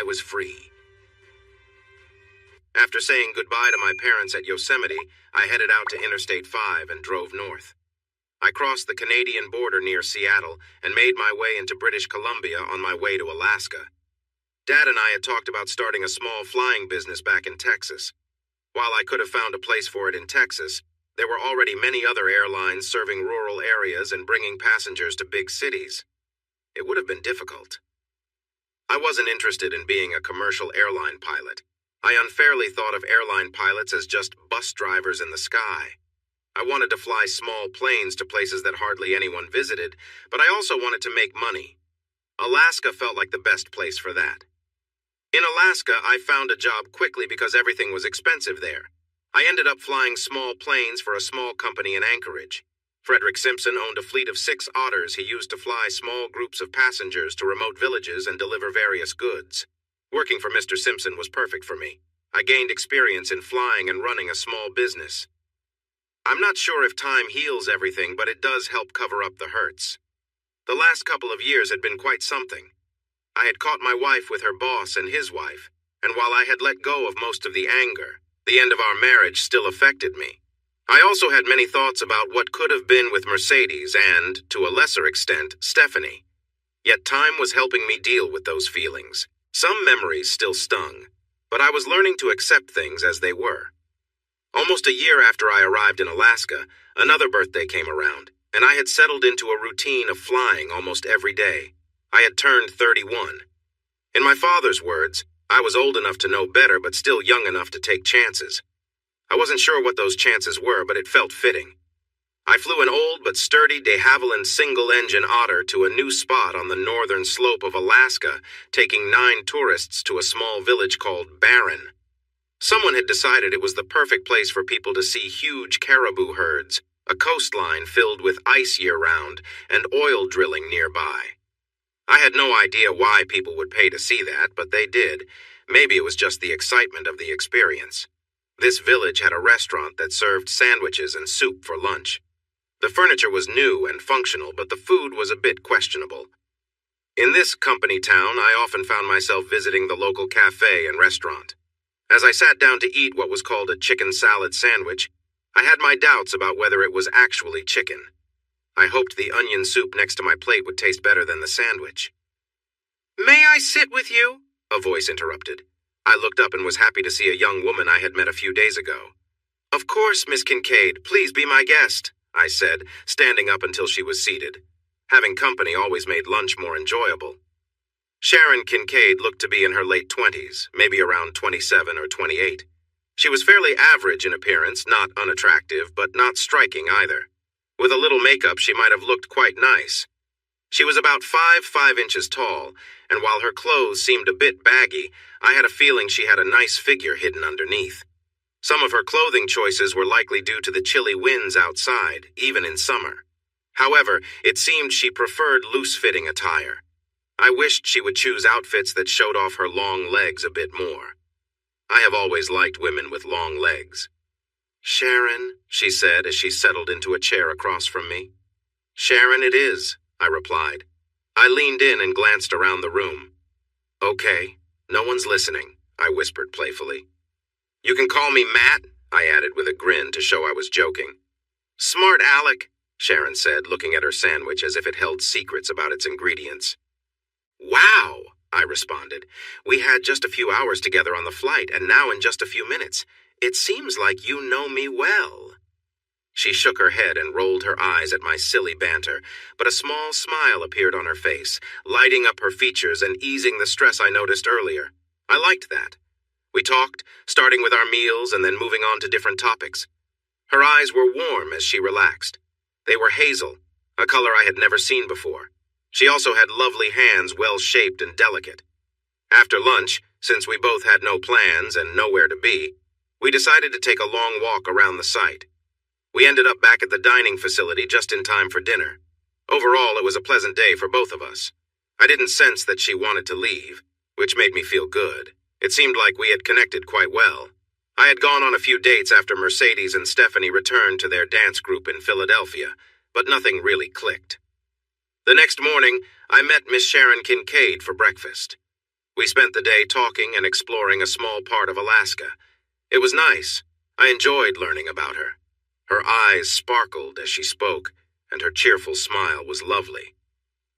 I was free. After saying goodbye to my parents at Yosemite, I headed out to Interstate 5 and drove north. I crossed the Canadian border near Seattle and made my way into British Columbia on my way to Alaska. Dad and I had talked about starting a small flying business back in Texas. While I could have found a place for it in Texas, there were already many other airlines serving rural areas and bringing passengers to big cities. It would have been difficult. I wasn't interested in being a commercial airline pilot. I unfairly thought of airline pilots as just bus drivers in the sky. I wanted to fly small planes to places that hardly anyone visited, but I also wanted to make money. Alaska felt like the best place for that. In Alaska, I found a job quickly because everything was expensive there. I ended up flying small planes for a small company in Anchorage. Frederick Simpson owned a fleet of 6 otters he used to fly small groups of passengers to remote villages and deliver various goods. Working for Mr. Simpson was perfect for me. I gained experience in flying and running a small business. I'm not sure if time heals everything, but it does help cover up the hurts. The last couple of years had been quite something. I had caught my wife with her boss and his wife, and while I had let go of most of the anger, the end of our marriage still affected me. I also had many thoughts about what could have been with Mercedes and, to a lesser extent, Stephanie. Yet time was helping me deal with those feelings. Some memories still stung, but I was learning to accept things as they were. Almost a year after I arrived in Alaska, another birthday came around, and I had settled into a routine of flying almost every day. I had turned 31. In my father's words, I was old enough to know better but still young enough to take chances. I wasn't sure what those chances were, but it felt fitting. I flew an old but sturdy de Havilland single-engine Otter to a new spot on the northern slope of Alaska, taking 9 tourists to a small village called Barron. Someone had decided it was the perfect place for people to see huge caribou herds, a coastline filled with ice year-round, and oil drilling nearby. I had no idea why people would pay to see that, but they did. Maybe it was just the excitement of the experience. This village had a restaurant that served sandwiches and soup for lunch. The furniture was new and functional, but the food was a bit questionable. In this company town, I often found myself visiting the local cafe and restaurant. As I sat down to eat what was called a chicken salad sandwich, I had my doubts about whether it was actually chicken. I hoped the onion soup next to my plate would taste better than the sandwich. "May I sit with you?" a voice interrupted. I looked up and was happy to see a young woman I had met a few days ago. "Of course, Miss Kincaid, please be my guest," I said, standing up until she was seated. Having company always made lunch more enjoyable. Sharon Kincaid looked to be in her late 20s, maybe around 27 or 28. She was fairly average in appearance, not unattractive, but not striking either. With a little makeup, she might have looked quite nice. She was about 5 inches tall, and while her clothes seemed a bit baggy, I had a feeling she had a nice figure hidden underneath. Some of her clothing choices were likely due to the chilly winds outside, even in summer. However, it seemed she preferred loose-fitting attire. I wished she would choose outfits that showed off her long legs a bit more. I have always liked women with long legs. "Sharon," she said as she settled into a chair across from me. "Sharon it is," I replied. I leaned in and glanced around the room. "Okay, no one's listening," I whispered playfully. "You can call me Matt," I added with a grin to show I was joking. "Smart Alec," Sharon said, looking at her sandwich as if it held secrets about its ingredients. "Wow," I responded. "We had just a few hours together on the flight, and now in just a few minutes. It seems like you know me well." She shook her head and rolled her eyes at my silly banter, but a small smile appeared on her face, lighting up her features and easing the stress I noticed earlier. I liked that. We talked, starting with our meals and then moving on to different topics. Her eyes were warm as she relaxed. They were hazel, a color I had never seen before. She also had lovely hands, well-shaped and delicate. After lunch, since we both had no plans and nowhere to be, we decided to take a long walk around the site. We ended up back at the dining facility just in time for dinner. Overall, it was a pleasant day for both of us. I didn't sense that she wanted to leave, which made me feel good. It seemed like we had connected quite well. I had gone on a few dates after Mercedes and Stephanie returned to their dance group in Philadelphia, but nothing really clicked. The next morning, I met Miss Sharon Kincaid for breakfast. We spent the day talking and exploring a small part of Alaska. It was nice. I enjoyed learning about her. Her eyes sparkled as she spoke, and her cheerful smile was lovely.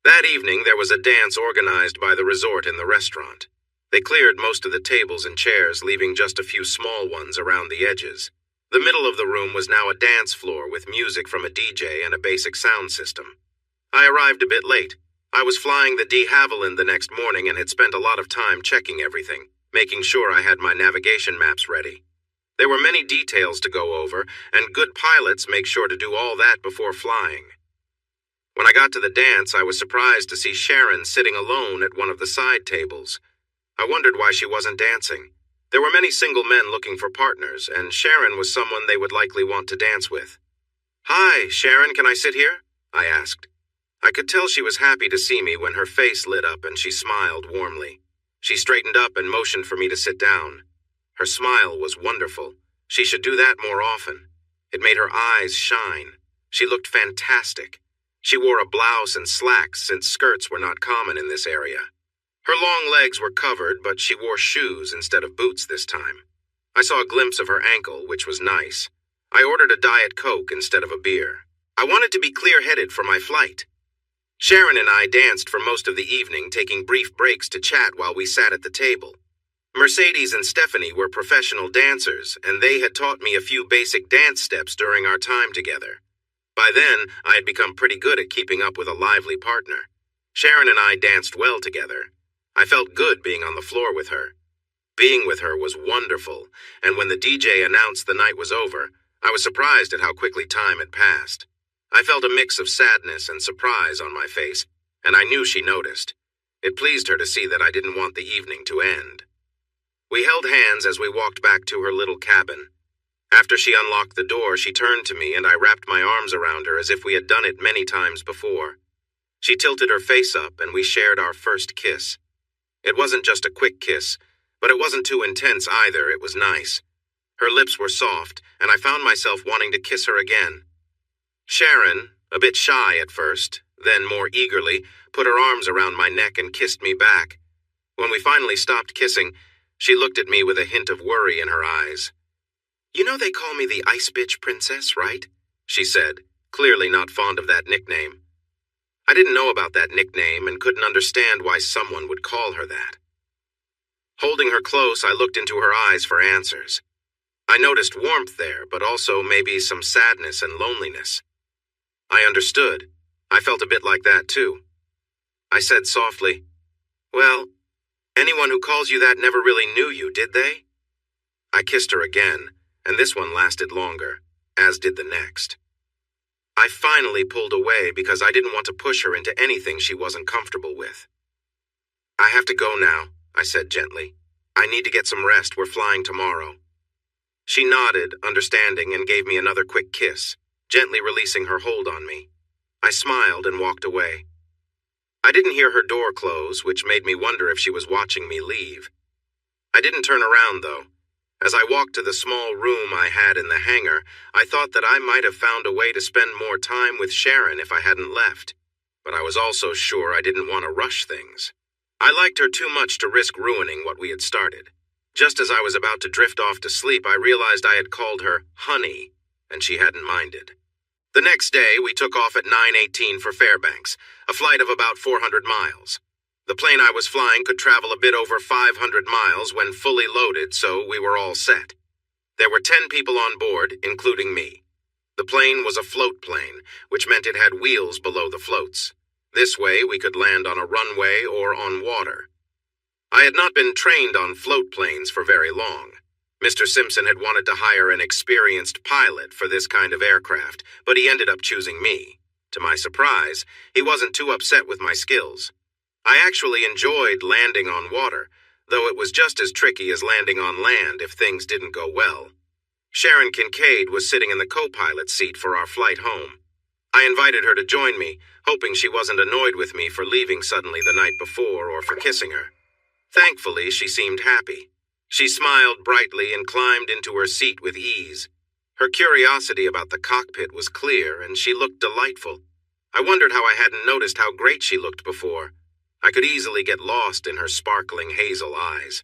That evening there was a dance organized by the resort in the restaurant. They cleared most of the tables and chairs, leaving just a few small ones around the edges. The middle of the room was now a dance floor with music from a DJ and a basic sound system. I arrived a bit late. I was flying the de Havilland the next morning and had spent a lot of time checking everything, making sure I had my navigation maps ready. There were many details to go over, and good pilots make sure to do all that before flying. When I got to the dance, I was surprised to see Sharon sitting alone at one of the side tables. I wondered why she wasn't dancing. There were many single men looking for partners, and Sharon was someone they would likely want to dance with. "Hi, Sharon, can I sit here?" I asked. I could tell she was happy to see me when her face lit up and she smiled warmly. She straightened up and motioned for me to sit down. Her smile was wonderful. She should do that more often. It made her eyes shine. She looked fantastic. She wore a blouse and slacks since skirts were not common in this area. Her long legs were covered, but she wore shoes instead of boots this time. I saw a glimpse of her ankle, which was nice. I ordered a Diet Coke instead of a beer. I wanted to be clear-headed for my flight. Sharon and I danced for most of the evening, taking brief breaks to chat while we sat at the table. Mercedes and Stephanie were professional dancers, and they had taught me a few basic dance steps during our time together. By then, I had become pretty good at keeping up with a lively partner. Sharon and I danced well together. I felt good being on the floor with her. Being with her was wonderful, and when the DJ announced the night was over, I was surprised at how quickly time had passed. I felt a mix of sadness and surprise on my face, and I knew she noticed. It pleased her to see that I didn't want the evening to end. We held hands as we walked back to her little cabin. After she unlocked the door, she turned to me and I wrapped my arms around her as if we had done it many times before. She tilted her face up and we shared our first kiss. It wasn't just a quick kiss, but it wasn't too intense either. It was nice. Her lips were soft, and I found myself wanting to kiss her again. Sharon, a bit shy at first, then more eagerly, put her arms around my neck and kissed me back. When we finally stopped kissing, she looked at me with a hint of worry in her eyes. "You know they call me the Ice Bitch Princess, right?" she said, clearly not fond of that nickname. I didn't know about that nickname and couldn't understand why someone would call her that. Holding her close, I looked into her eyes for answers. I noticed warmth there, but also maybe some sadness and loneliness. I understood. I felt a bit like that, too. I said softly, "Well, anyone who calls you that never really knew you, did they?" I kissed her again, and this one lasted longer, as did the next. I finally pulled away because I didn't want to push her into anything she wasn't comfortable with. "I have to go now," I said gently. "I need to get some rest. We're flying tomorrow." She nodded, understanding, and gave me another quick kiss, gently releasing her hold on me. I smiled and walked away. I didn't hear her door close, which made me wonder if she was watching me leave. I didn't turn around, though. As I walked to the small room I had in the hangar, I thought that I might have found a way to spend more time with Sharon if I hadn't left. But I was also sure I didn't want to rush things. I liked her too much to risk ruining what we had started. Just as I was about to drift off to sleep, I realized I had called her Honey, and she hadn't minded. The next day, we took off at 9:18 for Fairbanks, a flight of about 400 miles. The plane I was flying could travel a bit over 500 miles when fully loaded, so we were all set. There were 10 people on board, including me. The plane was a float plane, which meant it had wheels below the floats. This way, we could land on a runway or on water. I had not been trained on float planes for very long. Mr. Simpson had wanted to hire an experienced pilot for this kind of aircraft, but he ended up choosing me. To my surprise, he wasn't too upset with my skills. I actually enjoyed landing on water, though it was just as tricky as landing on land if things didn't go well. Sharon Kincaid was sitting in the co-pilot seat for our flight home. I invited her to join me, hoping she wasn't annoyed with me for leaving suddenly the night before or for kissing her. Thankfully, she seemed happy. She smiled brightly and climbed into her seat with ease. Her curiosity about the cockpit was clear, and she looked delightful. I wondered how I hadn't noticed how great she looked before. I could easily get lost in her sparkling hazel eyes.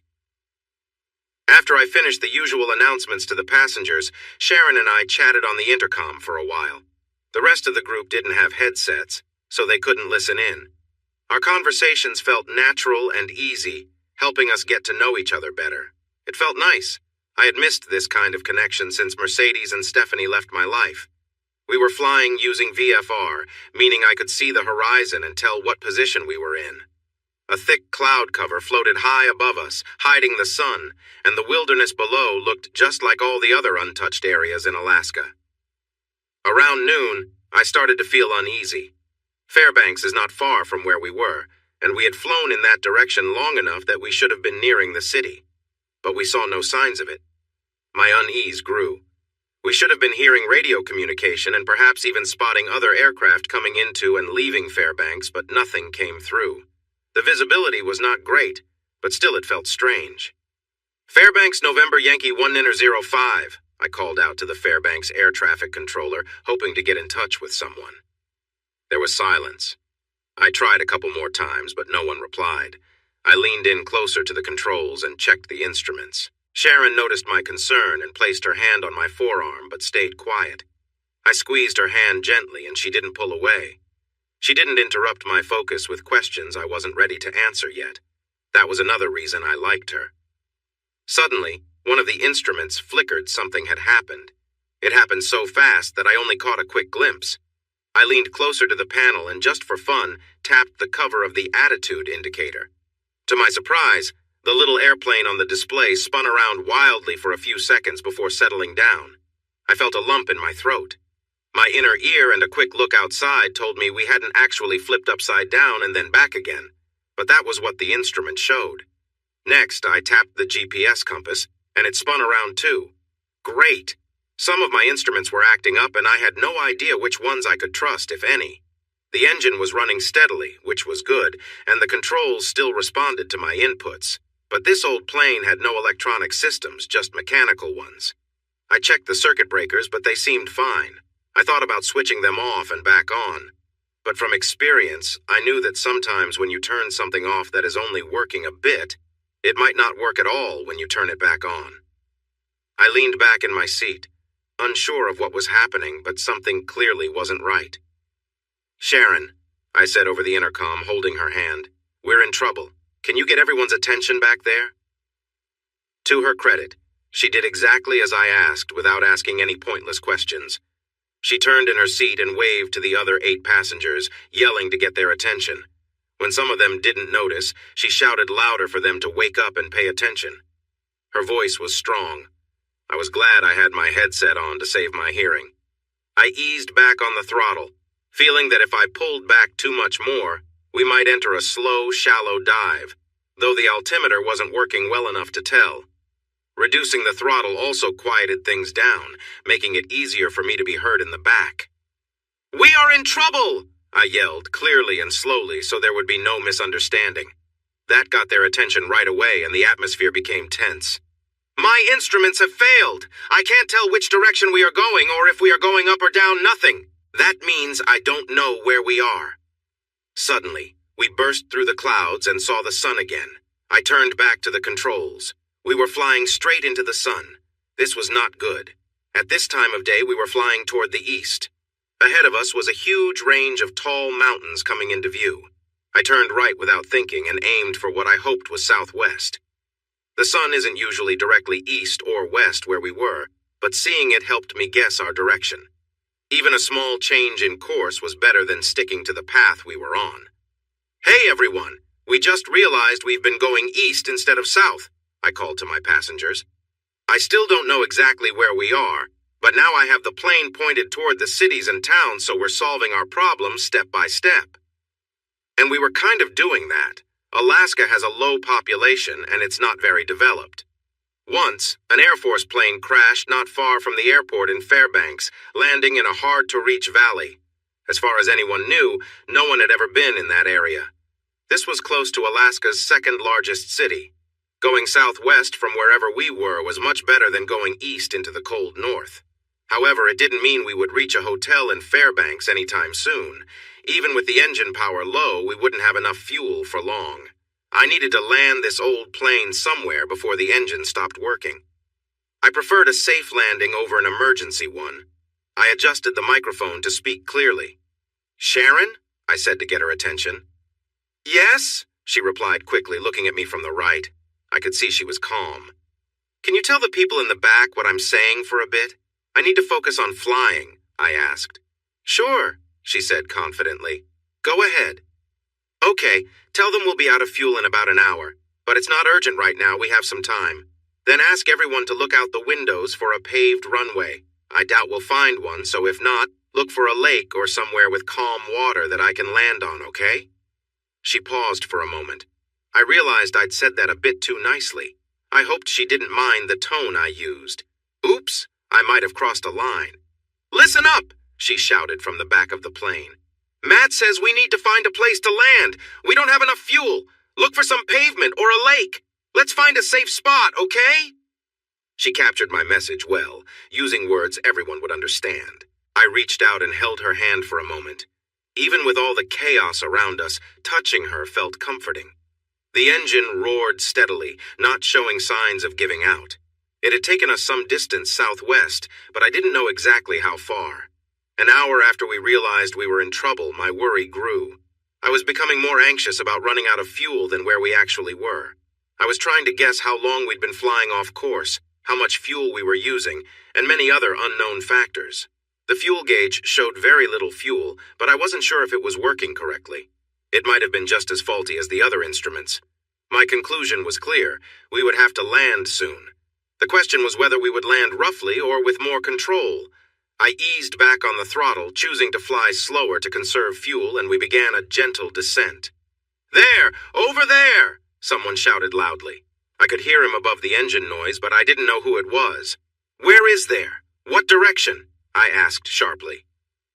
After I finished the usual announcements to the passengers, Sharon and I chatted on the intercom for a while. The rest of the group didn't have headsets, so they couldn't listen in. Our conversations felt natural and easy, helping us get to know each other better. It felt nice. I had missed this kind of connection since Mercedes and Stephanie left my life. We were flying using VFR, meaning I could see the horizon and tell what position we were in. A thick cloud cover floated high above us, hiding the sun, and the wilderness below looked just like all the other untouched areas in Alaska. Around noon, I started to feel uneasy. Fairbanks is not far from where we were, and we had flown in that direction long enough that we should have been nearing the city. But we saw no signs of it. My unease grew. We should have been hearing radio communication and perhaps even spotting other aircraft coming into and leaving Fairbanks, but nothing came through. The visibility was not great, but still it felt strange. Fairbanks November Yankee 105, I called out to the Fairbanks air traffic controller, hoping to get in touch with someone. There was silence. I tried a couple more times, but no one replied. I leaned in closer to the controls and checked the instruments. Sharon noticed my concern and placed her hand on my forearm, but stayed quiet. I squeezed her hand gently, and she didn't pull away. She didn't interrupt my focus with questions I wasn't ready to answer yet. That was another reason I liked her. Suddenly, one of the instruments flickered. Something had happened. It happened so fast that I only caught a quick glimpse. I leaned closer to the panel and, just for fun, tapped the cover of the attitude indicator. To my surprise, the little airplane on the display spun around wildly for a few seconds before settling down. I felt a lump in my throat. My inner ear and a quick look outside told me we hadn't actually flipped upside down and then back again, but that was what the instrument showed. Next, I tapped the GPS compass, and it spun around too. Great! Some of my instruments were acting up, and I had no idea which ones I could trust, if any. The engine was running steadily, which was good, and the controls still responded to my inputs. But this old plane had no electronic systems, just mechanical ones. I checked the circuit breakers, but they seemed fine. I thought about switching them off and back on. But from experience, I knew that sometimes when you turn something off that is only working a bit, it might not work at all when you turn it back on. I leaned back in my seat, unsure of what was happening, but something clearly wasn't right. "Sharon," I said over the intercom, holding her hand, "we're in trouble. Can you get everyone's attention back there?" To her credit, she did exactly as I asked without asking any pointless questions. She turned in her seat and waved to the other 8 passengers, yelling to get their attention. When some of them didn't notice, she shouted louder for them to wake up and pay attention. Her voice was strong. I was glad I had my headset on to save my hearing. I eased back on the throttle, feeling that if I pulled back too much more, we might enter a slow, shallow dive, though the altimeter wasn't working well enough to tell. Reducing the throttle also quieted things down, making it easier for me to be heard in the back. "We are in trouble!" I yelled, clearly and slowly so there would be no misunderstanding. That got their attention right away, and the atmosphere became tense. "My instruments have failed. I can't tell which direction we are going or if we are going up or down. Nothing. That means I don't know where we are." Suddenly, we burst through the clouds and saw the sun again. I turned back to the controls. We were flying straight into the sun. This was not good. At this time of day, we were flying toward the east. Ahead of us was a huge range of tall mountains coming into view. I turned right without thinking and aimed for what I hoped was southwest. The sun isn't usually directly east or west where we were, but seeing it helped me guess our direction. Even a small change in course was better than sticking to the path we were on. "Hey everyone, we just realized we've been going east instead of south," I called to my passengers. "I still don't know exactly where we are, but now I have the plane pointed toward the cities and towns, so we're solving our problems step by step." And we were kind of doing that. Alaska has a low population and it's not very developed. Once, an Air Force plane crashed not far from the airport in Fairbanks, landing in a hard-to-reach valley. As far as anyone knew, no one had ever been in that area. This was close to Alaska's second-largest city. Going southwest from wherever we were was much better than going east into the cold north. However, it didn't mean we would reach a hotel in Fairbanks anytime soon. Even with the engine power low, we wouldn't have enough fuel for long. I needed to land this old plane somewhere before the engine stopped working. I preferred a safe landing over an emergency one. I adjusted the microphone to speak clearly. "Sharon?" I said to get her attention. "Yes?" she replied quickly, looking at me from the right. I could see she was calm. "Can you tell the people in the back what I'm saying for a bit? I need to focus on flying," I asked. "Sure," she said confidently. "Go ahead." "Okay, tell them we'll be out of fuel in about an hour, but it's not urgent right now, we have some time. Then ask everyone to look out the windows for a paved runway. I doubt we'll find one, so if not, look for a lake or somewhere with calm water that I can land on, okay?" She paused for a moment. I realized I'd said that a bit too nicely. I hoped she didn't mind the tone I used. Oops, I might have crossed a line. "Listen up," she shouted from the back of the plane. "Matt says we need to find a place to land. We don't have enough fuel. Look for some pavement or a lake. Let's find a safe spot, okay?" She captured my message well, using words everyone would understand. I reached out and held her hand for a moment. Even with all the chaos around us, touching her felt comforting. The engine roared steadily, not showing signs of giving out. It had taken us some distance southwest, but I didn't know exactly how far. An hour after we realized we were in trouble, my worry grew. I was becoming more anxious about running out of fuel than where we actually were. I was trying to guess how long we'd been flying off course, how much fuel we were using, and many other unknown factors. The fuel gauge showed very little fuel, but I wasn't sure if it was working correctly. It might have been just as faulty as the other instruments. My conclusion was clear. We would have to land soon. The question was whether we would land roughly or with more control. I eased back on the throttle, choosing to fly slower to conserve fuel, and we began a gentle descent. "There! Over there!" someone shouted loudly. I could hear him above the engine noise, but I didn't know who it was. "Where is there? What direction?" I asked sharply.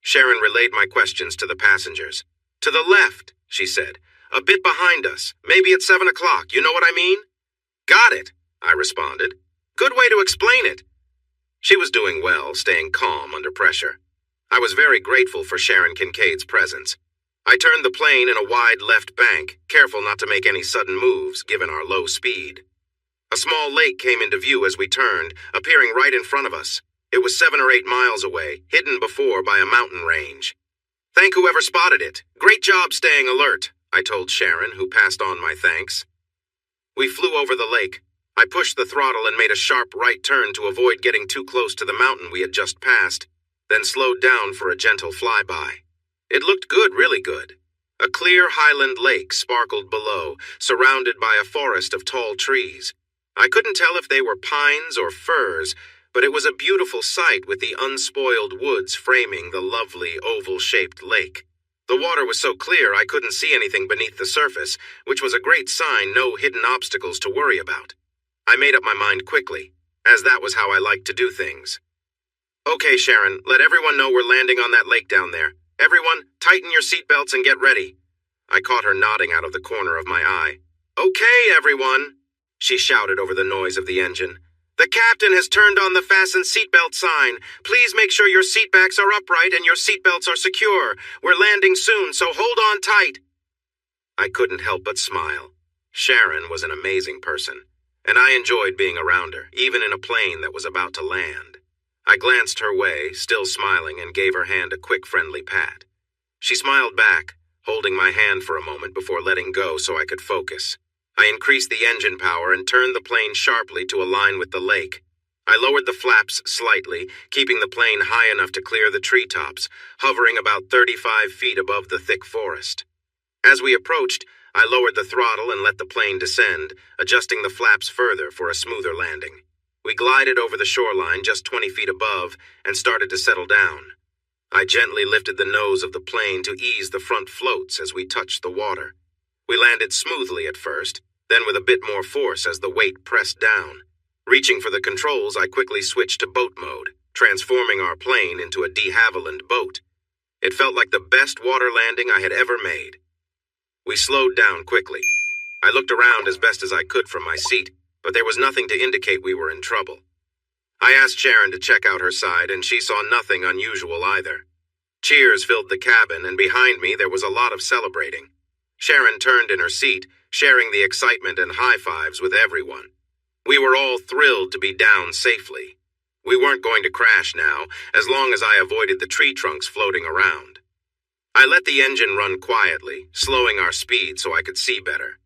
Sharon relayed my questions to the passengers. "To the left," she said. "A bit behind us. Maybe at 7 o'clock, you know what I mean?" "Got it," I responded. "Good way to explain it." She was doing well, staying calm under pressure. I was very grateful for Sharon Kincaid's presence. I turned the plane in a wide left bank, careful not to make any sudden moves, given our low speed. A small lake came into view as we turned, appearing right in front of us. It was 7 or 8 miles away, hidden before by a mountain range. "Thank whoever spotted it. Great job staying alert," I told Sharon, who passed on my thanks. We flew over the lake. I pushed the throttle and made a sharp right turn to avoid getting too close to the mountain we had just passed, then slowed down for a gentle flyby. It looked good, really good. A clear highland lake sparkled below, surrounded by a forest of tall trees. I couldn't tell if they were pines or firs, but it was a beautiful sight with the unspoiled woods framing the lovely oval-shaped lake. The water was so clear I couldn't see anything beneath the surface, which was a great sign, no hidden obstacles to worry about. I made up my mind quickly, as that was how I liked to do things. "Okay, Sharon, let everyone know we're landing on that lake down there. Everyone, tighten your seatbelts and get ready." I caught her nodding out of the corner of my eye. "Okay, everyone," she shouted over the noise of the engine. "The captain has turned on the fasten seatbelt sign. Please make sure your seatbacks are upright and your seatbelts are secure. We're landing soon, so hold on tight." I couldn't help but smile. Sharon was an amazing person, and I enjoyed being around her, even in a plane that was about to land. I glanced her way, still smiling, and gave her hand a quick friendly pat. She smiled back, holding my hand for a moment before letting go so I could focus. I increased the engine power and turned the plane sharply to align with the lake. I lowered the flaps slightly, keeping the plane high enough to clear the treetops, hovering about 35 feet above the thick forest. As we approached, I lowered the throttle and let the plane descend, adjusting the flaps further for a smoother landing. We glided over the shoreline just 20 feet above and started to settle down. I gently lifted the nose of the plane to ease the front floats as we touched the water. We landed smoothly at first, then with a bit more force as the weight pressed down. Reaching for the controls, I quickly switched to boat mode, transforming our plane into a de Havilland boat. It felt like the best water landing I had ever made. We slowed down quickly. I looked around as best as I could from my seat, but there was nothing to indicate we were in trouble. I asked Sharon to check out her side, and she saw nothing unusual either. Cheers filled the cabin, and behind me there was a lot of celebrating. Sharon turned in her seat, sharing the excitement and high fives with everyone. We were all thrilled to be down safely. We weren't going to crash now, as long as I avoided the tree trunks floating around. I let the engine run quietly, slowing our speed so I could see better.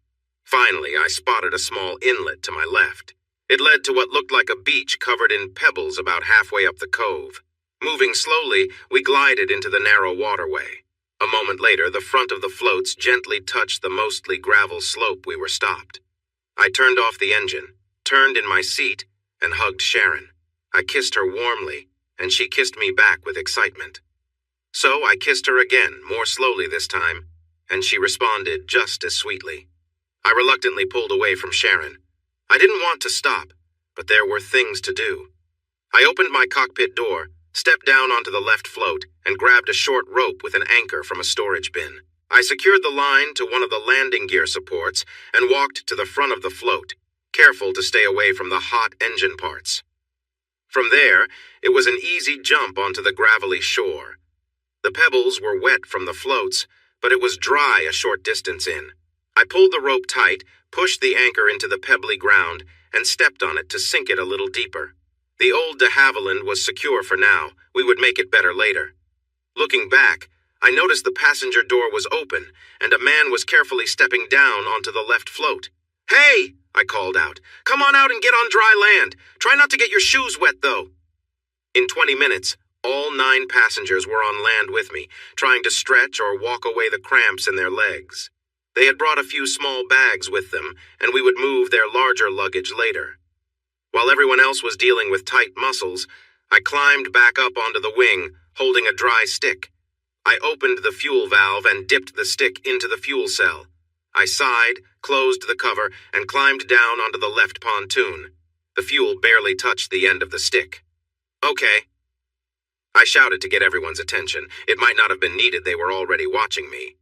Finally, I spotted a small inlet to my left. It led to what looked like a beach covered in pebbles about halfway up the cove. Moving slowly, we glided into the narrow waterway. A moment later, the front of the floats gently touched the mostly gravel slope we were stopped. I turned off the engine, turned in my seat, and hugged Sharon. I kissed her warmly, and she kissed me back with excitement. So I kissed her again, more slowly this time, and she responded just as sweetly. I reluctantly pulled away from Sharon. I didn't want to stop, but there were things to do. I opened my cockpit door, stepped down onto the left float, and grabbed a short rope with an anchor from a storage bin. I secured the line to one of the landing gear supports and walked to the front of the float, careful to stay away from the hot engine parts. From there, it was an easy jump onto the gravelly shore. The pebbles were wet from the floats, but it was dry a short distance in. I pulled the rope tight, pushed the anchor into the pebbly ground, and stepped on it to sink it a little deeper. The old de Havilland was secure for now. We would make it better later. Looking back, I noticed the passenger door was open, and a man was carefully stepping down onto the left float. "Hey!" I called out. "Come on out and get on dry land. Try not to get your shoes wet, though." In 20 minutes, all 9 passengers were on land with me, trying to stretch or walk away the cramps in their legs. They had brought a few small bags with them, and we would move their larger luggage later. While everyone else was dealing with tight muscles, I climbed back up onto the wing, holding a dry stick. I opened the fuel valve and dipped the stick into the fuel cell. I sighed, closed the cover, and climbed down onto the left pontoon. The fuel barely touched the end of the stick. "Okay." I shouted to get everyone's attention. It might not have been needed, they were already watching me.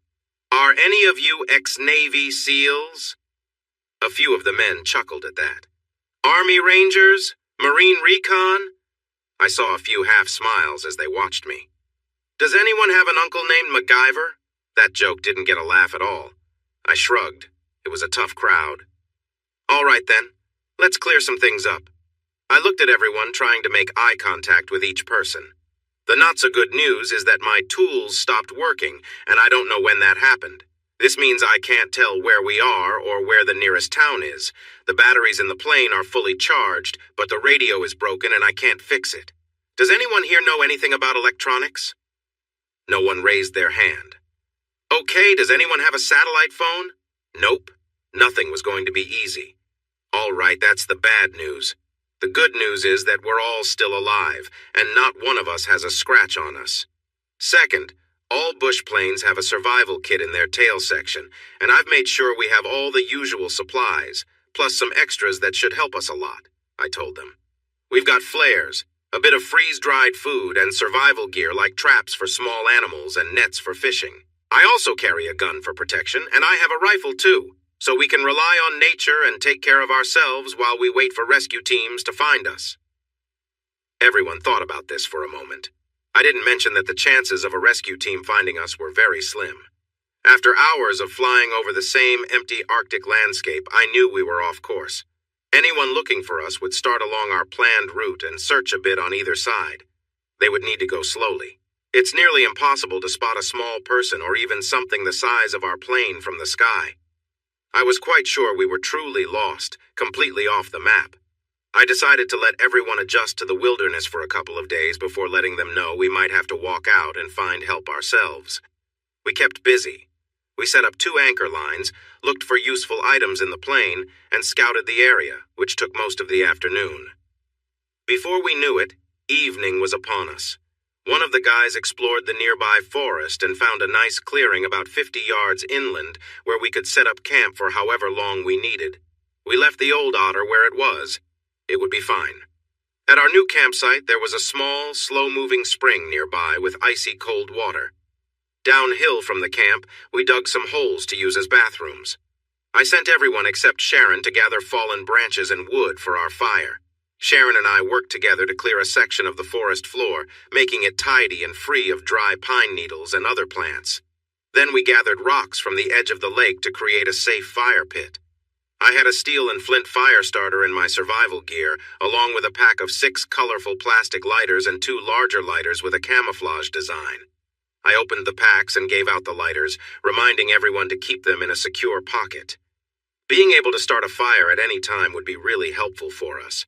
"Are any of you ex-Navy SEALs?" A few of the men chuckled at that. "Army Rangers? Marine Recon?" I saw a few half-smiles as they watched me. "Does anyone have an uncle named MacGyver?" That joke didn't get a laugh at all. I shrugged. It was a tough crowd. "All right then, let's clear some things up." I looked at everyone, trying to make eye contact with each person. The not-so-good news is that my tools stopped working, and I don't know when that happened. This means I can't tell where we are or where the nearest town is. The batteries in the plane are fully charged, but the radio is broken and I can't fix it. Does anyone here know anything about electronics? No one raised their hand. Okay, does anyone have a satellite phone? Nope. Nothing was going to be easy. All right, that's the bad news. The good news is that we're all still alive, and not one of us has a scratch on us. Second, all bush planes have a survival kit in their tail section, and I've made sure we have all the usual supplies, plus some extras that should help us a lot, I told them. We've got flares, a bit of freeze-dried food, and survival gear like traps for small animals and nets for fishing. I also carry a gun for protection, and I have a rifle too, so we can rely on nature and take care of ourselves while we wait for rescue teams to find us. Everyone thought about this for a moment. I didn't mention that the chances of a rescue team finding us were very slim. After hours of flying over the same empty Arctic landscape, I knew we were off course. Anyone looking for us would start along our planned route and search a bit on either side. They would need to go slowly. It's nearly impossible to spot a small person or even something the size of our plane from the sky. I was quite sure we were truly lost, completely off the map. I decided to let everyone adjust to the wilderness for a couple of days before letting them know we might have to walk out and find help ourselves. We kept busy. We set up 2 anchor lines, looked for useful items in the plane, and scouted the area, which took most of the afternoon. Before we knew it, evening was upon us. One of the guys explored the nearby forest and found a nice clearing about 50 yards inland where we could set up camp for however long we needed. We left the old otter where it was. It would be fine. At our new campsite, there was a small, slow-moving spring nearby with icy cold water. Downhill from the camp, we dug some holes to use as bathrooms. I sent everyone except Sharon to gather fallen branches and wood for our fire. Sharon and I worked together to clear a section of the forest floor, making it tidy and free of dry pine needles and other plants. Then we gathered rocks from the edge of the lake to create a safe fire pit. I had a steel and flint fire starter in my survival gear, along with a pack of 6 colorful plastic lighters and 2 larger lighters with a camouflage design. I opened the packs and gave out the lighters, reminding everyone to keep them in a secure pocket. Being able to start a fire at any time would be really helpful for us.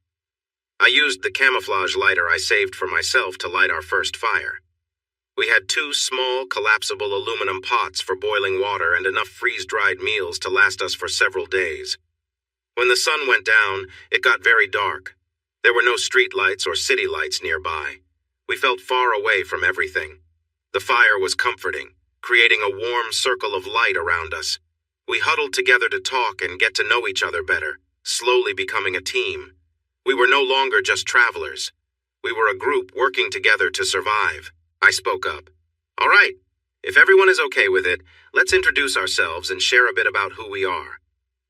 I used the camouflage lighter I saved for myself to light our first fire. We had 2 small, collapsible aluminum pots for boiling water and enough freeze-dried meals to last us for several days. When the sun went down, it got very dark. There were no street lights or city lights nearby. We felt far away from everything. The fire was comforting, creating a warm circle of light around us. We huddled together to talk and get to know each other better, slowly becoming a team. We were no longer just travelers. We were a group working together to survive. I spoke up. All right, if everyone is okay with it, let's introduce ourselves and share a bit about who we are.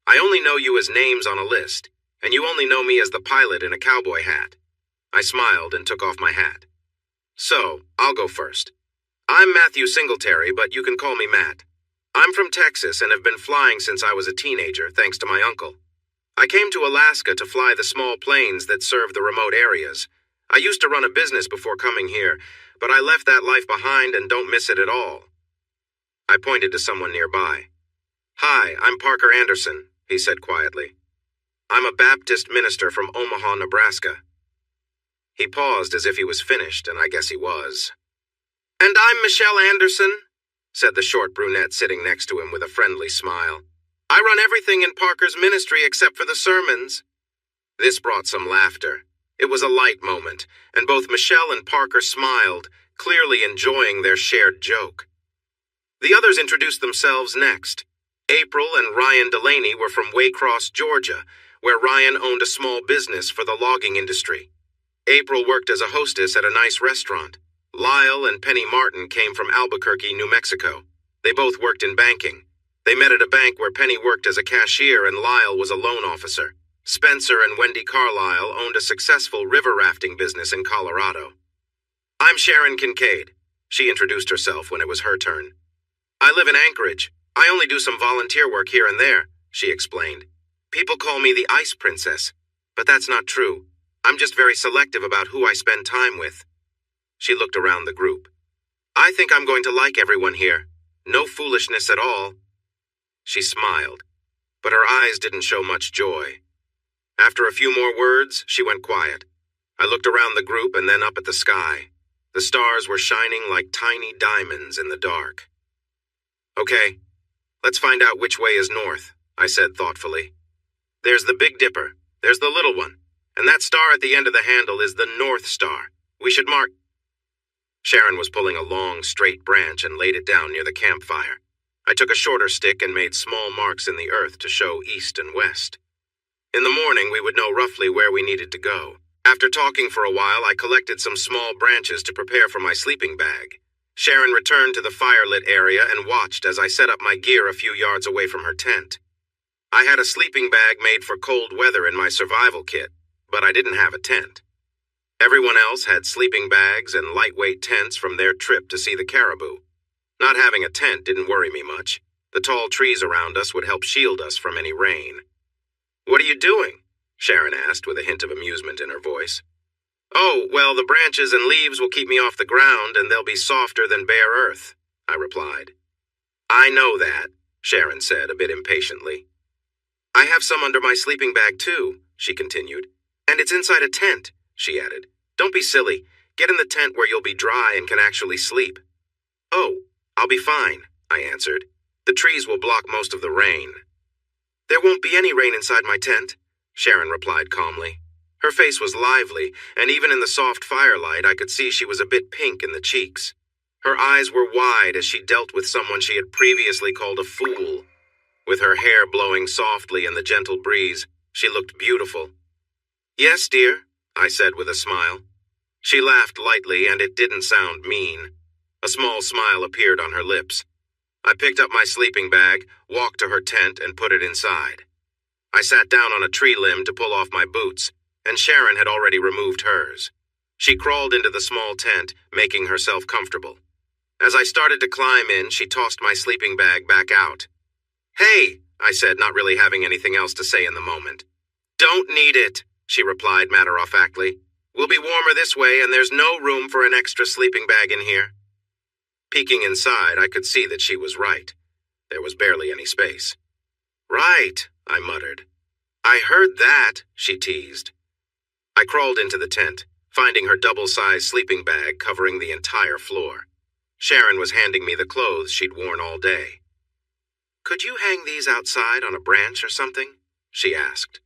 I only know you as names on a list, and you only know me as the pilot in a cowboy hat. I smiled and took off my hat. So, I'll go first. I'm Matthew Singletary, but you can call me Matt. I'm from Texas and have been flying since I was a teenager, thanks to my uncle. I came to Alaska to fly the small planes that serve the remote areas. I used to run a business before coming here, but I left that life behind and don't miss it at all. I pointed to someone nearby. Hi, I'm Parker Anderson, he said quietly. I'm a Baptist minister from Omaha, Nebraska. He paused as if he was finished, and I guess he was. And I'm Michelle Anderson, said the short brunette sitting next to him with a friendly smile. I run everything in Parker's ministry except for the sermons. This brought some laughter. It was a light moment, and both Michelle and Parker smiled, clearly enjoying their shared joke. The others introduced themselves next. April and Ryan Delaney were from Waycross, Georgia, where Ryan owned a small business for the logging industry. April worked as a hostess at a nice restaurant. Lyle and Penny Martin came from Albuquerque, New Mexico. They both worked in banking. They met at a bank where Penny worked as a cashier and Lyle was a loan officer. Spencer and Wendy Carlisle owned a successful river rafting business in Colorado. I'm Sharon Kincaid. She introduced herself when it was her turn. I live in Anchorage. I only do some volunteer work here and there, she explained. People call me the Ice Princess, but that's not true. I'm just very selective about who I spend time with. She looked around the group. I think I'm going to like everyone here. No foolishness at all. She smiled, but her eyes didn't show much joy. After a few more words, she went quiet. I looked around the group and then up at the sky. The stars were shining like tiny diamonds in the dark. Okay, let's find out which way is north, I said thoughtfully. There's the Big Dipper, there's the little one, and that star at the end of the handle is the North Star. We should mark. Sharon was pulling a long, straight branch and laid it down near the campfire. I took a shorter stick and made small marks in the earth to show east and west. In the morning, we would know roughly where we needed to go. After talking for a while, I collected some small branches to prepare for my sleeping bag. Sharon returned to the fire-lit area and watched as I set up my gear a few yards away from her tent. I had a sleeping bag made for cold weather in my survival kit, but I didn't have a tent. Everyone else had sleeping bags and lightweight tents from their trip to see the caribou. Not having a tent didn't worry me much. The tall trees around us would help shield us from any rain. What are you doing? Sharon asked with a hint of amusement in her voice. Oh, well, the branches and leaves will keep me off the ground and they'll be softer than bare earth, I replied. I know that, Sharon said a bit impatiently. I have some under my sleeping bag too, she continued. And it's inside a tent, she added. Don't be silly. Get in the tent where you'll be dry and can actually sleep. Oh, I'll be fine, I answered. The trees will block most of the rain. There won't be any rain inside my tent, Sharon replied calmly. Her face was lively, and even in the soft firelight I could see she was a bit pink in the cheeks. Her eyes were wide as she dealt with someone she had previously called a fool. With her hair blowing softly in the gentle breeze, she looked beautiful. Yes, dear, I said with a smile. She laughed lightly, and it didn't sound mean. A small smile appeared on her lips. I picked up my sleeping bag, walked to her tent, and put it inside. I sat down on a tree limb to pull off my boots. and Sharon had already removed hers. She crawled into the small tent, making herself comfortable. As I started to climb in, she tossed my sleeping bag back out. "Hey," I said, not really having anything else to say in the moment. "Don't need it," she replied matter-of-factly. "We'll be warmer this way, and there's no room for an extra sleeping bag in here." Peeking inside, I could see that she was right. There was barely any space. "Right," I muttered. "I heard that," she teased. I crawled into the tent, finding her double-sized sleeping bag covering the entire floor. Sharon was handing me the clothes she'd worn all day. "Could you hang these outside on a branch or something?" she asked.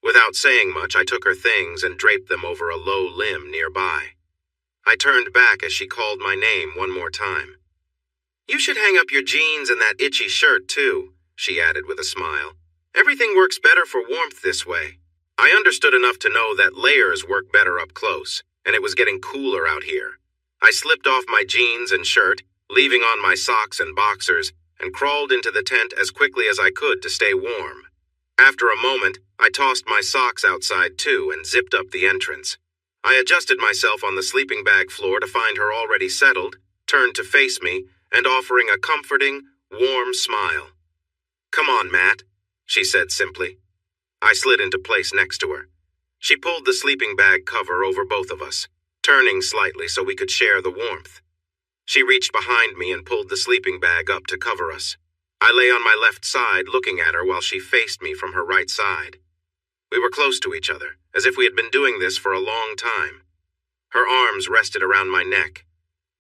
Without saying much, I took her things and draped them over a low limb nearby. I turned back as she called my name one more time. "You should hang up your jeans and that itchy shirt, too," she added with a smile. "Everything works better for warmth this way." I understood enough to know that layers work better up close, and it was getting cooler out here. I slipped off my jeans and shirt, leaving on my socks and boxers, and crawled into the tent as quickly as I could to stay warm. After a moment, I tossed my socks outside too and zipped up the entrance. I adjusted myself on the sleeping bag floor to find her already settled, turned to face me, and offering a comforting, warm smile. "Come on, Matt," she said simply. I slid into place next to her. She pulled the sleeping bag cover over both of us, turning slightly so we could share the warmth. She reached behind me and pulled the sleeping bag up to cover us. I lay on my left side looking at her while she faced me from her right side. We were close to each other, as if we had been doing this for a long time. Her arms rested around my neck.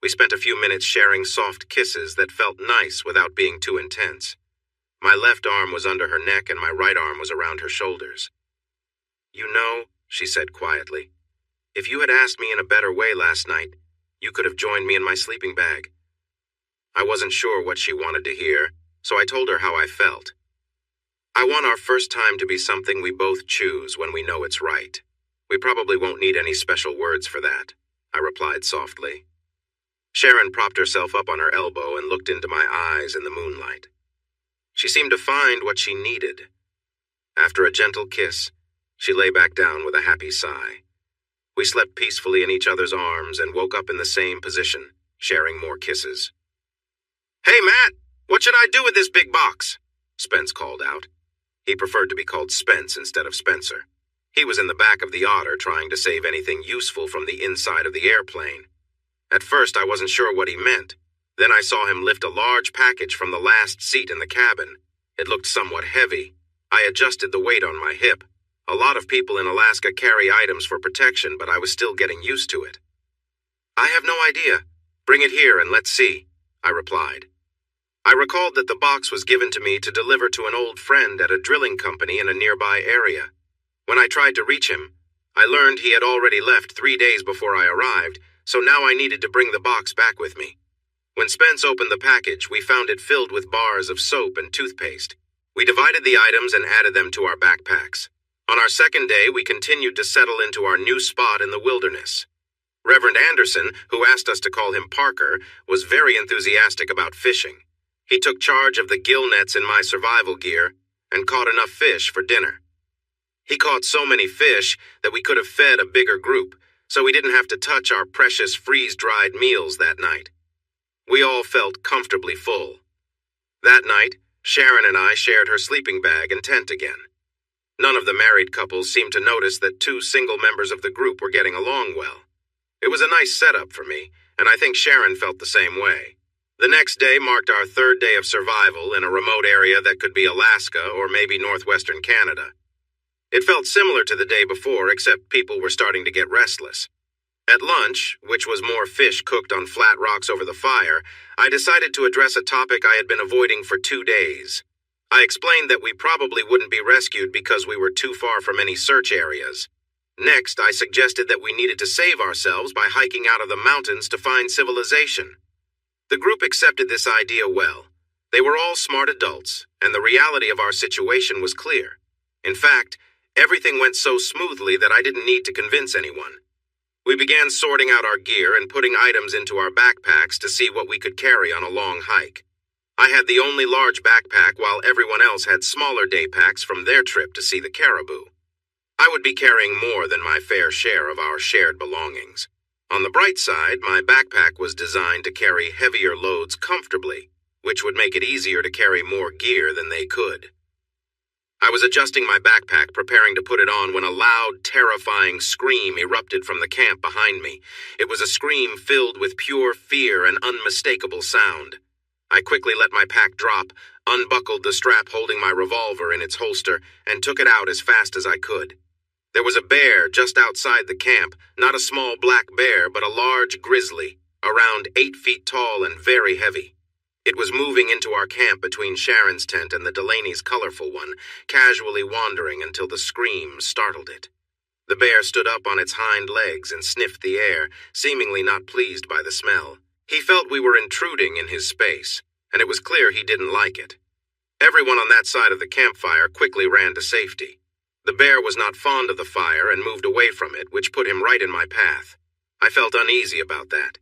We spent a few minutes sharing soft kisses that felt nice without being too intense. My left arm was under her neck and my right arm was around her shoulders. "You know," she said quietly, "if you had asked me in a better way last night, you could have joined me in my sleeping bag." I wasn't sure what she wanted to hear, so I told her how I felt. "I want our first time to be something we both choose when we know it's right. We probably won't need any special words for that," I replied softly. Sharon propped herself up on her elbow and looked into my eyes in the moonlight. She seemed to find what she needed. After a gentle kiss, she lay back down with a happy sigh. We slept peacefully in each other's arms and woke up in the same position, sharing more kisses. "Hey, Matt, what should I do with this big box?" Spence called out. He preferred to be called Spence instead of Spencer. He was in the back of the Otter trying to save anything useful from the inside of the airplane. At first, I wasn't sure what he meant. Then I saw him lift a large package from the last seat in the cabin. It looked somewhat heavy. I adjusted the weight on my hip. A lot of people in Alaska carry items for protection, but I was still getting used to it. "I have no idea. Bring it here and let's see," I replied. I recalled that the box was given to me to deliver to an old friend at a drilling company in a nearby area. When I tried to reach him, I learned he had already left 3 days before I arrived, so now I needed to bring the box back with me. When Spence opened the package, we found it filled with bars of soap and toothpaste. We divided the items and added them to our backpacks. On our second day, we continued to settle into our new spot in the wilderness. Reverend Anderson, who asked us to call him Parker, was very enthusiastic about fishing. He took charge of the gill nets in my survival gear and caught enough fish for dinner. He caught so many fish that we could have fed a bigger group, so we didn't have to touch our precious freeze-dried meals that night. We all felt comfortably full. That night, Sharon and I shared her sleeping bag and tent again. None of the married couples seemed to notice that 2 single members of the group were getting along well. It was a nice setup for me, and I think Sharon felt the same way. The next day marked our 3rd day of survival in a remote area that could be Alaska or maybe northwestern Canada. It felt similar to the day before, except people were starting to get restless. At lunch, which was more fish cooked on flat rocks over the fire, I decided to address a topic I had been avoiding for 2 days. I explained that we probably wouldn't be rescued because we were too far from any search areas. Next, I suggested that we needed to save ourselves by hiking out of the mountains to find civilization. The group accepted this idea well. They were all smart adults, and the reality of our situation was clear. In fact, everything went so smoothly that I didn't need to convince anyone. We began sorting out our gear and putting items into our backpacks to see what we could carry on a long hike. I had the only large backpack while everyone else had smaller day packs from their trip to see the caribou. I would be carrying more than my fair share of our shared belongings. On the bright side, my backpack was designed to carry heavier loads comfortably, which would make it easier to carry more gear than they could. I was adjusting my backpack, preparing to put it on, when a loud, terrifying scream erupted from the camp behind me. It was a scream filled with pure fear and unmistakable sound. I quickly let my pack drop, unbuckled the strap holding my revolver in its holster, and took it out as fast as I could. There was a bear just outside the camp, not a small black bear, but a large grizzly, around 8 feet tall and very heavy. It was moving into our camp between Sharon's tent and the Delaney's colorful one, casually wandering until the scream startled it. The bear stood up on its hind legs and sniffed the air, seemingly not pleased by the smell. He felt we were intruding in his space, and it was clear he didn't like it. Everyone on that side of the campfire quickly ran to safety. The bear was not fond of the fire and moved away from it, which put him right in my path. I felt uneasy about that.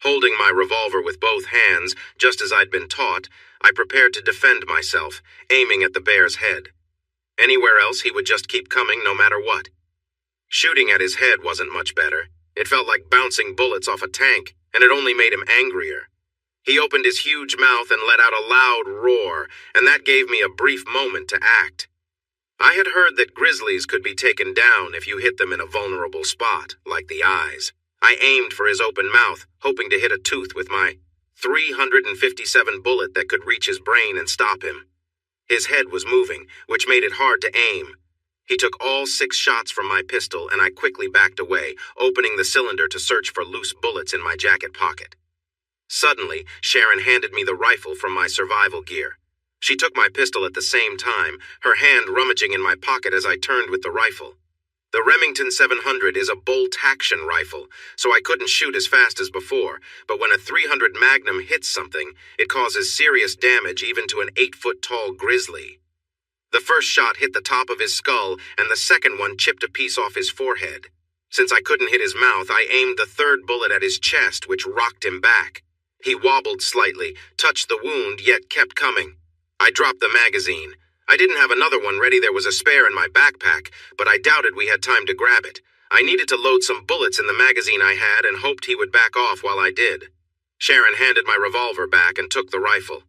Holding my revolver with both hands, just as I'd been taught, I prepared to defend myself, aiming at the bear's head. Anywhere else, he would just keep coming no matter what. Shooting at his head wasn't much better. It felt like bouncing bullets off a tank, and it only made him angrier. He opened his huge mouth and let out a loud roar, and that gave me a brief moment to act. I had heard that grizzlies could be taken down if you hit them in a vulnerable spot, like the eyes. I aimed for his open mouth, hoping to hit a tooth with my .357 bullet that could reach his brain and stop him. His head was moving, which made it hard to aim. He took all 6 shots from my pistol, and I quickly backed away, opening the cylinder to search for loose bullets in my jacket pocket. Suddenly, Sharon handed me the rifle from my survival gear. She took my pistol at the same time, her hand rummaging in my pocket as I turned with the rifle. The Remington 700 is a bolt-action rifle, so I couldn't shoot as fast as before, but when a .300 Magnum hits something, it causes serious damage even to an 8-foot-tall grizzly. The first shot hit the top of his skull, and the second one chipped a piece off his forehead. Since I couldn't hit his mouth, I aimed the third bullet at his chest, which rocked him back. He wobbled slightly, touched the wound, yet kept coming. I dropped the magazine. I didn't have another one ready. There was a spare in my backpack, but I doubted we had time to grab it. I needed to load some bullets in the magazine I had and hoped he would back off while I did. Sharon handed my revolver back and took the rifle.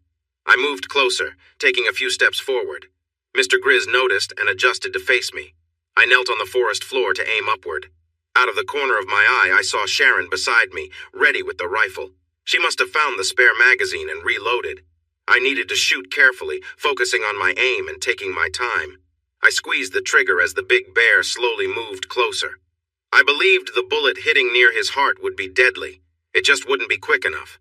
I moved closer, taking a few steps forward. Mr. Grizz noticed and adjusted to face me. I knelt on the forest floor to aim upward. Out of the corner of my eye, I saw Sharon beside me, ready with the rifle. She must have found the spare magazine and reloaded. I needed to shoot carefully, focusing on my aim and taking my time. I squeezed the trigger as the big bear slowly moved closer. I believed the bullet hitting near his heart would be deadly. It just wouldn't be quick enough.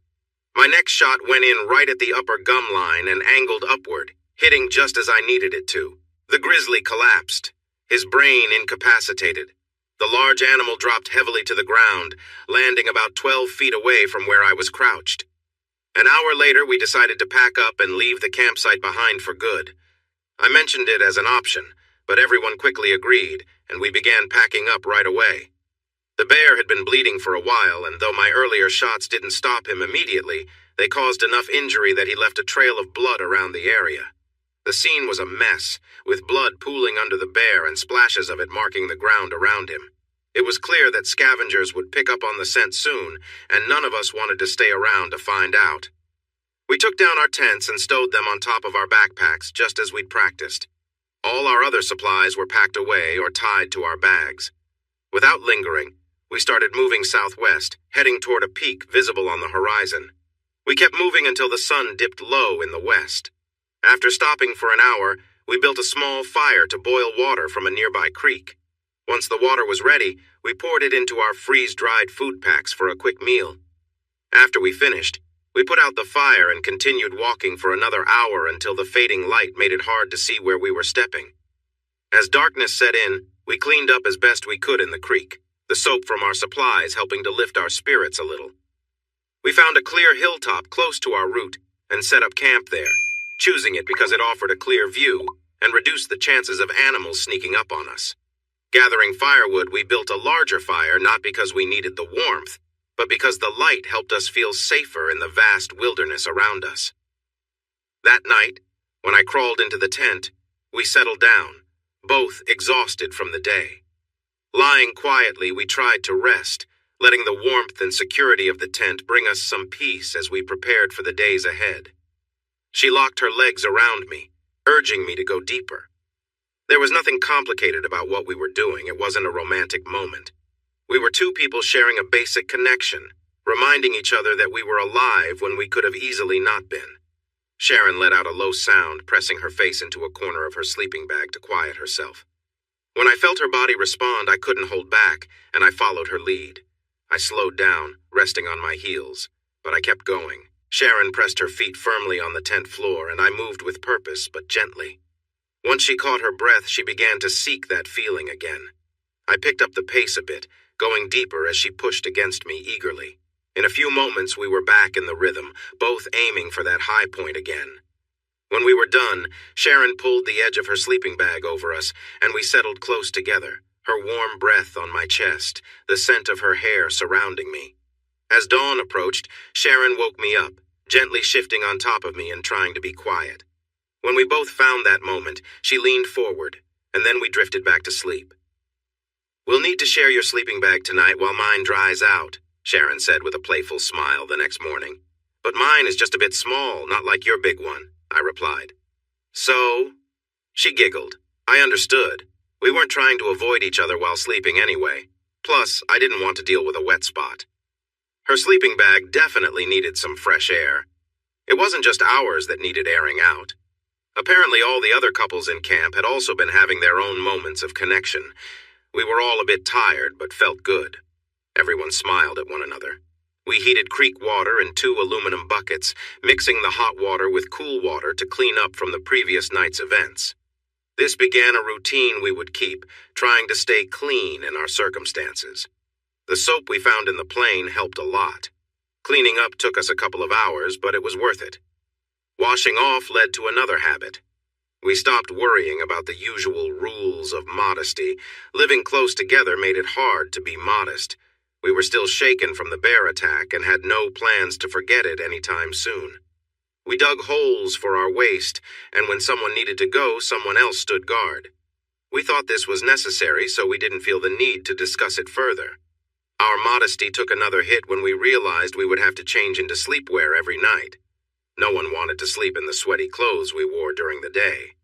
My next shot went in right at the upper gum line and angled upward, hitting just as I needed it to. The grizzly collapsed, his brain incapacitated. The large animal dropped heavily to the ground, landing about 12 feet away from where I was crouched. An hour later, we decided to pack up and leave the campsite behind for good. I mentioned it as an option, but everyone quickly agreed, and we began packing up right away. The bear had been bleeding for a while, and though my earlier shots didn't stop him immediately, they caused enough injury that he left a trail of blood around the area. The scene was a mess, with blood pooling under the bear and splashes of it marking the ground around him. It was clear that scavengers would pick up on the scent soon, and none of us wanted to stay around to find out. We took down our tents and stowed them on top of our backpacks, just as we'd practiced. All our other supplies were packed away or tied to our bags. Without lingering, we started moving southwest, heading toward a peak visible on the horizon. We kept moving until the sun dipped low in the west. After stopping for an hour, we built a small fire to boil water from a nearby creek. Once the water was ready, we poured it into our freeze-dried food packs for a quick meal. After we finished, we put out the fire and continued walking for another hour until the fading light made it hard to see where we were stepping. As darkness set in, we cleaned up as best we could in the creek, the soap from our supplies helping to lift our spirits a little. We found a clear hilltop close to our route and set up camp there, choosing it because it offered a clear view and reduced the chances of animals sneaking up on us. Gathering firewood, we built a larger fire not because we needed the warmth, but because the light helped us feel safer in the vast wilderness around us. That night, when I crawled into the tent, we settled down, both exhausted from the day. Lying quietly, we tried to rest, letting the warmth and security of the tent bring us some peace as we prepared for the days ahead. She locked her legs around me, urging me to go deeper. There was nothing complicated about what we were doing. It wasn't a romantic moment. We were two people sharing a basic connection, reminding each other that we were alive when we could have easily not been. Sharon let out a low sound, pressing her face into a corner of her sleeping bag to quiet herself. When I felt her body respond, I couldn't hold back, and I followed her lead. I slowed down, resting on my heels, but I kept going. Sharon pressed her feet firmly on the tent floor, and I moved with purpose, but gently. Once she caught her breath, she began to seek that feeling again. I picked up the pace a bit, going deeper as she pushed against me eagerly. In a few moments, we were back in the rhythm, both aiming for that high point again. When we were done, Sharon pulled the edge of her sleeping bag over us, and we settled close together, her warm breath on my chest, the scent of her hair surrounding me. As dawn approached, Sharon woke me up, gently shifting on top of me and trying to be quiet. When we both found that moment, she leaned forward, and then we drifted back to sleep. "We'll need to share your sleeping bag tonight while mine dries out," Sharon said with a playful smile the next morning. "But mine is just a bit small, not like your big one," I replied. "So?" She giggled. I understood. We weren't trying to avoid each other while sleeping anyway. Plus, I didn't want to deal with a wet spot. Her sleeping bag definitely needed some fresh air. It wasn't just ours that needed airing out. Apparently, all the other couples in camp had also been having their own moments of connection. We were all a bit tired, but felt good. Everyone smiled at one another. We heated creek water in 2 aluminum buckets, mixing the hot water with cool water to clean up from the previous night's events. This began a routine we would keep, trying to stay clean in our circumstances. The soap we found in the plane helped a lot. Cleaning up took us a couple of hours, but it was worth it. Washing off led to another habit. We stopped worrying about the usual rules of modesty. Living close together made it hard to be modest. We were still shaken from the bear attack and had no plans to forget it anytime soon. We dug holes for our waste, and when someone needed to go, someone else stood guard. We thought this was necessary, so we didn't feel the need to discuss it further. Our modesty took another hit when we realized we would have to change into sleepwear every night. No one wanted to sleep in the sweaty clothes we wore during the day.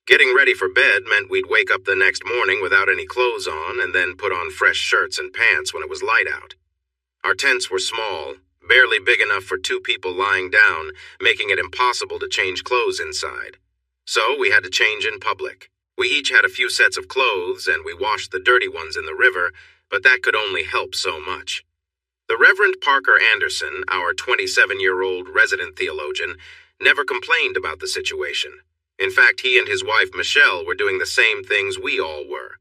Getting ready for bed meant we'd wake up the next morning without any clothes on and then put on fresh shirts and pants when it was light out. Our tents were small, barely big enough for 2 people lying down, making it impossible to change clothes inside. So we had to change in public. We each had a few sets of clothes, and we washed the dirty ones in the river, but that could only help so much. The Reverend Parker Anderson, our 27-year-old resident theologian, never complained about the situation. In fact, he and his wife Michelle were doing the same things we all were.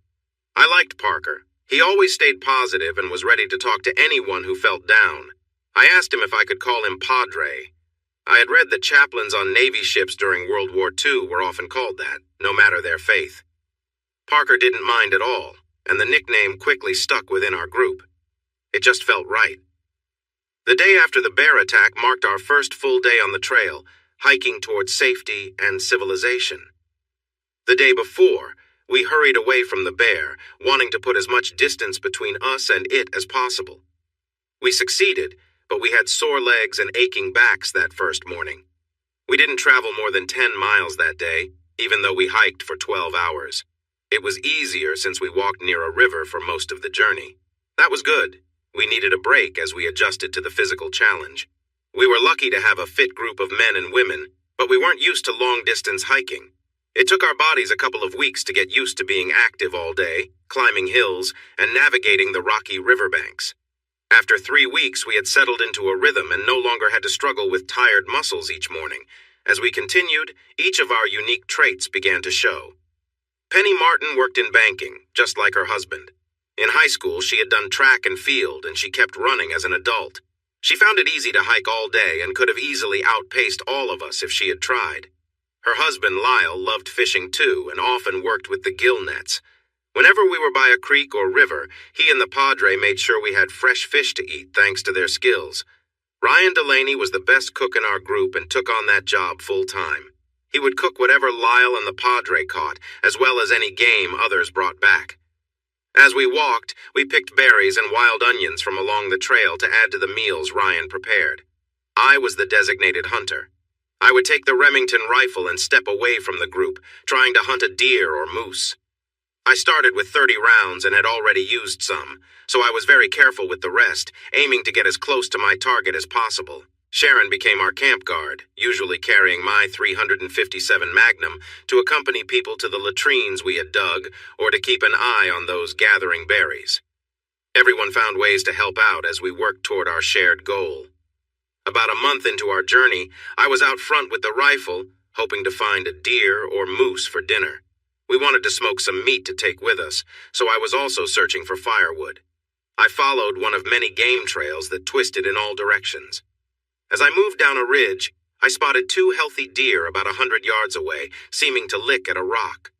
I liked Parker. He always stayed positive and was ready to talk to anyone who felt down. I asked him if I could call him Padre. I had read that chaplains on Navy ships during World War II were often called that, no matter their faith. Parker didn't mind at all, and the nickname quickly stuck within our group. It just felt right. The day after the bear attack marked our first full day on the trail, hiking towards safety and civilization. The day before, we hurried away from the bear, wanting to put as much distance between us and it as possible. We succeeded, but we had sore legs and aching backs that first morning. We didn't travel more than 10 miles that day, even though we hiked for 12 hours. It was easier since we walked near a river for most of the journey. That was good. We needed a break as we adjusted to the physical challenge. We were lucky to have a fit group of men and women, but we weren't used to long-distance hiking. It took our bodies a couple of weeks to get used to being active all day, climbing hills, and navigating the rocky riverbanks. After 3 weeks, we had settled into a rhythm and no longer had to struggle with tired muscles each morning. As we continued, each of our unique traits began to show. Penny Martin worked in banking, just like her husband. In high school, she had done track and field, and she kept running as an adult. She found it easy to hike all day and could have easily outpaced all of us if she had tried. Her husband, Lyle, loved fishing too and often worked with the gill nets. Whenever we were by a creek or river, he and the Padre made sure we had fresh fish to eat thanks to their skills. Ryan Delaney was the best cook in our group and took on that job full time. He would cook whatever Lyle and the Padre caught, as well as any game others brought back. As we walked, we picked berries and wild onions from along the trail to add to the meals Ryan prepared. I was the designated hunter. I would take the Remington rifle and step away from the group, trying to hunt a deer or moose. I started with 30 rounds and had already used some, so I was very careful with the rest, aiming to get as close to my target as possible. Sharon became our camp guard, usually carrying my .357 Magnum to accompany people to the latrines we had dug or to keep an eye on those gathering berries. Everyone found ways to help out as we worked toward our shared goal. About a month into our journey, I was out front with the rifle, hoping to find a deer or moose for dinner. We wanted to smoke some meat to take with us, so I was also searching for firewood. I followed one of many game trails that twisted in all directions. As I moved down a ridge, I spotted 2 healthy deer about 100 yards away, seeming to lick at a rock.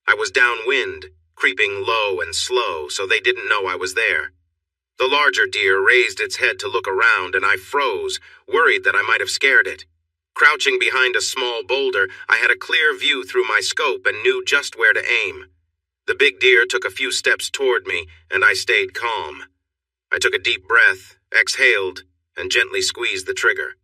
I was downwind, creeping low and slow so they didn't know I was there. The larger deer raised its head to look around, and I froze, worried that I might have scared it. Crouching behind a small boulder, I had a clear view through my scope and knew just where to aim. The big deer took a few steps toward me, and I stayed calm. I took a deep breath, exhaled, and gently squeezed the trigger.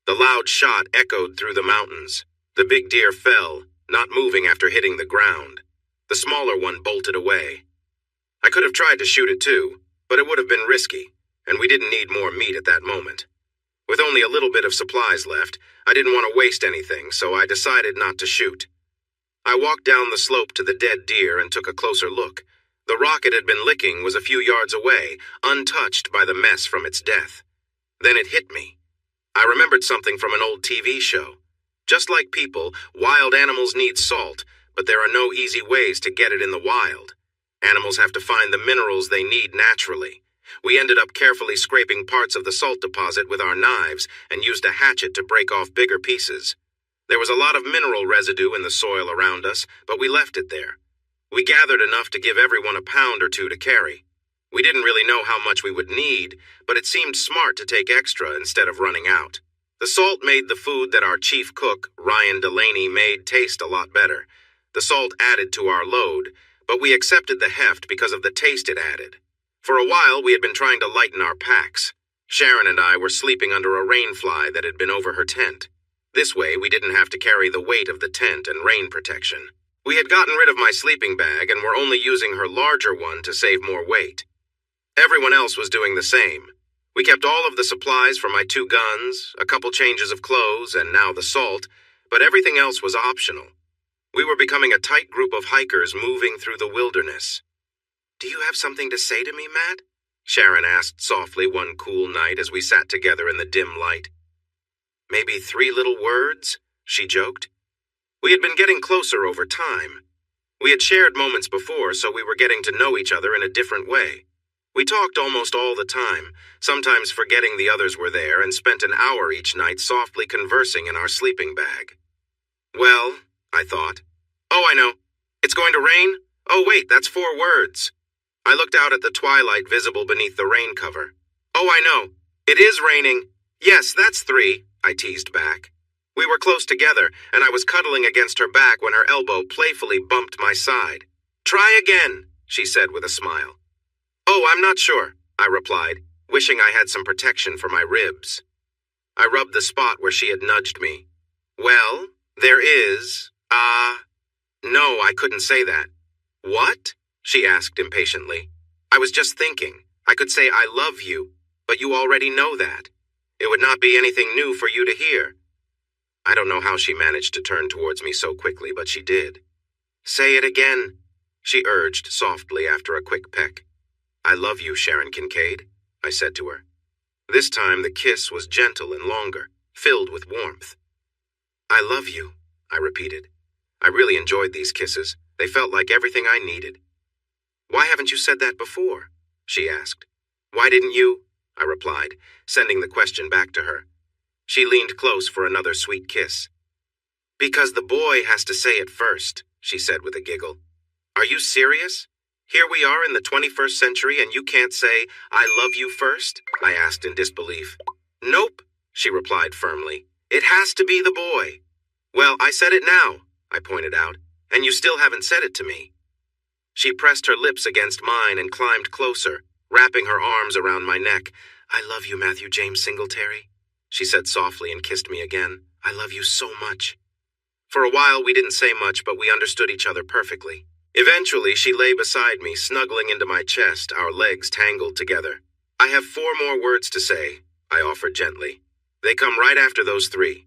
The loud shot echoed through the mountains. The big deer fell, not moving after hitting the ground. The smaller one bolted away. I could have tried to shoot it too, but it would have been risky, and we didn't need more meat at that moment. With only a little bit of supplies left, I didn't want to waste anything, so I decided not to shoot. I walked down the slope to the dead deer and took a closer look. The rock it had been licking was a few yards away, untouched by the mess from its death. Then it hit me. I remembered something from an old TV show. Just like people, wild animals need salt, but there are no easy ways to get it in the wild. Animals have to find the minerals they need naturally. We ended up carefully scraping parts of the salt deposit with our knives and used a hatchet to break off bigger pieces. There was a lot of mineral residue in the soil around us, but we left it there. We gathered enough to give everyone a pound or 2 to carry. We didn't really know how much we would need, but it seemed smart to take extra instead of running out. The salt made the food that our chief cook, Ryan Delaney, made taste a lot better. The salt added to our load, but we accepted the heft because of the taste it added. For a while, we had been trying to lighten our packs. Sharon and I were sleeping under a rain fly that had been over her tent. This way, we didn't have to carry the weight of the tent and rain protection. We had gotten rid of my sleeping bag and were only using her larger one to save more weight. Everyone else was doing the same. We kept all of the supplies for my 2 guns, a couple changes of clothes, and now the salt, but everything else was optional. We were becoming a tight group of hikers moving through the wilderness. "Do you have something to say to me, Matt?" Sharon asked softly one cool night as we sat together in the dim light. "Maybe 3 little words?" she joked. We had been getting closer over time. We had shared moments before, so we were getting to know each other in a different way. We talked almost all the time, sometimes forgetting the others were there, and spent an hour each night softly conversing in our sleeping bag. Well, I thought. Oh, I know. It's going to rain? Oh, wait, that's 4 words. I looked out at the twilight visible beneath the rain cover. Oh, I know. It is raining. Yes, that's 3, I teased back. We were close together, and I was cuddling against her back when her elbow playfully bumped my side. Try again, she said with a smile. Oh, I'm not sure, I replied, wishing I had some protection for my ribs. I rubbed the spot where she had nudged me. Well, there is, no, I couldn't say that. What? She asked impatiently. I was just thinking. I could say I love you, but you already know that. It would not be anything new for you to hear. I don't know how she managed to turn towards me so quickly, but she did. Say it again, she urged softly after a quick peck. I love you, Sharon Kincaid, I said to her. This time the kiss was gentle and longer, filled with warmth. I love you, I repeated. I really enjoyed these kisses. They felt like everything I needed. Why haven't you said that before? She asked. Why didn't you? I replied, sending the question back to her. She leaned close for another sweet kiss. Because the boy has to say it first, she said with a giggle. Are you serious? Here we are in the 21st century and you can't say, I love you first? I asked in disbelief. Nope, she replied firmly. It has to be the boy. Well, I said it now, I pointed out, and you still haven't said it to me. She pressed her lips against mine and climbed closer, wrapping her arms around my neck. I love you, Matthew James Singletary, she said softly and kissed me again. I love you so much. For a while we didn't say much, but we understood each other perfectly. Eventually she lay beside me, snuggling into my chest, our legs tangled together. I have 4 more words to say, I offered gently. They come right after those 3.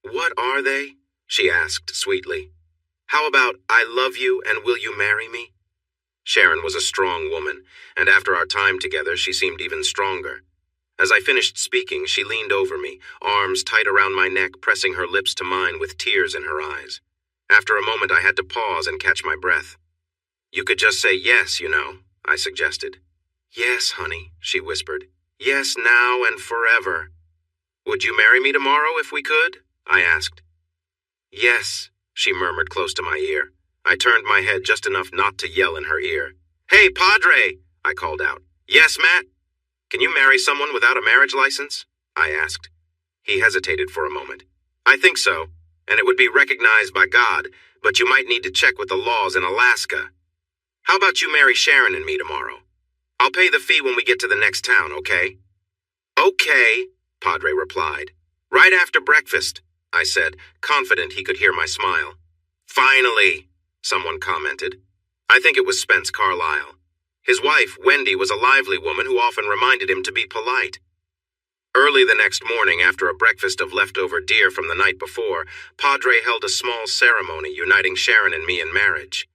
What are they? She asked sweetly. How about I love you and will you marry me? Sharon was a strong woman, and after our time together she seemed even stronger. As I finished speaking, she leaned over me, arms tight around my neck, pressing her lips to mine with tears in her eyes. After a moment I had to pause and catch my breath. You could just say yes, you know, I suggested. Yes, honey, she whispered. Yes, now and forever. Would you marry me tomorrow if we could? I asked. Yes, she murmured close to my ear. I turned my head just enough not to yell in her ear. Hey, Padre, I called out. Yes, Matt? Can you marry someone without a marriage license? I asked. He hesitated for a moment. I think so, and it would be recognized by God, but you might need to check with the laws in Alaska. How about you marry Sharon and me tomorrow? I'll pay the fee when we get to the next town, okay? Okay, Padre replied. Right after breakfast, I said, confident he could hear my smile. Finally, someone commented. I think it was Spence Carlyle. His wife, Wendy, was a lively woman who often reminded him to be polite. Early the next morning, after a breakfast of leftover deer from the night before, Padre held a small ceremony uniting Sharon and me in marriage.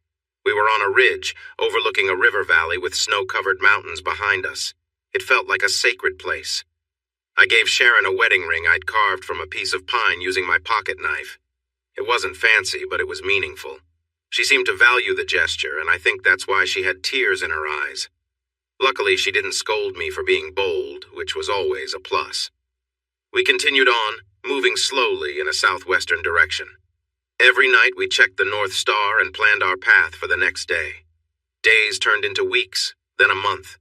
We were on a ridge, overlooking a river valley with snow-covered mountains behind us. It felt like a sacred place. I gave Sharon a wedding ring I'd carved from a piece of pine using my pocket knife. It wasn't fancy, but it was meaningful. She seemed to value the gesture, and I think that's why she had tears in her eyes. Luckily, she didn't scold me for being bold, which was always a plus. We continued on, moving slowly in a southwestern direction. Every night we checked the North Star and planned our path for the next day. Days turned into weeks, then a month.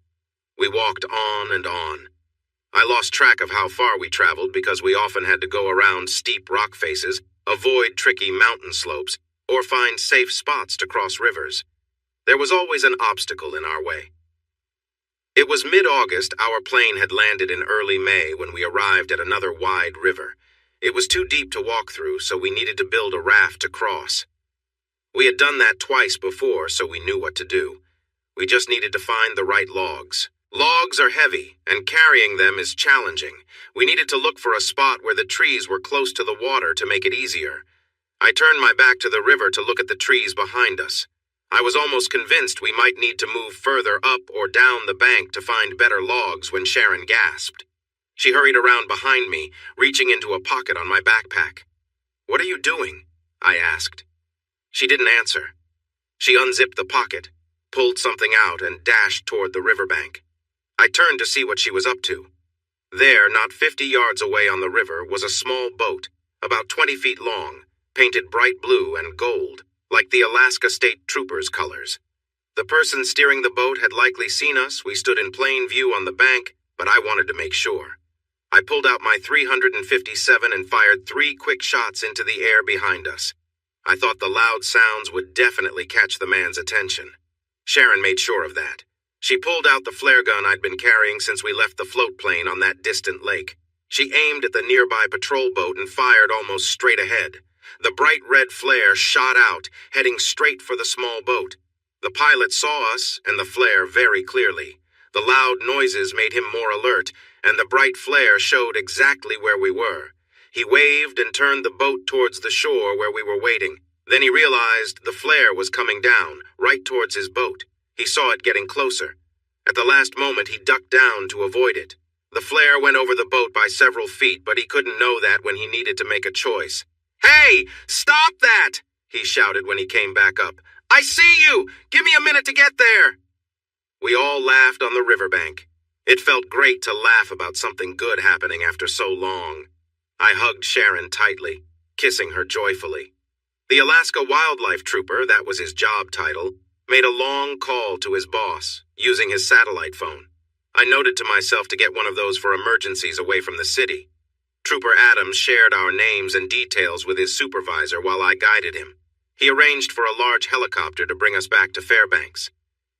We walked on and on. I lost track of how far we traveled because we often had to go around steep rock faces, avoid tricky mountain slopes, or find safe spots to cross rivers. There was always an obstacle in our way. It was mid-August. Our plane had landed in early May when we arrived at another wide river. It was too deep to walk through, so we needed to build a raft to cross. We had done that twice before, so we knew what to do. We just needed to find the right logs. Logs are heavy, and carrying them is challenging. We needed to look for a spot where the trees were close to the water to make it easier. I turned my back to the river to look at the trees behind us. I was almost convinced we might need to move further up or down the bank to find better logs when Sharon gasped. She hurried around behind me, reaching into a pocket on my backpack. What are you doing? I asked. She didn't answer. She unzipped the pocket, pulled something out, and dashed toward the riverbank. I turned to see what she was up to. There, not 50 yards away on the river, was a small boat, about 20 feet long, painted bright blue and gold, like the Alaska State Troopers' colors. The person steering the boat had likely seen us. We stood in plain view on the bank, but I wanted to make sure. I pulled out my .357 and fired 3 quick shots into the air behind us. I thought the loud sounds would definitely catch the man's attention. Sharon made sure of that. She pulled out the flare gun I'd been carrying since we left the float plane on that distant lake. She aimed at the nearby patrol boat and fired almost straight ahead. The bright red flare shot out, heading straight for the small boat. The pilot saw us and the flare very clearly. The loud noises made him more alert, and the bright flare showed exactly where we were. He waved and turned the boat towards the shore where we were waiting. Then he realized the flare was coming down, right towards his boat. He saw it getting closer. At the last moment, he ducked down to avoid it. The flare went over the boat by several feet, but he couldn't know that when he needed to make a choice. "Hey, stop that!" he shouted when he came back up. "I see you! Give me a minute to get there!" We all laughed on the riverbank. It felt great to laugh about something good happening after so long. I hugged Sharon tightly, kissing her joyfully. The Alaska Wildlife Trooper, that was his job title, made a long call to his boss, using his satellite phone. I noted to myself to get one of those for emergencies away from the city. Trooper Adams shared our names and details with his supervisor while I guided him. He arranged for a large helicopter to bring us back to Fairbanks.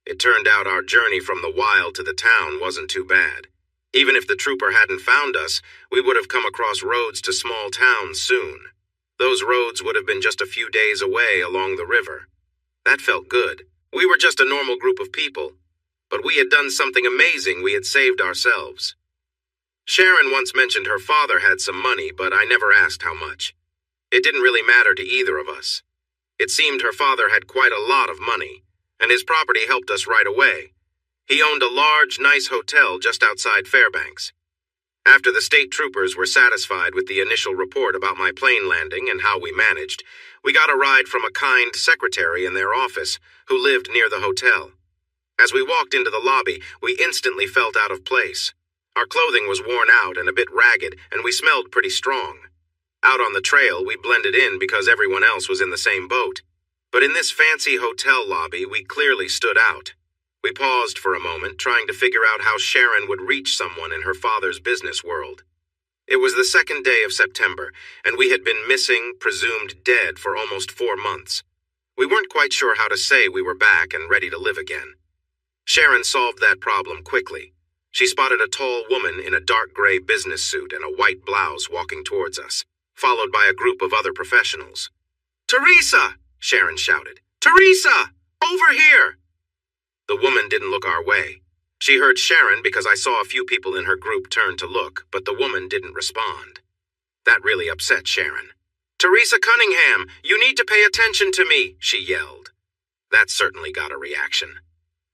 It turned out our journey from the wild to the town wasn't too bad. Even if the trooper hadn't found us, we would have come across roads to small towns soon. Those roads would have been just a few days away along the river. That felt good. We were just a normal group of people. But we had done something amazing. We had saved ourselves. Sharon once mentioned her father had some money, but I never asked how much. It didn't really matter to either of us. It seemed her father had quite a lot of money, and his property helped us right away. He owned a large, nice hotel just outside Fairbanks. After the state troopers were satisfied with the initial report about my plane landing and how we managed, we got a ride from a kind secretary in their office who lived near the hotel. As we walked into the lobby, we instantly felt out of place. Our clothing was worn out and a bit ragged, and we smelled pretty strong. Out on the trail, we blended in because everyone else was in the same boat. But in this fancy hotel lobby, we clearly stood out. We paused for a moment, trying to figure out how Sharon would reach someone in her father's business world. It was the second day of September, and we had been missing, presumed dead, for almost 4 months. We weren't quite sure how to say we were back and ready to live again. Sharon solved that problem quickly. She spotted a tall woman in a dark gray business suit and a white blouse walking towards us, followed by a group of other professionals. "Teresa!" Sharon shouted. "Teresa! Over here!" The woman didn't look our way. She heard Sharon because I saw a few people in her group turn to look, but the woman didn't respond. That really upset Sharon. "Teresa Cunningham, you need to pay attention to me," she yelled. That certainly got a reaction.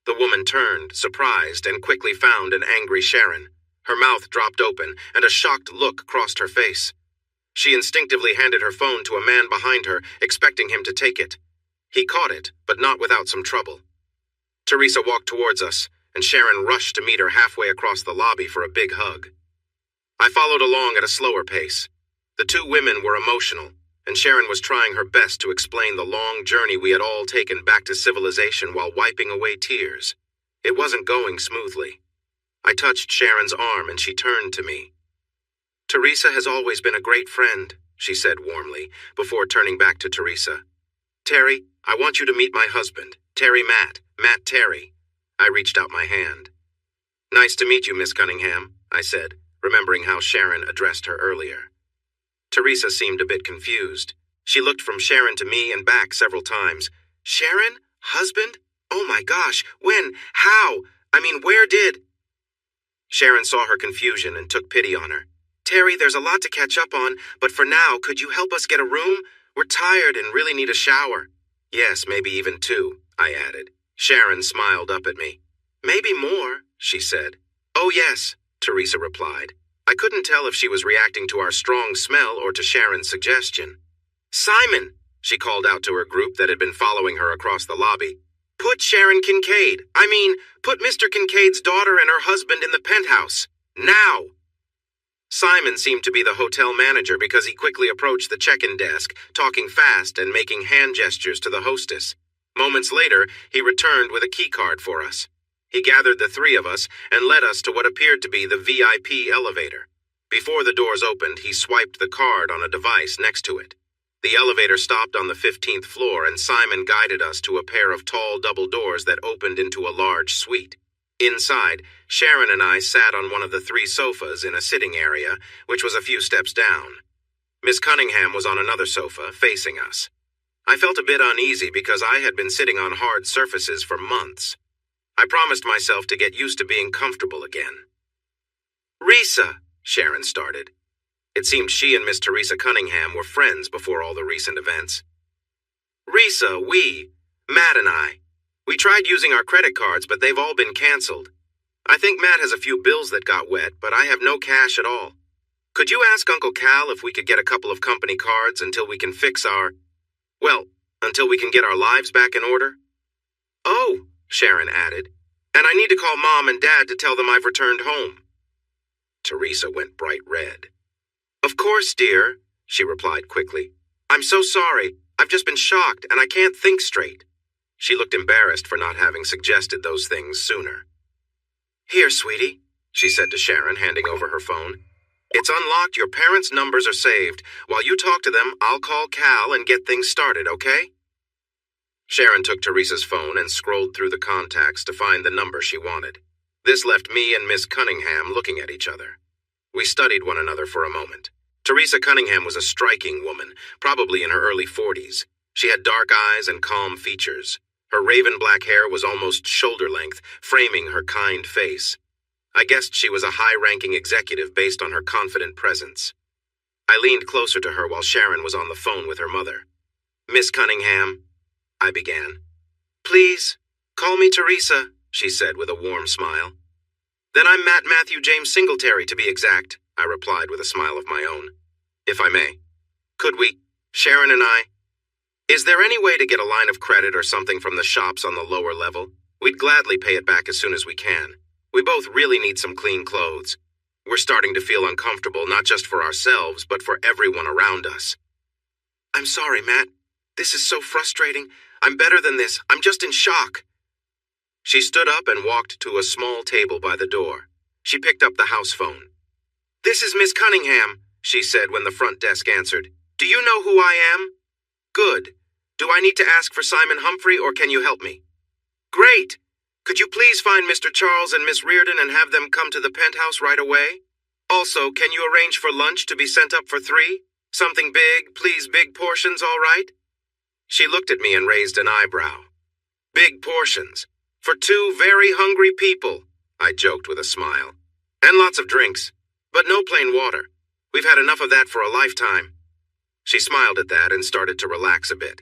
The woman turned, surprised, and quickly found an angry Sharon. Her mouth dropped open, and a shocked look crossed her face. She instinctively handed her phone to a man behind her, expecting him to take it. He caught it, but not without some trouble. Teresa walked towards us, and Sharon rushed to meet her halfway across the lobby for a big hug. I followed along at a slower pace. The two women were emotional, and Sharon was trying her best to explain the long journey we had all taken back to civilization while wiping away tears. It wasn't going smoothly. I touched Sharon's arm, and she turned to me. "Teresa has always been a great friend," she said warmly, before turning back to Teresa. "Terry, I want you to meet my husband, Terry Matt Terry." I reached out my hand. "Nice to meet you, Miss Cunningham," I said, remembering how Sharon addressed her earlier. Teresa seemed a bit confused. She looked from Sharon to me and back several times. "Sharon? Husband? Oh my gosh, when? How? I mean, where did—" Sharon saw her confusion and took pity on her. "Terry, there's a lot to catch up on, but for now, could you help us get a room? We're tired and really need a shower." "Yes, maybe even 2, I added. Sharon smiled up at me. "Maybe more," she said. "Oh yes," Teresa replied. I couldn't tell if she was reacting to our strong smell or to Sharon's suggestion. "Simon," she called out to her group that had been following her across the lobby. "Put Sharon Kincaid, put Mr. Kincaid's daughter and her husband in the penthouse. Now!" Simon seemed to be the hotel manager because he quickly approached the check-in desk, talking fast and making hand gestures to the hostess. Moments later, he returned with a key card for us. He gathered the 3 of us and led us to what appeared to be the VIP elevator. Before the doors opened, he swiped the card on a device next to it. The elevator stopped on the 15th floor, and Simon guided us to a pair of tall double doors that opened into a large suite. Inside, Sharon and I sat on one of the 3 sofas in a sitting area, which was a few steps down. Miss Cunningham was on another sofa, facing us. I felt a bit uneasy because I had been sitting on hard surfaces for months. I promised myself to get used to being comfortable again. "Risa," Sharon started. It seemed she and Miss Teresa Cunningham were friends before all the recent events. "Risa, Matt and I, we tried using our credit cards, but they've all been canceled. I think Matt has a few bills that got wet, but I have no cash at all. Could you ask Uncle Cal if we could get a couple of company cards until we can until we can get our lives back in order?" "Oh," Sharon added, "and I need to call Mom and Dad to tell them I've returned home." Teresa went bright red. "Of course, dear," she replied quickly. "I'm so sorry. I've just been shocked, and I can't think straight." She looked embarrassed for not having suggested those things sooner. "Here, sweetie," she said to Sharon, handing over her phone. It's unlocked. Your parents' numbers are saved. While you talk to them, I'll call Cal and get things started, okay? Sharon took Teresa's phone and scrolled through the contacts to find the number she wanted. This left me and Miss Cunningham looking at each other. We studied one another for a moment. Teresa Cunningham was a striking woman, probably in her early 40s. She had dark eyes and calm features. Her raven black hair was almost shoulder-length, framing her kind face. I guessed she was a high-ranking executive based on her confident presence. I leaned closer to her while Sharon was on the phone with her mother. "Miss Cunningham," I began. "Please, call me Teresa," she said with a warm smile. "Then I'm Matt Matthew James Singletary, to be exact," I replied with a smile of my own. "If I may. Could we, Sharon and I? Is there any way to get a line of credit or something from the shops on the lower level? We'd gladly pay it back as soon as we can. We both really need some clean clothes. We're starting to feel uncomfortable, not just for ourselves, but for everyone around us." "I'm sorry, Matt. This is so frustrating. I'm better than this. I'm just in shock." She stood up and walked to a small table by the door. She picked up the house phone. "This is Miss Cunningham," she said when the front desk answered. "Do you know who I am?" "Good. Do I need to ask for Simon Humphrey, or can you help me?" "Great. Could you please find Mr. Charles and Miss Reardon and have them come to the penthouse right away? Also, can you arrange for lunch to be sent up for 3? Something big, please, big portions, all right?" She looked at me and raised an eyebrow. "Big portions? For 2 very hungry people," I joked with a smile. "And lots of drinks. But no plain water. We've had enough of that for a lifetime." She smiled at that and started to relax a bit.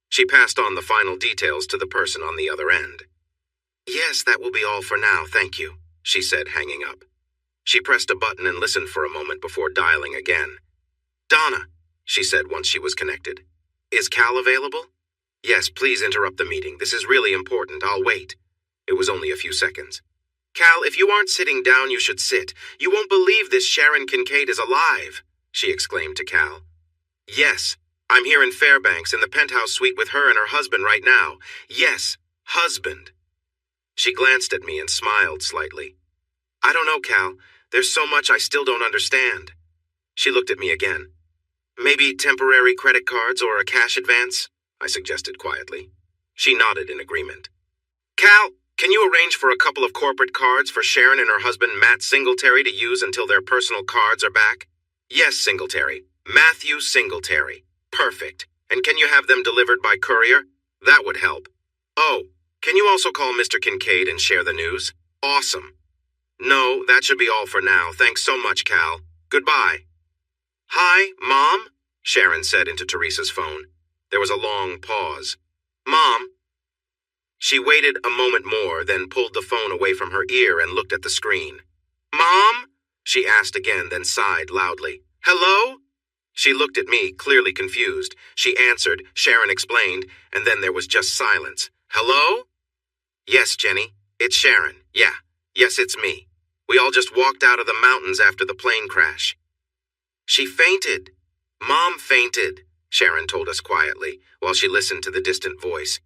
She passed on the final details to the person on the other end. "Yes, that will be all for now, thank you," she said, hanging up. She pressed a button and listened for a moment before dialing again. "Donna," she said once she was connected. "Is Cal available?" "Yes, please interrupt the meeting. This is really important. I'll wait." It was only a few seconds. "Cal, if you aren't sitting down, you should sit. You won't believe this Sharon Kincaid is alive," she exclaimed to Cal. "Yes, I'm here in Fairbanks in the penthouse suite with her and her husband right now. Yes, husband." She glanced at me and smiled slightly. "I don't know, Cal. There's so much I still don't understand." She looked at me again. "Maybe temporary credit cards or a cash advance?" I suggested quietly. She nodded in agreement. "Cal, can you arrange for a couple of corporate cards for Sharon and her husband Matt Singletary to use until their personal cards are back?" "Yes, Singletary. Matthew Singletary. Perfect. And can you have them delivered by courier? That would help. Oh, can you also call Mr. Kincaid and share the news? Awesome. No, that should be all for now. Thanks so much, Cal. Goodbye." "Hi, Mom?" Sharon said into Teresa's phone. There was a long pause. "Mom?" She waited a moment more, then pulled the phone away from her ear and looked at the screen. "Mom?" she asked again, then sighed loudly. "Hello?" She looked at me, clearly confused. She answered, Sharon explained, and then there was just silence. "Hello?" "Yes, Jenny. It's Sharon. Yeah. Yes, it's me. We all just walked out of the mountains after the plane crash." "She fainted. Mom fainted," Sharon told us quietly, while she listened to the distant voice.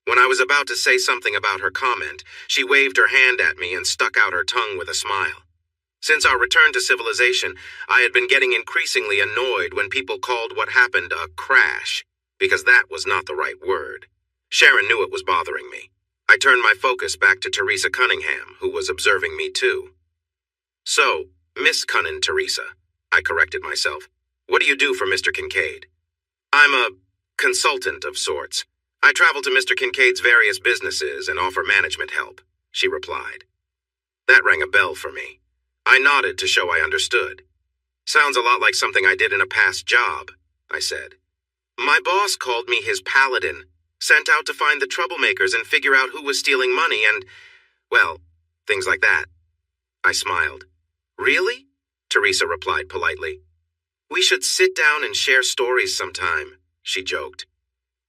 When I was about to say something about her comment, she waved her hand at me and stuck out her tongue with a smile. Since our return to civilization, I had been getting increasingly annoyed when people called what happened a crash, because that was not the right word. Sharon knew it was bothering me. I turned my focus back to Teresa Cunningham, who was observing me too. "So, Miss Cunnin Teresa," I corrected myself. "What do you do for Mr. Kincaid?" "I'm a consultant of sorts. I travel to Mr. Kincaid's various businesses and offer management help," she replied. That rang a bell for me. I nodded to show I understood. "Sounds a lot like something I did in a past job," I said. "My boss called me his paladin, sent out to find the troublemakers and figure out who was stealing money and, well, things like that." I smiled. "Really?" Teresa replied politely. "We should sit down and share stories sometime," she joked.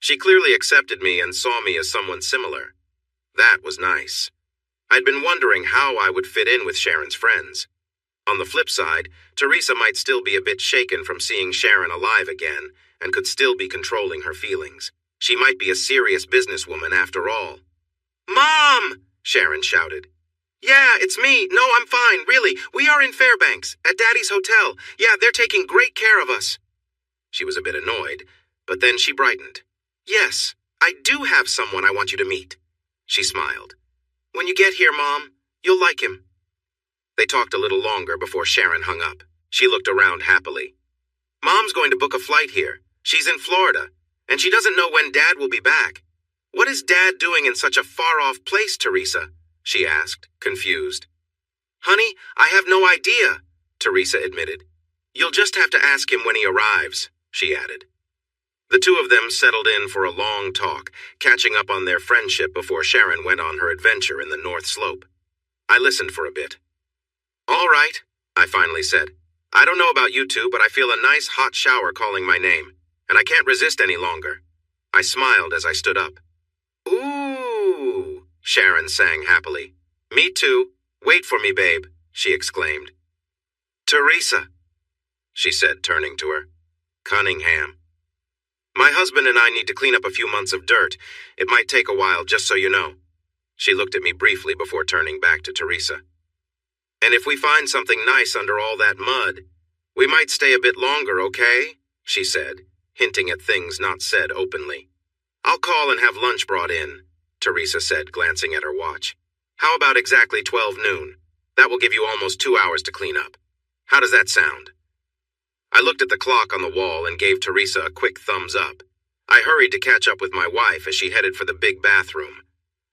She clearly accepted me and saw me as someone similar. That was nice. I'd been wondering how I would fit in with Sharon's friends. On the flip side, Teresa might still be a bit shaken from seeing Sharon alive again and could still be controlling her feelings. She might be a serious businesswoman after all. "Mom!" Sharon shouted. Yeah, it's me. No, I'm fine, really. We are in Fairbanks, at Daddy's hotel. Yeah, they're taking great care of us. She was a bit annoyed, but then she brightened. Yes, I do have someone I want you to meet. She smiled. When you get here, Mom, you'll like him. They talked a little longer before Sharon hung up. She looked around happily. Mom's going to book a flight here. She's in Florida, and she doesn't know when Dad will be back. What is Dad doing in such a far-off place, Teresa? She asked, confused. Honey, I have no idea, Teresa admitted. You'll just have to ask him when he arrives, she added. The two of them settled in for a long talk, catching up on their friendship before Sharon went on her adventure in the North Slope. I listened for a bit. All right, I finally said. I don't know about you two, but I feel a nice hot shower calling my name, and I can't resist any longer. I smiled as I stood up. Ooh, Sharon sang happily. Me too. Wait for me, babe, she exclaimed. Teresa, she said, turning to her. Cunningham. My husband and I need to clean up a few months of dirt. It might take a while, just so you know. She looked at me briefly before turning back to Teresa. And if we find something nice under all that mud, we might stay a bit longer, okay? She said, hinting at things not said openly. I'll call and have lunch brought in, Teresa said, glancing at her watch. How about exactly 12 noon? That will give you almost 2 hours to clean up. How does that sound? I looked at the clock on the wall and gave Teresa a quick thumbs up. I hurried to catch up with my wife as she headed for the big bathroom.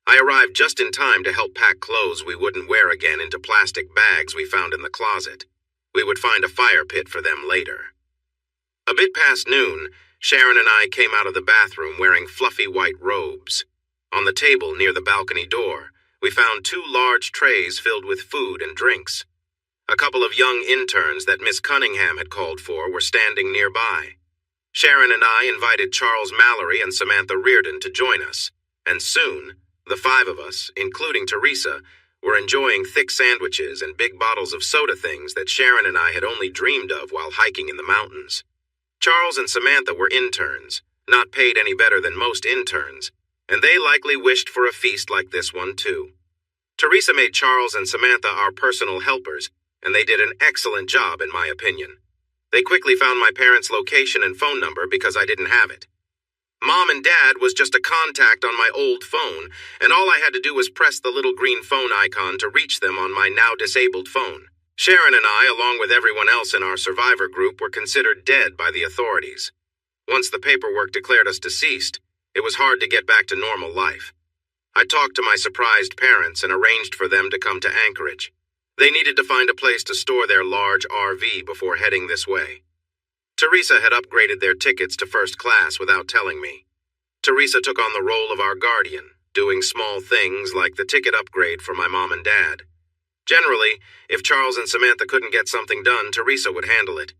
I arrived just in time to help pack clothes we wouldn't wear again into plastic bags we found in the closet. We would find a fire pit for them later. A bit past noon, Sharon and I came out of the bathroom wearing fluffy white robes. On the table near the balcony door, we found 2 large trays filled with food and drinks. A couple of young interns that Miss Cunningham had called for were standing nearby. Sharon and I invited Charles Mallory and Samantha Reardon to join us, and soon, the 5 of us, including Teresa, were enjoying thick sandwiches and big bottles of soda things that Sharon and I had only dreamed of while hiking in the mountains. Charles and Samantha were interns, not paid any better than most interns, and they likely wished for a feast like this one too. Teresa made Charles and Samantha our personal helpers, and they did an excellent job in my opinion. They quickly found my parents' location and phone number because I didn't have it. Mom and Dad was just a contact on my old phone, and all I had to do was press the little green phone icon to reach them on my now disabled phone. Sharon and I, along with everyone else in our survivor group, were considered dead by the authorities. Once the paperwork declared us deceased, it was hard to get back to normal life. I talked to my surprised parents and arranged for them to come to Anchorage. They needed to find a place to store their large RV before heading this way. Teresa had upgraded their tickets to first class without telling me. Teresa took on the role of our guardian, doing small things like the ticket upgrade for my mom and dad. Generally, if Charles and Samantha couldn't get something done, Teresa would handle it.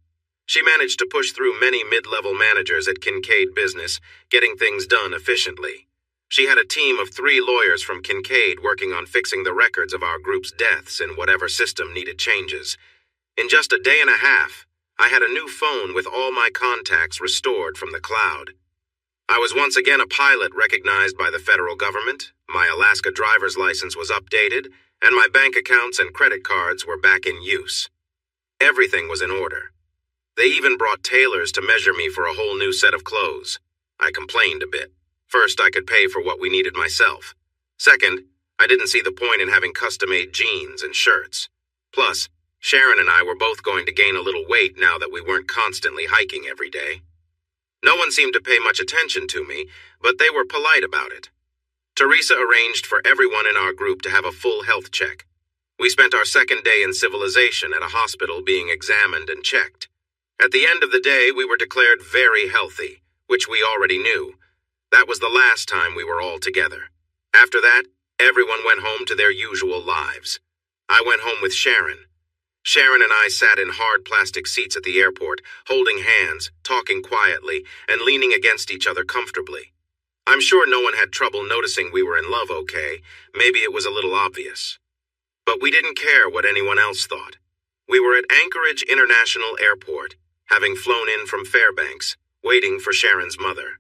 She managed to push through many mid-level managers at Kincaid Business, getting things done efficiently. She had a team of 3 lawyers from Kincaid working on fixing the records of our group's deaths in whatever system needed changes. In just a day and a half, I had a new phone with all my contacts restored from the cloud. I was once again a pilot recognized by the federal government, my Alaska driver's license was updated, and my bank accounts and credit cards were back in use. Everything was in order. They even brought tailors to measure me for a whole new set of clothes. I complained a bit. First, I could pay for what we needed myself. Second, I didn't see the point in having custom-made jeans and shirts. Plus, Sharon and I were both going to gain a little weight now that we weren't constantly hiking every day. No one seemed to pay much attention to me, but they were polite about it. Teresa arranged for everyone in our group to have a full health check. We spent our second day in civilization at a hospital being examined and checked. At the end of the day, we were declared very healthy, which we already knew. That was the last time we were all together. After that, everyone went home to their usual lives. I went home with Sharon. Sharon and I sat in hard plastic seats at the airport, holding hands, talking quietly, and leaning against each other comfortably. I'm sure no one had trouble noticing we were in love, okay? Maybe it was a little obvious. But we didn't care what anyone else thought. We were at Anchorage International Airport, having flown in from Fairbanks, waiting for Sharon's mother.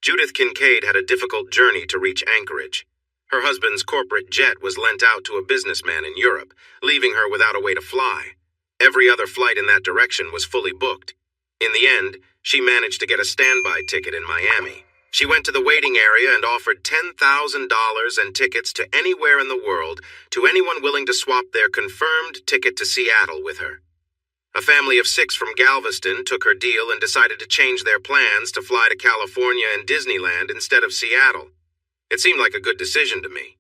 Judith Kincaid had a difficult journey to reach Anchorage. Her husband's corporate jet was lent out to a businessman in Europe, leaving her without a way to fly. Every other flight in that direction was fully booked. In the end, she managed to get a standby ticket in Miami. She went to the waiting area and offered $10,000 and tickets to anywhere in the world to anyone willing to swap their confirmed ticket to Seattle with her. A family of 6 from Galveston took her deal and decided to change their plans to fly to California and Disneyland instead of Seattle. It seemed like a good decision to me.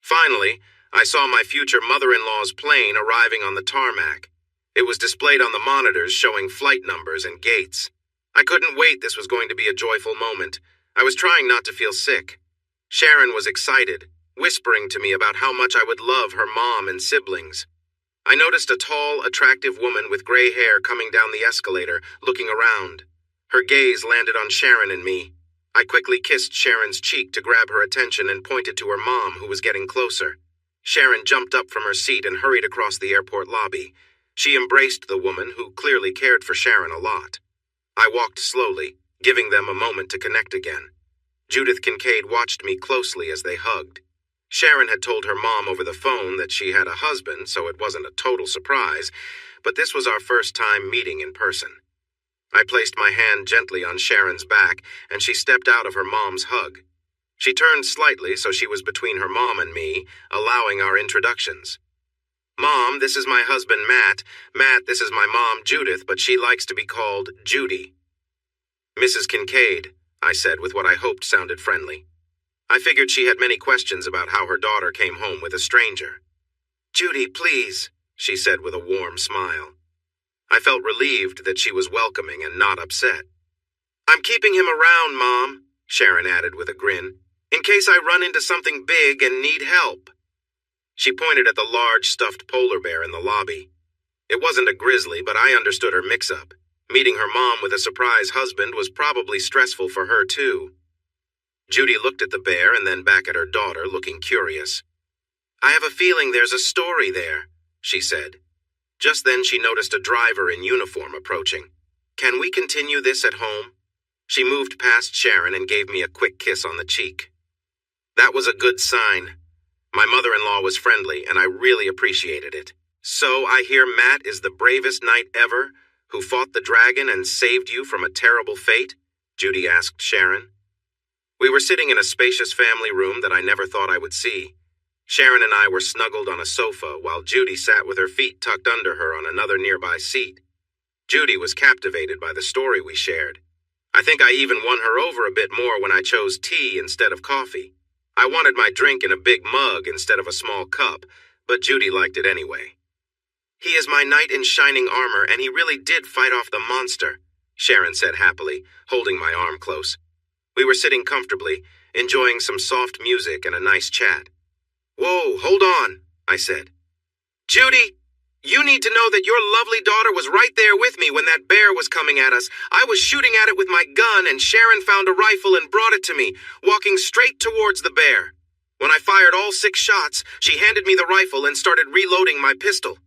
Finally, I saw my future mother-in-law's plane arriving on the tarmac. It was displayed on the monitors showing flight numbers and gates. I couldn't wait. This was going to be a joyful moment. I was trying not to feel sick. Sharon was excited, whispering to me about how much I would love her mom and siblings. I noticed a tall, attractive woman with gray hair coming down the escalator, looking around. Her gaze landed on Sharon and me. I quickly kissed Sharon's cheek to grab her attention and pointed to her mom, who was getting closer. Sharon jumped up from her seat and hurried across the airport lobby. She embraced the woman, who clearly cared for Sharon a lot. I walked slowly, giving them a moment to connect again. Judith Kincaid watched me closely as they hugged. Sharon had told her mom over the phone that she had a husband, so it wasn't a total surprise, but this was our first time meeting in person. I placed my hand gently on Sharon's back, and she stepped out of her mom's hug. She turned slightly so she was between her mom and me, allowing our introductions. Mom, this is my husband, Matt. Matt, this is my mom, Judith, but she likes to be called Judy. Mrs. Kincaid, I said with what I hoped sounded friendly. I figured she had many questions about how her daughter came home with a stranger. Judy, please, she said with a warm smile. I felt relieved that she was welcoming and not upset. I'm keeping him around, Mom, Sharon added with a grin, in case I run into something big and need help. She pointed at the large stuffed polar bear in the lobby. It wasn't a grizzly, but I understood her mix-up. Meeting her mom with a surprise husband was probably stressful for her, too. Judy looked at the bear and then back at her daughter, looking curious. I have a feeling there's a story there, she said. Just then she noticed a driver in uniform approaching. Can we continue this at home? She moved past Sharon and gave me a quick kiss on the cheek. That was a good sign. My mother-in-law was friendly, and I really appreciated it. So I hear Matt is the bravest knight ever, who fought the dragon and saved you from a terrible fate? Judy asked Sharon. We were sitting in a spacious family room that I never thought I would see. Sharon and I were snuggled on a sofa while Judy sat with her feet tucked under her on another nearby seat. Judy was captivated by the story we shared. I think I even won her over a bit more when I chose tea instead of coffee. I wanted my drink in a big mug instead of a small cup, but Judy liked it anyway. He is my knight in shining armor, and he really did fight off the monster, Sharon said happily, holding my arm close. We were sitting comfortably, enjoying some soft music and a nice chat. Whoa, hold on, I said. Judy, you need to know that your lovely daughter was right there with me when that bear was coming at us. I was shooting at it with my gun, and Sharon found a rifle and brought it to me, walking straight towards the bear. When I fired all 6 shots, she handed me the rifle and started reloading my pistol.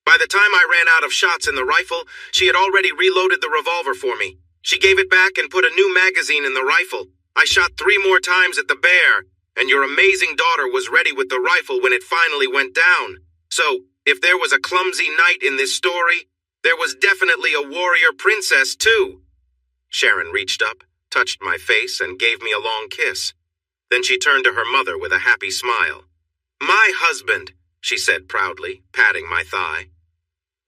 By the time I ran out of shots in the rifle, she had already reloaded the revolver for me. She gave it back and put a new magazine in the rifle. I shot 3 more times at the bear, and your amazing daughter was ready with the rifle when it finally went down. So, if there was a clumsy knight in this story, there was definitely a warrior princess, too. Sharon reached up, touched my face, and gave me a long kiss. Then she turned to her mother with a happy smile. My husband, she said proudly, patting my thigh.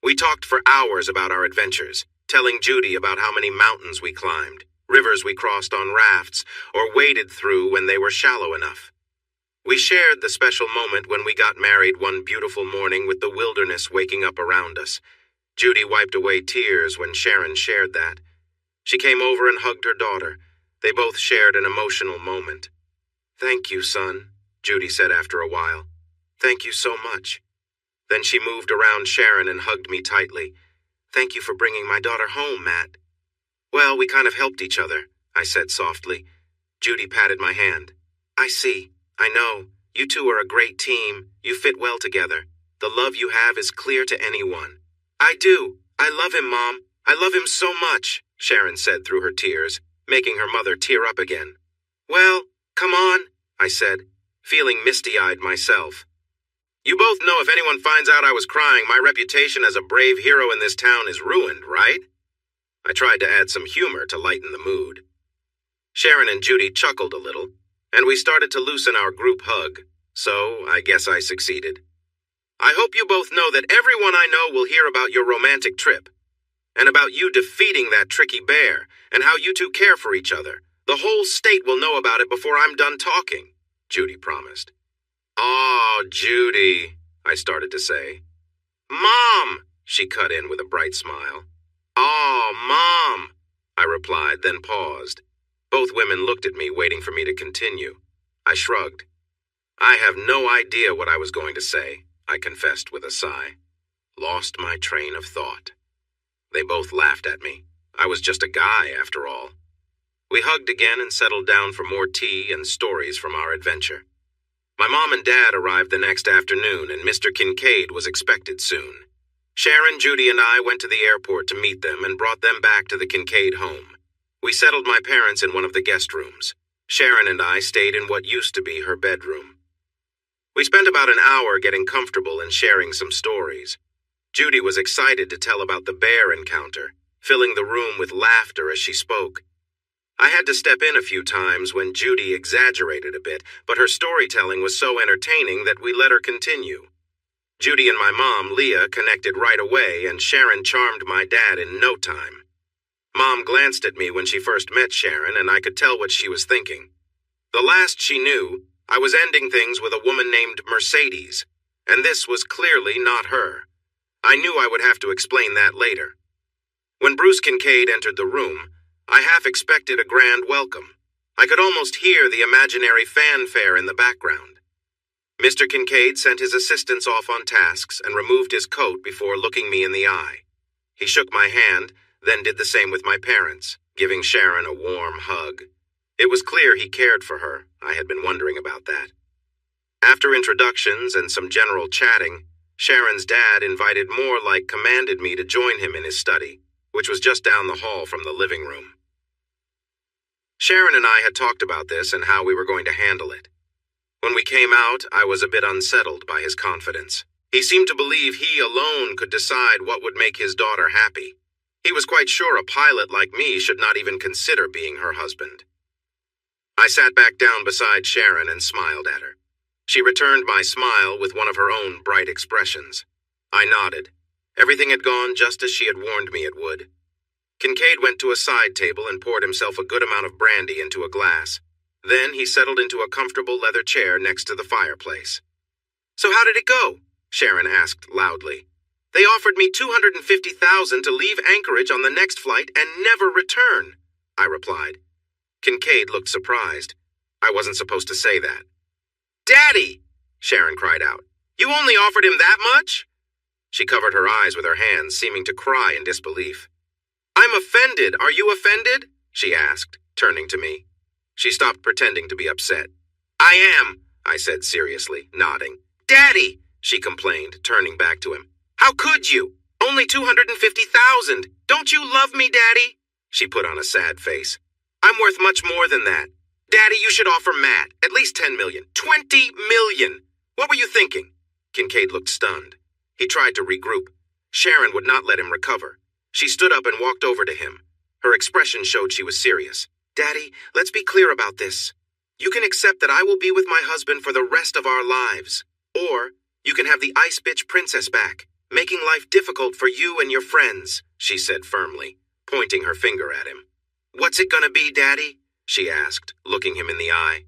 We talked for hours about our adventures, telling Judy about how many mountains we climbed, rivers we crossed on rafts, or waded through when they were shallow enough. We shared the special moment when we got married one beautiful morning with the wilderness waking up around us. Judy wiped away tears when Sharon shared that. She came over and hugged her daughter. They both shared an emotional moment. Thank you, son, Judy said after a while. Thank you so much. Then she moved around Sharon and hugged me tightly. Thank you for bringing my daughter home, Matt. Well, we kind of helped each other, I said softly. Judy patted my hand. I see. I know. You two are a great team. You fit well together. The love you have is clear to anyone. I do. I love him, Mom. I love him so much, Sharon said through her tears, making her mother tear up again. Well, come on, I said. feeling misty-eyed myself. You both know if anyone finds out I was crying, my reputation as a brave hero in this town is ruined, right? I tried to add some humor to lighten the mood. Sharon and Judy chuckled a little, and we started to loosen our group hug, so I guess I succeeded. I hope you both know that everyone I know will hear about your romantic trip, and about you defeating that tricky bear, and how you two care for each other. The whole state will know about it before I'm done talking, Judy promised. "Aw, Judy," I started to say. "Mom," she cut in with a bright smile. "Aw, Mom," I replied, then paused. Both women looked at me, waiting for me to continue. I shrugged. I have no idea what I was going to say, I confessed with a sigh. Lost my train of thought. They both laughed at me. I was just a guy, after all. We hugged again and settled down for more tea and stories from our adventure. My mom and dad arrived the next afternoon, and Mr. Kincaid was expected soon. Sharon, Judy, and I went to the airport to meet them and brought them back to the Kincaid home. We settled my parents in one of the guest rooms. Sharon and I stayed in what used to be her bedroom. We spent about an hour getting comfortable and sharing some stories. Judy was excited to tell about the bear encounter, filling the room with laughter as she spoke. I had to step in a few times when Judy exaggerated a bit, but her storytelling was so entertaining that we let her continue. Judy and my mom, Leah, connected right away, and Sharon charmed my dad in no time. Mom glanced at me when she first met Sharon, and I could tell what she was thinking. The last she knew, I was ending things with a woman named Mercedes, and this was clearly not her. I knew I would have to explain that later. When Bruce Kincaid entered the room, I half expected a grand welcome. I could almost hear the imaginary fanfare in the background. Mr. Kincaid sent his assistants off on tasks and removed his coat before looking me in the eye. He shook my hand, then did the same with my parents, giving Sharon a warm hug. It was clear he cared for her. I had been wondering about that. After introductions and some general chatting, Sharon's dad invited more like commanded me to join him in his study, which was just down the hall from the living room. Sharon and I had talked about this and how we were going to handle it. When we came out, I was a bit unsettled by his confidence. He seemed to believe he alone could decide what would make his daughter happy. He was quite sure a pilot like me should not even consider being her husband. I sat back down beside Sharon and smiled at her. She returned my smile with one of her own bright expressions. I nodded. Everything had gone just as she had warned me it would. Kincaid went to a side table and poured himself a good amount of brandy into a glass. Then he settled into a comfortable leather chair next to the fireplace. "So how did it go?" Sharon asked loudly. "They offered me $250,000 to leave Anchorage on the next flight and never return," I replied. Kincaid looked surprised. I wasn't supposed to say that. "Daddy!" Sharon cried out. "You only offered him that much?" She covered her eyes with her hands, seeming to cry in disbelief. "I'm offended. Are you offended?" she asked, turning to me. She stopped pretending to be upset. "I am," I said seriously, nodding. "Daddy!" she complained, turning back to him. "How could you? Only $250,000. Don't you love me, Daddy?" She put on a sad face. "I'm worth much more than that. Daddy, you should offer Matt at least $10 million. $20 million. What were you thinking?" Kincaid looked stunned. He tried to regroup. Sharon would not let him recover. She stood up and walked over to him. Her expression showed she was serious. "Daddy, let's be clear about this. You can accept that I will be with my husband for the rest of our lives. Or you can have the Ice Bitch Princess back, making life difficult for you and your friends," she said firmly, pointing her finger at him. "What's it gonna be, Daddy?" she asked, looking him in the eye.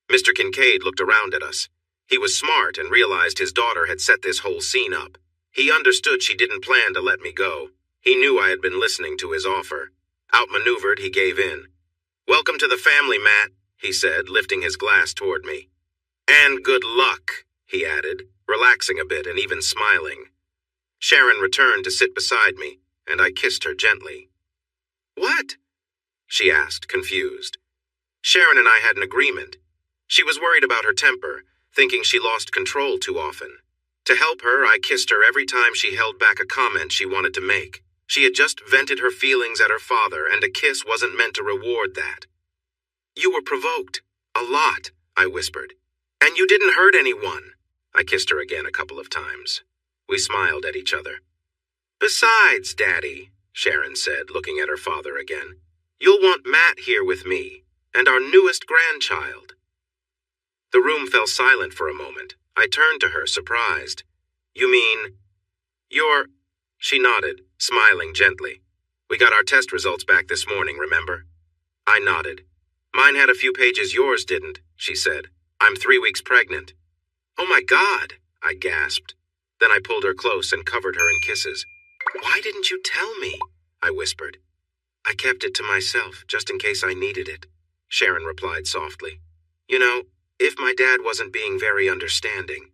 Mr. Kincaid looked around at us. He was smart and realized his daughter had set this whole scene up. He understood she didn't plan to let me go. He knew I had been listening to his offer. Outmaneuvered, he gave in. "Welcome to the family, Matt," he said, lifting his glass toward me. "And good luck," he added, relaxing a bit and even smiling. Sharon returned to sit beside me, and I kissed her gently. "What?" she asked, confused. Sharon and I had an agreement. She was worried about her temper, thinking she lost control too often. To help her, I kissed her every time she held back a comment she wanted to make. She had just vented her feelings at her father, and a kiss wasn't meant to reward that. "You were provoked. A lot," I whispered. And you didn't hurt anyone. I kissed her again a couple of times. We smiled at each other. Besides, Daddy, Sharon said, looking at her father again, you'll want Matt here with me, and our newest grandchild. The room fell silent for a moment. I turned to her, surprised. You mean, you're... She nodded, smiling gently. We got our test results back this morning, remember? I nodded. Mine had a few pages yours didn't, she said. I'm 3 weeks pregnant. Oh my God, I gasped. Then I pulled her close and covered her in kisses. Why didn't you tell me? I whispered. I kept it to myself, just in case I needed it, Sharon replied softly. You know, if my dad wasn't being very understanding.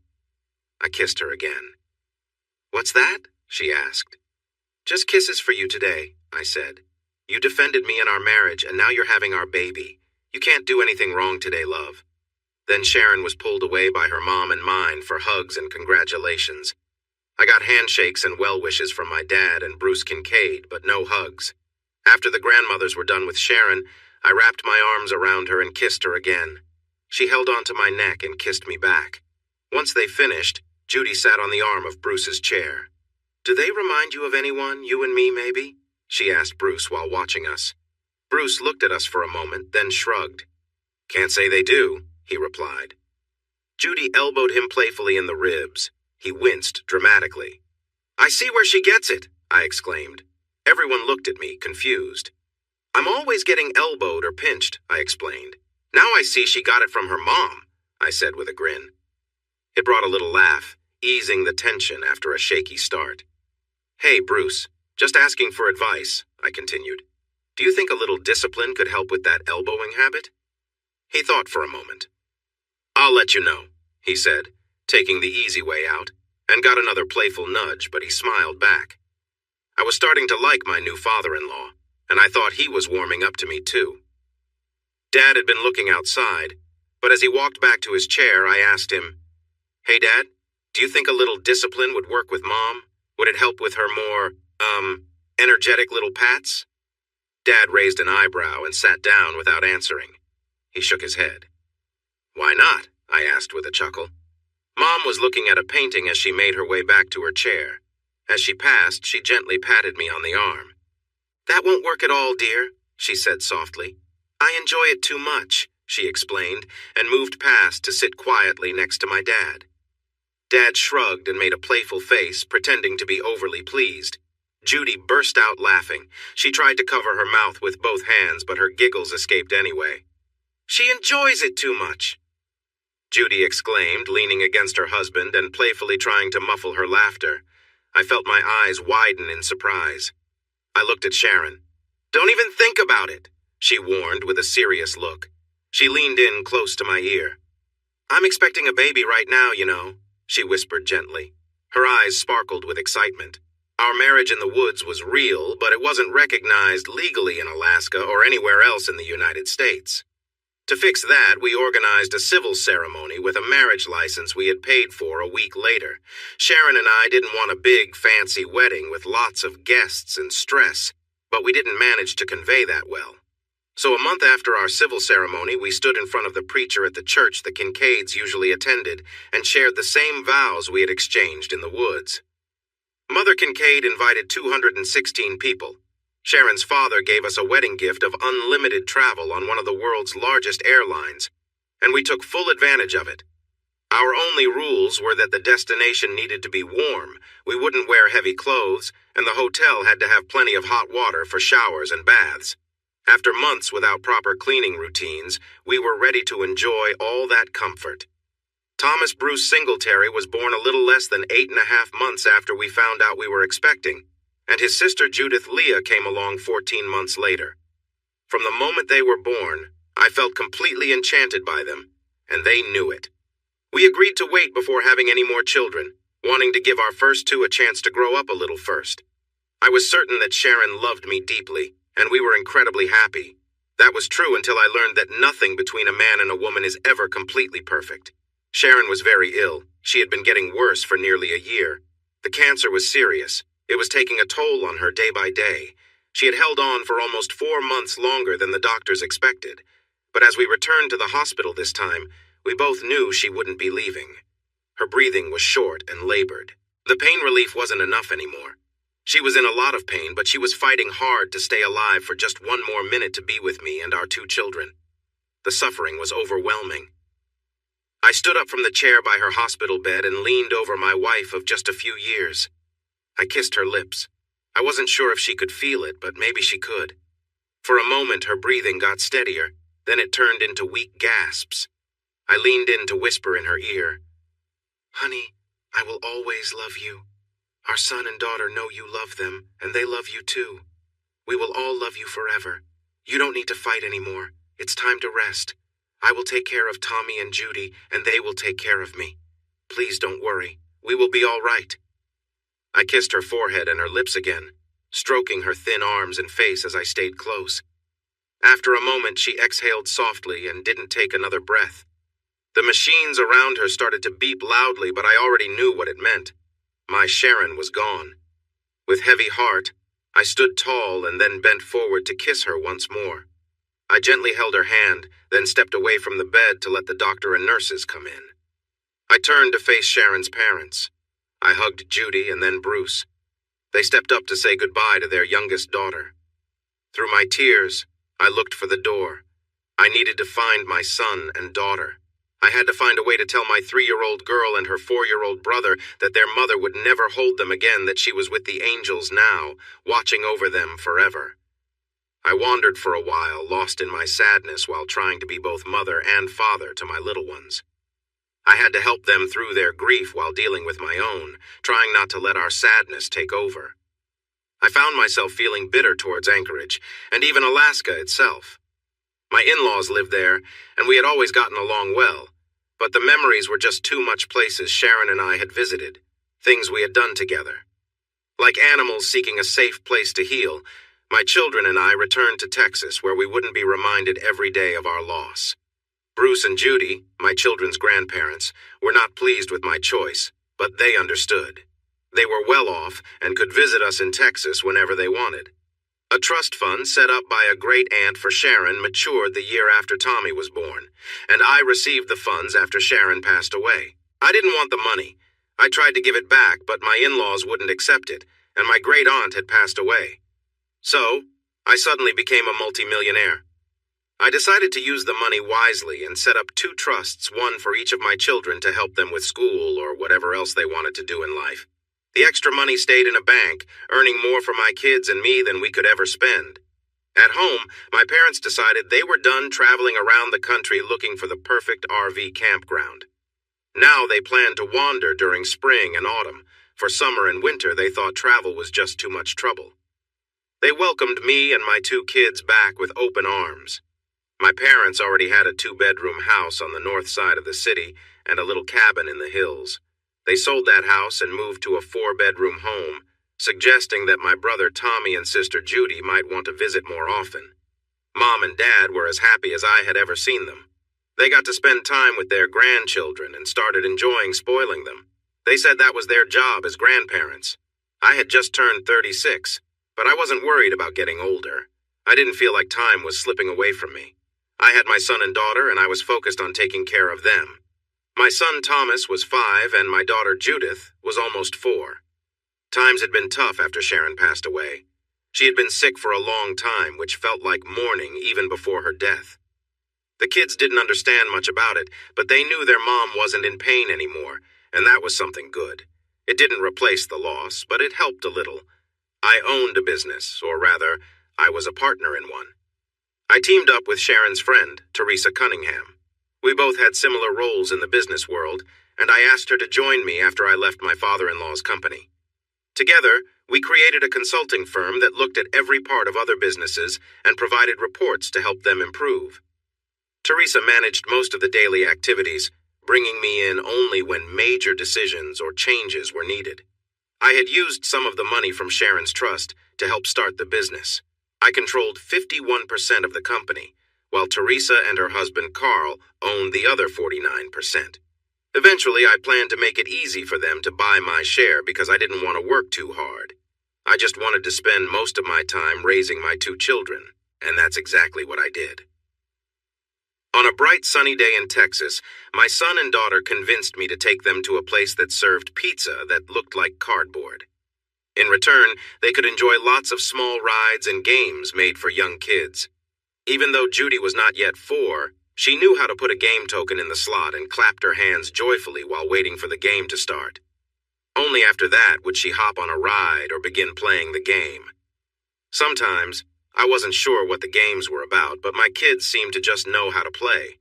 I kissed her again. What's that? She asked. Just kisses for you today, I said. You defended me in our marriage, and now you're having our baby. You can't do anything wrong today, love. Then Sharon was pulled away by her mom and mine for hugs and congratulations. I got handshakes and well wishes from my dad and Bruce Kincaid, but no hugs. After the grandmothers were done with Sharon, I wrapped my arms around her and kissed her again. She held onto my neck and kissed me back. Once they finished, Judy sat on the arm of Bruce's chair. Do they remind you of anyone, you and me maybe? She asked Bruce while watching us. Bruce looked at us for a moment, then shrugged. Can't say they do, he replied. Judy elbowed him playfully in the ribs. He winced dramatically. I see where she gets it, I exclaimed. Everyone looked at me, confused. I'm always getting elbowed or pinched, I explained. Now I see she got it from her mom, I said with a grin. It brought a little laugh, easing the tension after a shaky start. Hey, Bruce, just asking for advice, I continued. Do you think a little discipline could help with that elbowing habit? He thought for a moment. I'll let you know, he said, taking the easy way out, and got another playful nudge, but he smiled back. I was starting to like my new father-in-law, and I thought he was warming up to me too. Dad had been looking outside, but as he walked back to his chair, I asked him, Hey, Dad, do you think a little discipline would work with Mom? Would it help with her more, energetic little pats? Dad raised an eyebrow and sat down without answering. He shook his head. Why not? I asked with a chuckle. Mom was looking at a painting as she made her way back to her chair. As she passed, she gently patted me on the arm. That won't work at all, dear, she said softly. I enjoy it too much, she explained, and moved past to sit quietly next to my dad. Dad shrugged and made a playful face, pretending to be overly pleased. Judy burst out laughing. She tried to cover her mouth with both hands, but her giggles escaped anyway. She enjoys it too much, Judy exclaimed, leaning against her husband and playfully trying to muffle her laughter. I felt my eyes widen in surprise. I looked at Sharon. Don't even think about it, she warned with a serious look. She leaned in close to my ear. I'm expecting a baby right now, you know, she whispered gently. Her eyes sparkled with excitement. Our marriage in the woods was real, but it wasn't recognized legally in Alaska or anywhere else in the United States. To fix that, we organized a civil ceremony with a marriage license we had paid for a week later. Sharon and I didn't want a big, fancy wedding with lots of guests and stress, but we didn't manage to convey that well. So a month after our civil ceremony, we stood in front of the preacher at the church the Kincaids usually attended and shared the same vows we had exchanged in the woods. Mother Kincaid invited 216 people. Sharon's father gave us a wedding gift of unlimited travel on one of the world's largest airlines, and we took full advantage of it. Our only rules were that the destination needed to be warm, we wouldn't wear heavy clothes, and the hotel had to have plenty of hot water for showers and baths. After months without proper cleaning routines, we were ready to enjoy all that comfort. Thomas Bruce Singletary was born a little less than 8.5 months after we found out we were expecting, and his sister Judith Leah came along 14 months later. From the moment they were born, I felt completely enchanted by them, and they knew it. We agreed to wait before having any more children, wanting to give our first two a chance to grow up a little first. I was certain that Sharon loved me deeply, and we were incredibly happy. That was true until I learned that nothing between a man and a woman is ever completely perfect. Sharon was very ill. She had been getting worse for nearly a year. The cancer was serious. It was taking a toll on her day by day. She had held on for almost 4 months longer than the doctors expected. But as we returned to the hospital this time, we both knew she wouldn't be leaving. Her breathing was short and labored. The pain relief wasn't enough anymore. She was in a lot of pain, but she was fighting hard to stay alive for just one more minute to be with me and our 2 children. The suffering was overwhelming. I stood up from the chair by her hospital bed and leaned over my wife of just a few years. I kissed her lips. I wasn't sure if she could feel it, but maybe she could. For a moment, her breathing got steadier, then it turned into weak gasps. I leaned in to whisper in her ear, "Honey, I will always love you. Our son and daughter know you love them, and they love you too. We will all love you forever. You don't need to fight anymore. It's time to rest. I will take care of Tommy and Judy, and they will take care of me. Please don't worry. We will be all right." I kissed her forehead and her lips again, stroking her thin arms and face as I stayed close. After a moment, she exhaled softly and didn't take another breath. The machines around her started to beep loudly, but I already knew what it meant. My Sharon was gone. With heavy heart, I stood tall and then bent forward to kiss her once more. I gently held her hand, then stepped away from the bed to let the doctor and nurses come in. I turned to face Sharon's parents. I hugged Judy and then Bruce. They stepped up to say goodbye to their youngest daughter. Through my tears, I looked for the door. I needed to find my son and daughter. I had to find a way to tell my 3-year-old girl and her 4-year-old brother that their mother would never hold them again, that she was with the angels now, watching over them forever. I wandered for a while, lost in my sadness while trying to be both mother and father to my little ones. I had to help them through their grief while dealing with my own, trying not to let our sadness take over. I found myself feeling bitter towards Anchorage, and even Alaska itself. My in-laws lived there, and we had always gotten along well, but the memories were just too much places Sharon and I had visited, things we had done together. Like animals seeking a safe place to heal, my children and I returned to Texas, where we wouldn't be reminded every day of our loss. Bruce and Judy, my children's grandparents, were not pleased with my choice, but they understood. They were well off and could visit us in Texas whenever they wanted. A trust fund set up by a great-aunt for Sharon matured the year after Tommy was born, and I received the funds after Sharon passed away. I didn't want the money. I tried to give it back, but my in-laws wouldn't accept it, and my great-aunt had passed away. So, I suddenly became a multimillionaire. I decided to use the money wisely and set up 2 trusts, one for each of my children to help them with school or whatever else they wanted to do in life. The extra money stayed in a bank, earning more for my kids and me than we could ever spend. At home, my parents decided they were done traveling around the country looking for the perfect RV campground. Now they planned to wander during spring and autumn. For summer and winter, they thought travel was just too much trouble. They welcomed me and my 2 kids back with open arms. My parents already had a 2-bedroom house on the north side of the city and a little cabin in the hills. They sold that house and moved to a 4-bedroom home, suggesting that my brother Tommy and sister Judy might want to visit more often. Mom and Dad were as happy as I had ever seen them. They got to spend time with their grandchildren and started enjoying spoiling them. They said that was their job as grandparents. I had just turned 36, but I wasn't worried about getting older. I didn't feel like time was slipping away from me. I had my son and daughter, and I was focused on taking care of them. My son Thomas was 5, and my daughter Judith was almost 4. Times had been tough after Sharon passed away. She had been sick for a long time, which felt like mourning even before her death. The kids didn't understand much about it, but they knew their mom wasn't in pain anymore, and that was something good. It didn't replace the loss, but it helped a little. I owned a business, or rather, I was a partner in one. I teamed up with Sharon's friend, Teresa Cunningham. We both had similar roles in the business world, and I asked her to join me after I left my father-in-law's company. Together, we created a consulting firm that looked at every part of other businesses and provided reports to help them improve. Teresa managed most of the daily activities, bringing me in only when major decisions or changes were needed. I had used some of the money from Sharon's trust to help start the business. I controlled 51% of the company, while Teresa and her husband Carl owned the other 49%. Eventually, I planned to make it easy for them to buy my share because I didn't want to work too hard. I just wanted to spend most of my time raising my 2 children, and that's exactly what I did. On a bright sunny day in Texas, my son and daughter convinced me to take them to a place that served pizza that looked like cardboard. In return, they could enjoy lots of small rides and games made for young kids. Even though Judy was not yet 4, she knew how to put a game token in the slot and clapped her hands joyfully while waiting for the game to start. Only after that would she hop on a ride or begin playing the game. Sometimes, I wasn't sure what the games were about, but my kids seemed to just know how to play.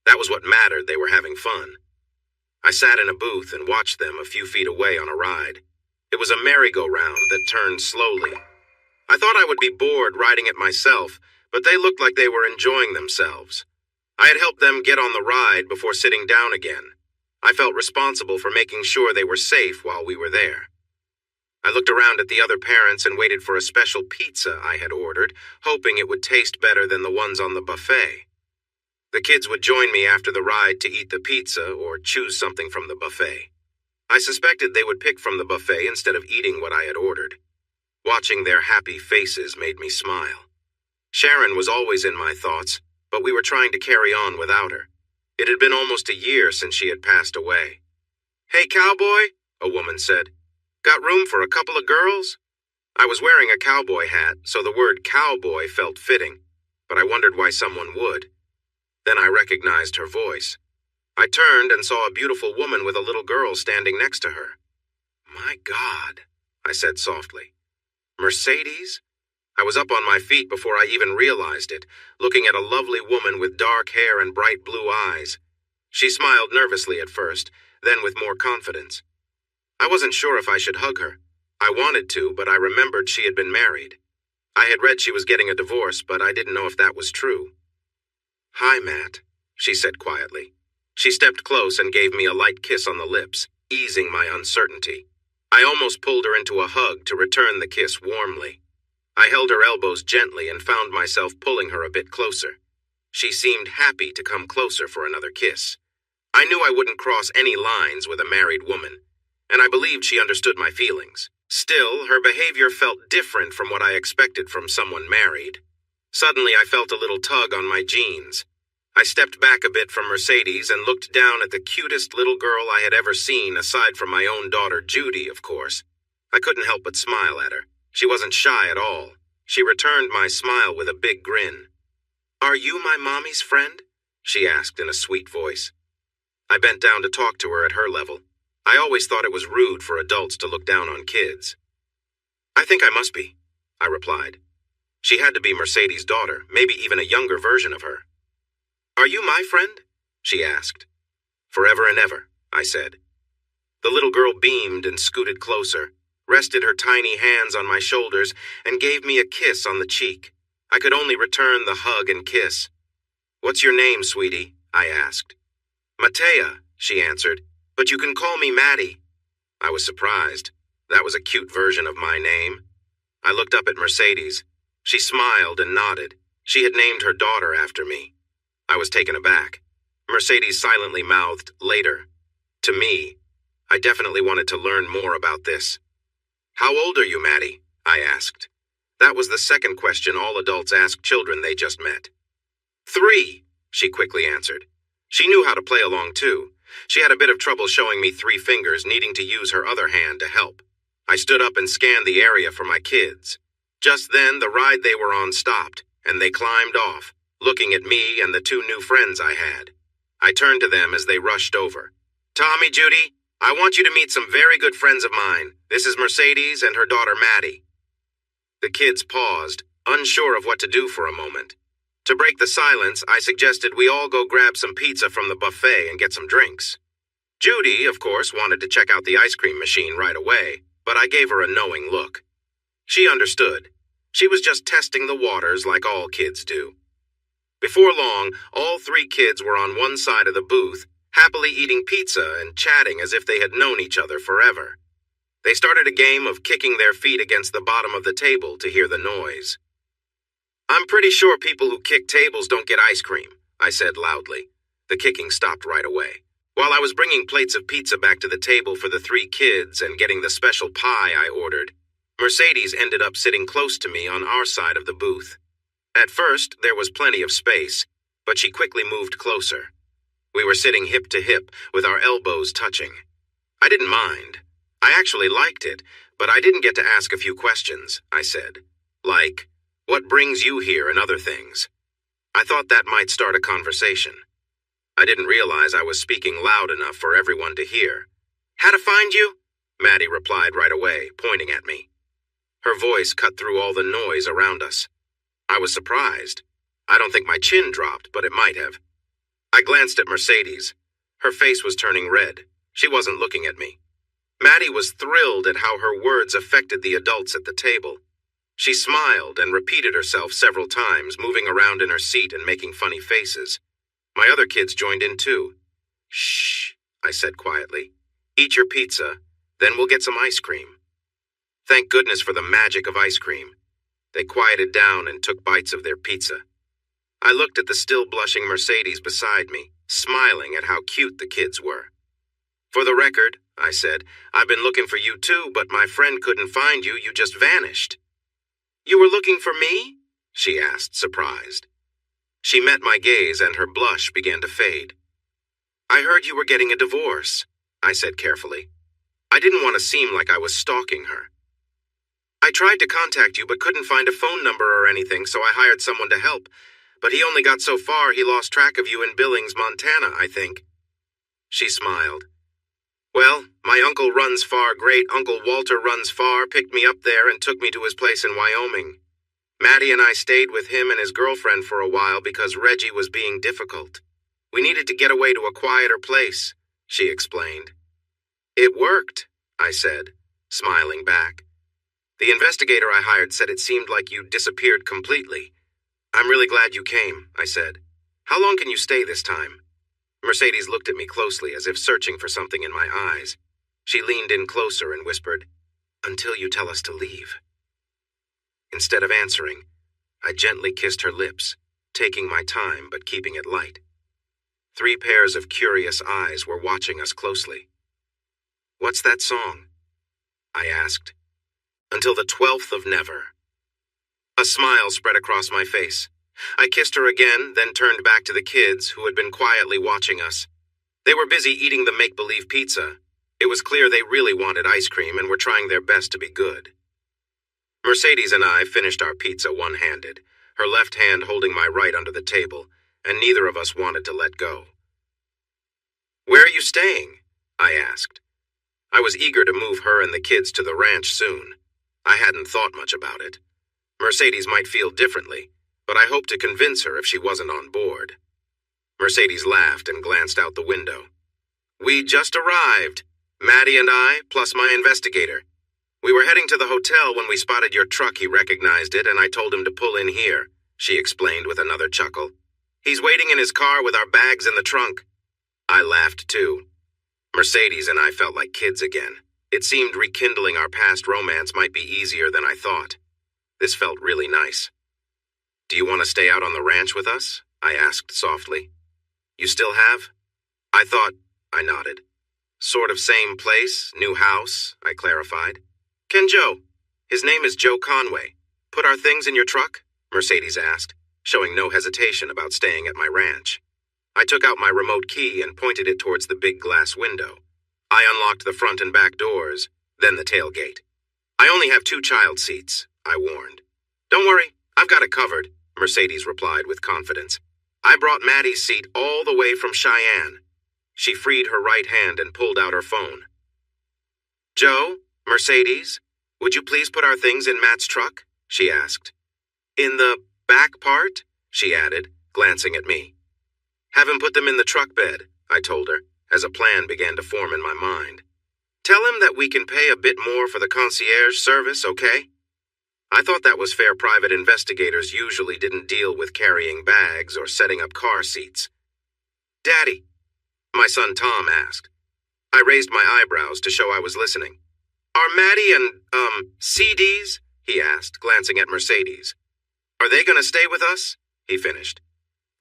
That was what mattered. They were having fun. I sat in a booth and watched them a few feet away on a ride. It was a merry-go-round that turned slowly. I thought I would be bored riding it myself, but they looked like they were enjoying themselves. I had helped them get on the ride before sitting down again. I felt responsible for making sure they were safe while we were there. I looked around at the other parents and waited for a special pizza I had ordered, hoping it would taste better than the ones on the buffet. The kids would join me after the ride to eat the pizza or choose something from the buffet. I suspected they would pick from the buffet instead of eating what I had ordered. Watching their happy faces made me smile. Sharon was always in my thoughts, but we were trying to carry on without her. It had been almost a year since she had passed away. "Hey, cowboy," a woman said. "Got room for a couple of girls?" I was wearing a cowboy hat, so the word cowboy felt fitting, but I wondered why someone would. Then I recognized her voice. I turned and saw a beautiful woman with a little girl standing next to her. "My God," I said softly. "Mercedes?" I was up on my feet before I even realized it, looking at a lovely woman with dark hair and bright blue eyes. She smiled nervously at first, then with more confidence. I wasn't sure if I should hug her. I wanted to, but I remembered she had been married. I had read she was getting a divorce, but I didn't know if that was true. "Hi, Matt," she said quietly. She stepped close and gave me a light kiss on the lips, easing my uncertainty. I almost pulled her into a hug to return the kiss warmly. I held her elbows gently and found myself pulling her a bit closer. She seemed happy to come closer for another kiss. I knew I wouldn't cross any lines with a married woman, and I believed she understood my feelings. Still, her behavior felt different from what I expected from someone married. Suddenly, I felt a little tug on my jeans. I stepped back a bit from Mercedes and looked down at the cutest little girl I had ever seen, aside from my own daughter, Judy, of course. I couldn't help but smile at her. She wasn't shy at all. She returned my smile with a big grin. "Are you my mommy's friend?" she asked in a sweet voice. I bent down to talk to her at her level. I always thought it was rude for adults to look down on kids. "I think I must be," I replied. She had to be Mercedes' daughter, maybe even a younger version of her. "Are you my friend?" she asked. "Forever and ever," I said. The little girl beamed and scooted closer, rested her tiny hands on my shoulders, and gave me a kiss on the cheek. I could only return the hug and kiss. "What's your name, sweetie?" I asked. "Matea," she answered, "but you can call me Maddie." I was surprised. That was a cute version of my name. I looked up at Mercedes. She smiled and nodded. She had named her daughter after me. I was taken aback. Mercedes silently mouthed, "Later." To me, I definitely wanted to learn more about this. "How old are you, Maddie?" I asked. That was the second question all adults ask children they just met. "3," she quickly answered. She knew how to play along too. She had a bit of trouble showing me 3 fingers, needing to use her other hand to help. I stood up and scanned the area for my kids. Just then, the ride they were on stopped, and they climbed off, looking at me and the 2 new friends I had. I turned to them as they rushed over. "Tommy, Judy, I want you to meet some very good friends of mine. This is Mercedes and her daughter Maddie." The kids paused, unsure of what to do for a moment. To break the silence, I suggested we all go grab some pizza from the buffet and get some drinks. Judy, of course, wanted to check out the ice cream machine right away, but I gave her a knowing look. She understood. She was just testing the waters like all kids do. Before long, all 3 kids were on one side of the booth, happily eating pizza and chatting as if they had known each other forever. They started a game of kicking their feet against the bottom of the table to hear the noise. "I'm pretty sure people who kick tables don't get ice cream," I said loudly. The kicking stopped right away. While I was bringing plates of pizza back to the table for the 3 kids and getting the special pie I ordered, Mercedes ended up sitting close to me on our side of the booth. At first, there was plenty of space, but she quickly moved closer. We were sitting hip to hip, with our elbows touching. I didn't mind. I actually liked it, but I didn't get to ask a few questions, I said. Like, what brings you here and other things? I thought that might start a conversation. I didn't realize I was speaking loud enough for everyone to hear. How to find you? Maddie replied right away, pointing at me. Her voice cut through all the noise around us. I was surprised. I don't think my chin dropped, but it might have. I glanced at Mercedes. Her face was turning red. She wasn't looking at me. Maddie was thrilled at how her words affected the adults at the table. She smiled and repeated herself several times, moving around in her seat and making funny faces. My other kids joined in too. Shh, I said quietly. Eat your pizza, then we'll get some ice cream. Thank goodness for the magic of ice cream. They quieted down and took bites of their pizza. I looked at the still blushing Mercedes beside me, smiling at how cute the kids were. For the record, I said, I've been looking for you too, but my friend couldn't find you. You just vanished. You were looking for me? She asked, surprised. She met my gaze and her blush began to fade. I heard you were getting a divorce, I said carefully. I didn't want to seem like I was stalking her. I tried to contact you but couldn't find a phone number or anything, so I hired someone to help. But he only got so far he lost track of you in Billings, Montana, I think. She smiled. Well, my uncle runs far, great Uncle Walter runs far, picked me up there and took me to his place in Wyoming. Maddie and I stayed with him and his girlfriend for a while because Reggie was being difficult. We needed to get away to a quieter place, she explained. It worked, I said, smiling back. The investigator I hired said it seemed like you disappeared completely. I'm really glad you came, I said. How long can you stay this time? Mercedes looked at me closely as if searching for something in my eyes. She leaned in closer and whispered, Until you tell us to leave. Instead of answering, I gently kissed her lips, taking my time but keeping it light. 3 pairs of curious eyes were watching us closely. What's that song? I asked. Until the 12th of never. A smile spread across my face. I kissed her again, then turned back to the kids who had been quietly watching us. They were busy eating the make-believe pizza. It was clear they really wanted ice cream and were trying their best to be good. Mercedes and I finished our pizza one-handed, her left hand holding my right under the table, and neither of us wanted to let go. Where are you staying? I asked. I was eager to move her and the kids to the ranch soon. I hadn't thought much about it. Mercedes might feel differently, but I hoped to convince her if she wasn't on board. Mercedes laughed and glanced out the window. We just arrived, Maddie and I, plus my investigator. We were heading to the hotel when we spotted your truck. He recognized it, and I told him to pull in here, she explained with another chuckle. He's waiting in his car with our bags in the trunk. I laughed too. Mercedes and I felt like kids again. It seemed rekindling our past romance might be easier than I thought. This felt really nice. Do you want to stay out on the ranch with us? I asked softly. You still have? I nodded. Sort of same place, new house, I clarified. Can Joe? His name is Joe Conway. Put our things in your truck? Mercedes asked, showing no hesitation about staying at my ranch. I took out my remote key and pointed it towards the big glass window. I unlocked the front and back doors, then the tailgate. I only have 2 child seats, I warned. Don't worry, I've got it covered, Mercedes replied with confidence. I brought Maddie's seat all the way from Cheyenne. She freed her right hand and pulled out her phone. Joe, Mercedes, would you please put our things in Matt's truck? She asked. In the back part? She added, glancing at me. Have him put them in the truck bed, I told her, as a plan began to form in my mind. Tell him that we can pay a bit more for the concierge service, okay? I thought that was fair. Private investigators usually didn't deal with carrying bags or setting up car seats. Daddy, my son Tom asked. I raised my eyebrows to show I was listening. Are Maddie and, CDs? He asked, glancing at Mercedes. Are they going to stay with us? He finished.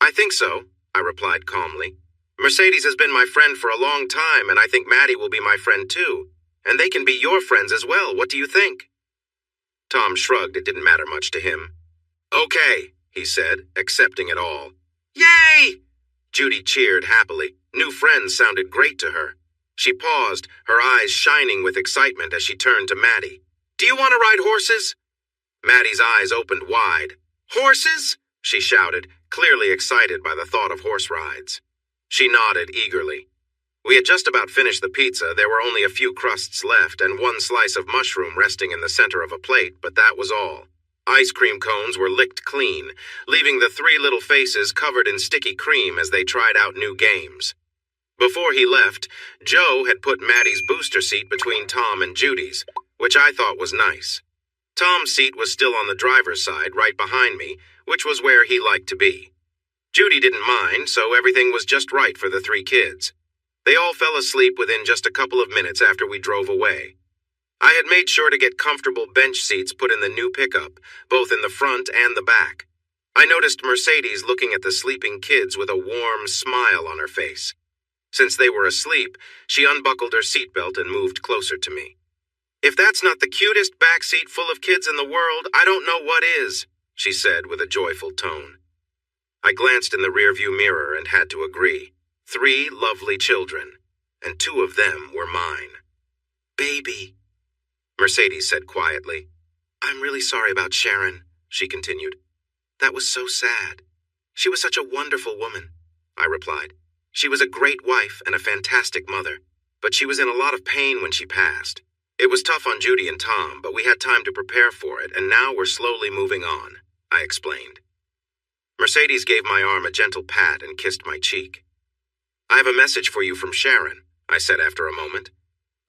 I think so, I replied calmly. Mercedes has been my friend for a long time, and I think Maddie will be my friend too. And they can be your friends as well. What do you think? Tom shrugged. It didn't matter much to him. Okay, he said, accepting it all. Yay! Judy cheered happily. New friends sounded great to her. She paused, her eyes shining with excitement as she turned to Maddie. Do you want to ride horses? Maddie's eyes opened wide. Horses? She shouted, clearly excited by the thought of horse rides. She nodded eagerly. We had just about finished the pizza. There were only a few crusts left and one slice of mushroom resting in the center of a plate, but that was all. Ice cream cones were licked clean, leaving the three little faces covered in sticky cream as they tried out new games. Before he left, Joe had put Maddie's booster seat between Tom and Judy's, which I thought was nice. Tom's seat was still on the driver's side, right behind me, which was where he liked to be. Judy didn't mind, so everything was just right for the three kids. They all fell asleep within just a couple of minutes after we drove away. I had made sure to get comfortable bench seats put in the new pickup, both in the front and the back. I noticed Mercedes looking at the sleeping kids with a warm smile on her face. Since they were asleep, she unbuckled her seatbelt and moved closer to me. If that's not the cutest back seat full of kids in the world, I don't know what is, she said with a joyful tone. I glanced in the rearview mirror and had to agree. 3 lovely children, and 2 of them were mine. Baby, Mercedes said quietly. I'm really sorry about Sharon, she continued. That was so sad. She was such a wonderful woman, I replied. She was a great wife and a fantastic mother, but she was in a lot of pain when she passed. It was tough on Judy and Tom, but we had time to prepare for it, and now we're slowly moving on, I explained. Mercedes gave my arm a gentle pat and kissed my cheek. I have a message for you from Sharon, I said after a moment.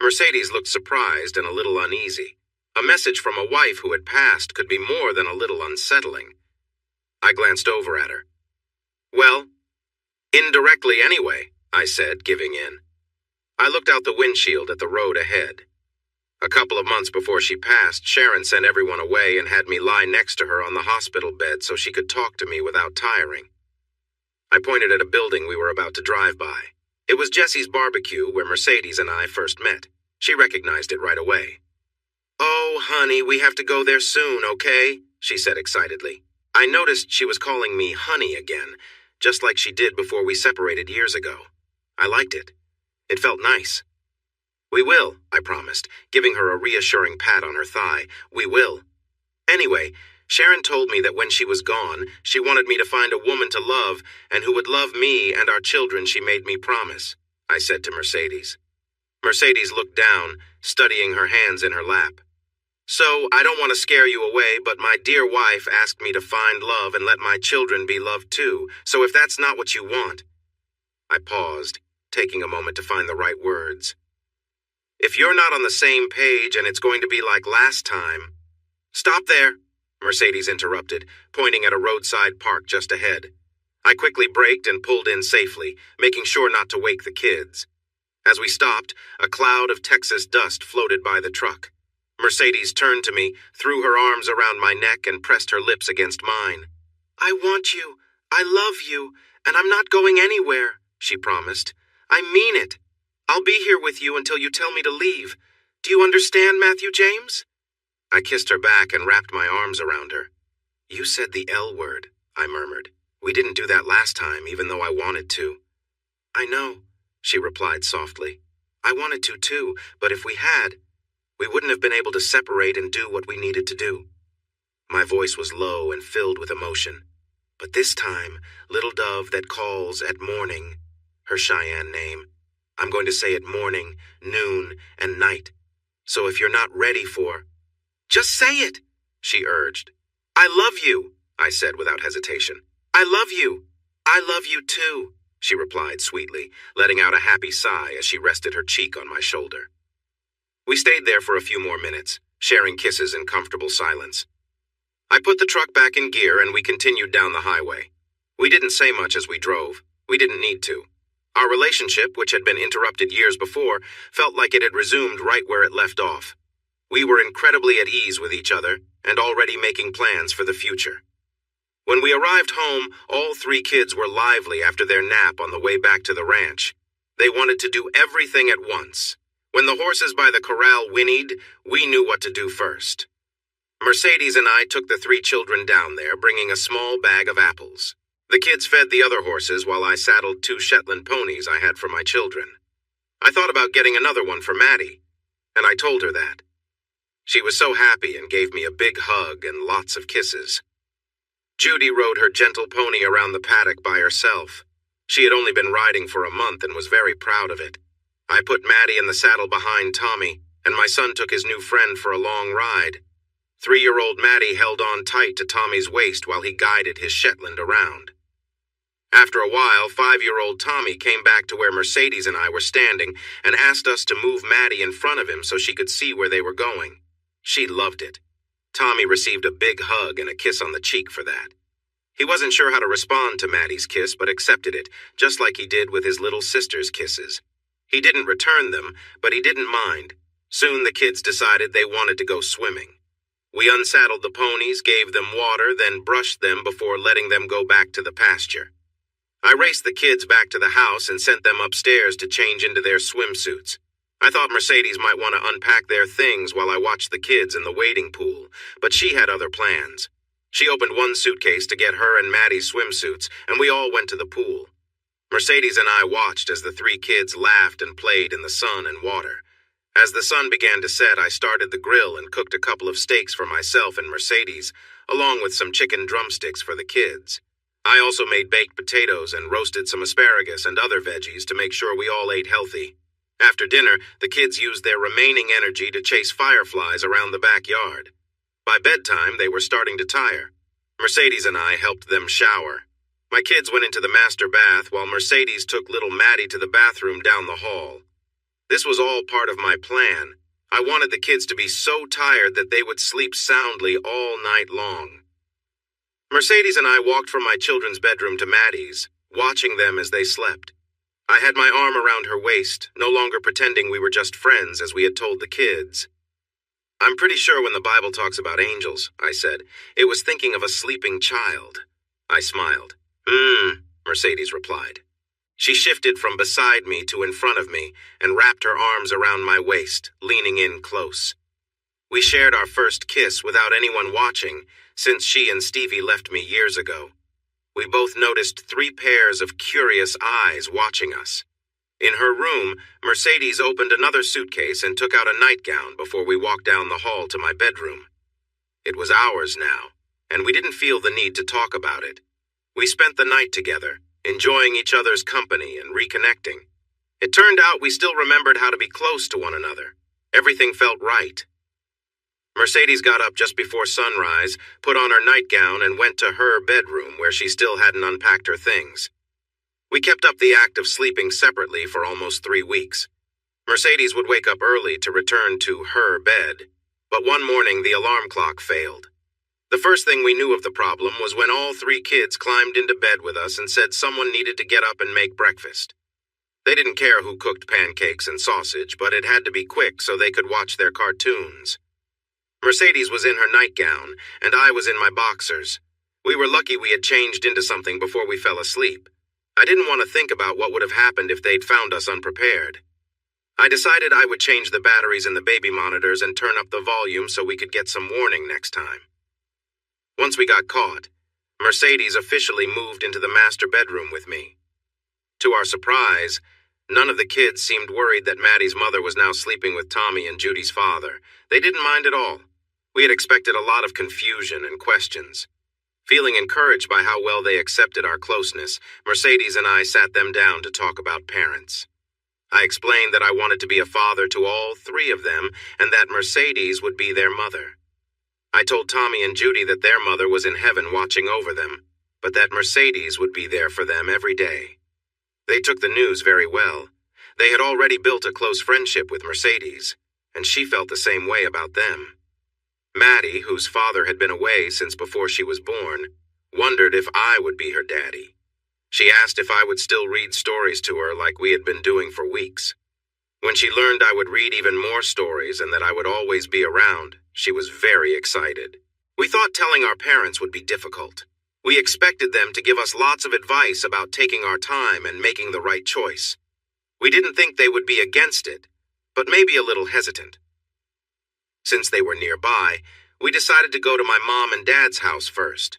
Mercedes looked surprised and a little uneasy. A message from a wife who had passed could be more than a little unsettling. I glanced over at her. Well, indirectly anyway, I said, giving in. I looked out the windshield at the road ahead. A couple of months before she passed, Sharon sent everyone away and had me lie next to her on the hospital bed so she could talk to me without tiring. I pointed at a building we were about to drive by. It was Jesse's barbecue where Mercedes and I first met. She recognized it right away. Oh, honey, we have to go there soon, okay? She said excitedly. I noticed she was calling me honey again, just like she did before we separated years ago. I liked it. It felt nice. We will, I promised, giving her a reassuring pat on her thigh. We will. Anyway, Sharon told me that when she was gone, she wanted me to find a woman to love and who would love me and our children. She made me promise, I said to Mercedes. Mercedes looked down, studying her hands in her lap. So, I don't want to scare you away, but my dear wife asked me to find love and let my children be loved too, so if that's not what you want. I paused, taking a moment to find the right words. If you're not on the same page and it's going to be like last time... Stop there, Mercedes interrupted, pointing at a roadside park just ahead. I quickly braked and pulled in safely, making sure not to wake the kids. As we stopped, a cloud of Texas dust floated by the truck. Mercedes turned to me, threw her arms around my neck, and pressed her lips against mine. I want you, I love you, and I'm not going anywhere, she promised. I mean it. I'll be here with you until you tell me to leave. Do you understand, Matthew James? I kissed her back and wrapped my arms around her. You said the L word, I murmured. We didn't do that last time, even though I wanted to. I know, she replied softly. I wanted to too, but if we had, we wouldn't have been able to separate and do what we needed to do. My voice was low and filled with emotion. But this time, little dove that calls at morning, her Cheyenne name, I'm going to say it morning, noon, and night. So if you're not ready for... Just say it, she urged. I love you, I said without hesitation. I love you. I love you too, she replied sweetly, letting out a happy sigh as she rested her cheek on my shoulder. We stayed there for a few more minutes, sharing kisses in comfortable silence. I put the truck back in gear and we continued down the highway. We didn't say much as we drove. We didn't need to. Our relationship, which had been interrupted years before, felt like it had resumed right where it left off. We were incredibly at ease with each other and already making plans for the future. When we arrived home, all 3 kids were lively after their nap on the way back to the ranch. They wanted to do everything at once. When the horses by the corral whinnied, we knew what to do first. Mercedes and I took the 3 children down there, bringing a small bag of apples. The kids fed the other horses while I saddled 2 Shetland ponies I had for my children. I thought about getting another one for Maddie, and I told her that. She was so happy and gave me a big hug and lots of kisses. Judy rode her gentle pony around the paddock by herself. She had only been riding for a month and was very proud of it. I put Maddie in the saddle behind Tommy, and my son took his new friend for a long ride. 3-year-old Maddie held on tight to Tommy's waist while he guided his Shetland around. After a while, 5-year-old Tommy came back to where Mercedes and I were standing and asked us to move Maddie in front of him so she could see where they were going. She loved it. Tommy received a big hug and a kiss on the cheek for that. He wasn't sure how to respond to Maddie's kiss, but accepted it, just like he did with his little sister's kisses. He didn't return them, but he didn't mind. Soon the kids decided they wanted to go swimming. We unsaddled the ponies, gave them water, then brushed them before letting them go back to the pasture. I raced the kids back to the house and sent them upstairs to change into their swimsuits. I thought Mercedes might want to unpack their things while I watched the kids in the wading pool, but she had other plans. She opened one suitcase to get her and Maddie's swimsuits, and we all went to the pool. Mercedes and I watched as the 3 kids laughed and played in the sun and water. As the sun began to set, I started the grill and cooked a couple of steaks for myself and Mercedes, along with some chicken drumsticks for the kids. I also made baked potatoes and roasted some asparagus and other veggies to make sure we all ate healthy. After dinner, the kids used their remaining energy to chase fireflies around the backyard. By bedtime, they were starting to tire. Mercedes and I helped them shower. My kids went into the master bath while Mercedes took little Maddie to the bathroom down the hall. This was all part of my plan. I wanted the kids to be so tired that they would sleep soundly all night long. Mercedes and I walked from my children's bedroom to Maddie's, watching them as they slept. I had my arm around her waist, no longer pretending we were just friends as we had told the kids. I'm pretty sure when the Bible talks about angels, I said, it was thinking of a sleeping child. I smiled. Mercedes replied. She shifted from beside me to in front of me and wrapped her arms around my waist, leaning in close. We shared our first kiss without anyone watching, since she and Stevie left me years ago. We both noticed 3 pairs of curious eyes watching us. In her room, Mercedes opened another suitcase and took out a nightgown before we walked down the hall to my bedroom. It was ours now, and we didn't feel the need to talk about it. We spent the night together, enjoying each other's company and reconnecting. It turned out we still remembered how to be close to one another. Everything felt right. Mercedes got up just before sunrise, put on her nightgown, and went to her bedroom where she still hadn't unpacked her things. We kept up the act of sleeping separately for almost 3 weeks. Mercedes would wake up early to return to her bed, but one morning the alarm clock failed. The first thing we knew of the problem was when all 3 kids climbed into bed with us and said someone needed to get up and make breakfast. They didn't care who cooked pancakes and sausage, but it had to be quick so they could watch their cartoons. Mercedes was in her nightgown, and I was in my boxers. We were lucky we had changed into something before we fell asleep. I didn't want to think about what would have happened if they'd found us unprepared. I decided I would change the batteries in the baby monitors and turn up the volume so we could get some warning next time. Once we got caught, Mercedes officially moved into the master bedroom with me. To our surprise, none of the kids seemed worried that Maddie's mother was now sleeping with Tommy and Judy's father. They didn't mind at all. We had expected a lot of confusion and questions. Feeling encouraged by how well they accepted our closeness, Mercedes and I sat them down to talk about parents. I explained that I wanted to be a father to all 3 of them and that Mercedes would be their mother. I told Tommy and Judy that their mother was in heaven watching over them, but that Mercedes would be there for them every day. They took the news very well. They had already built a close friendship with Mercedes, and she felt the same way about them. Maddie, whose father had been away since before she was born, wondered if I would be her daddy. She asked if I would still read stories to her like we had been doing for weeks. When she learned I would read even more stories and that I would always be around, she was very excited. We thought telling our parents would be difficult. We expected them to give us lots of advice about taking our time and making the right choice. We didn't think they would be against it, but maybe a little hesitant. Since they were nearby, we decided to go to my mom and dad's house first.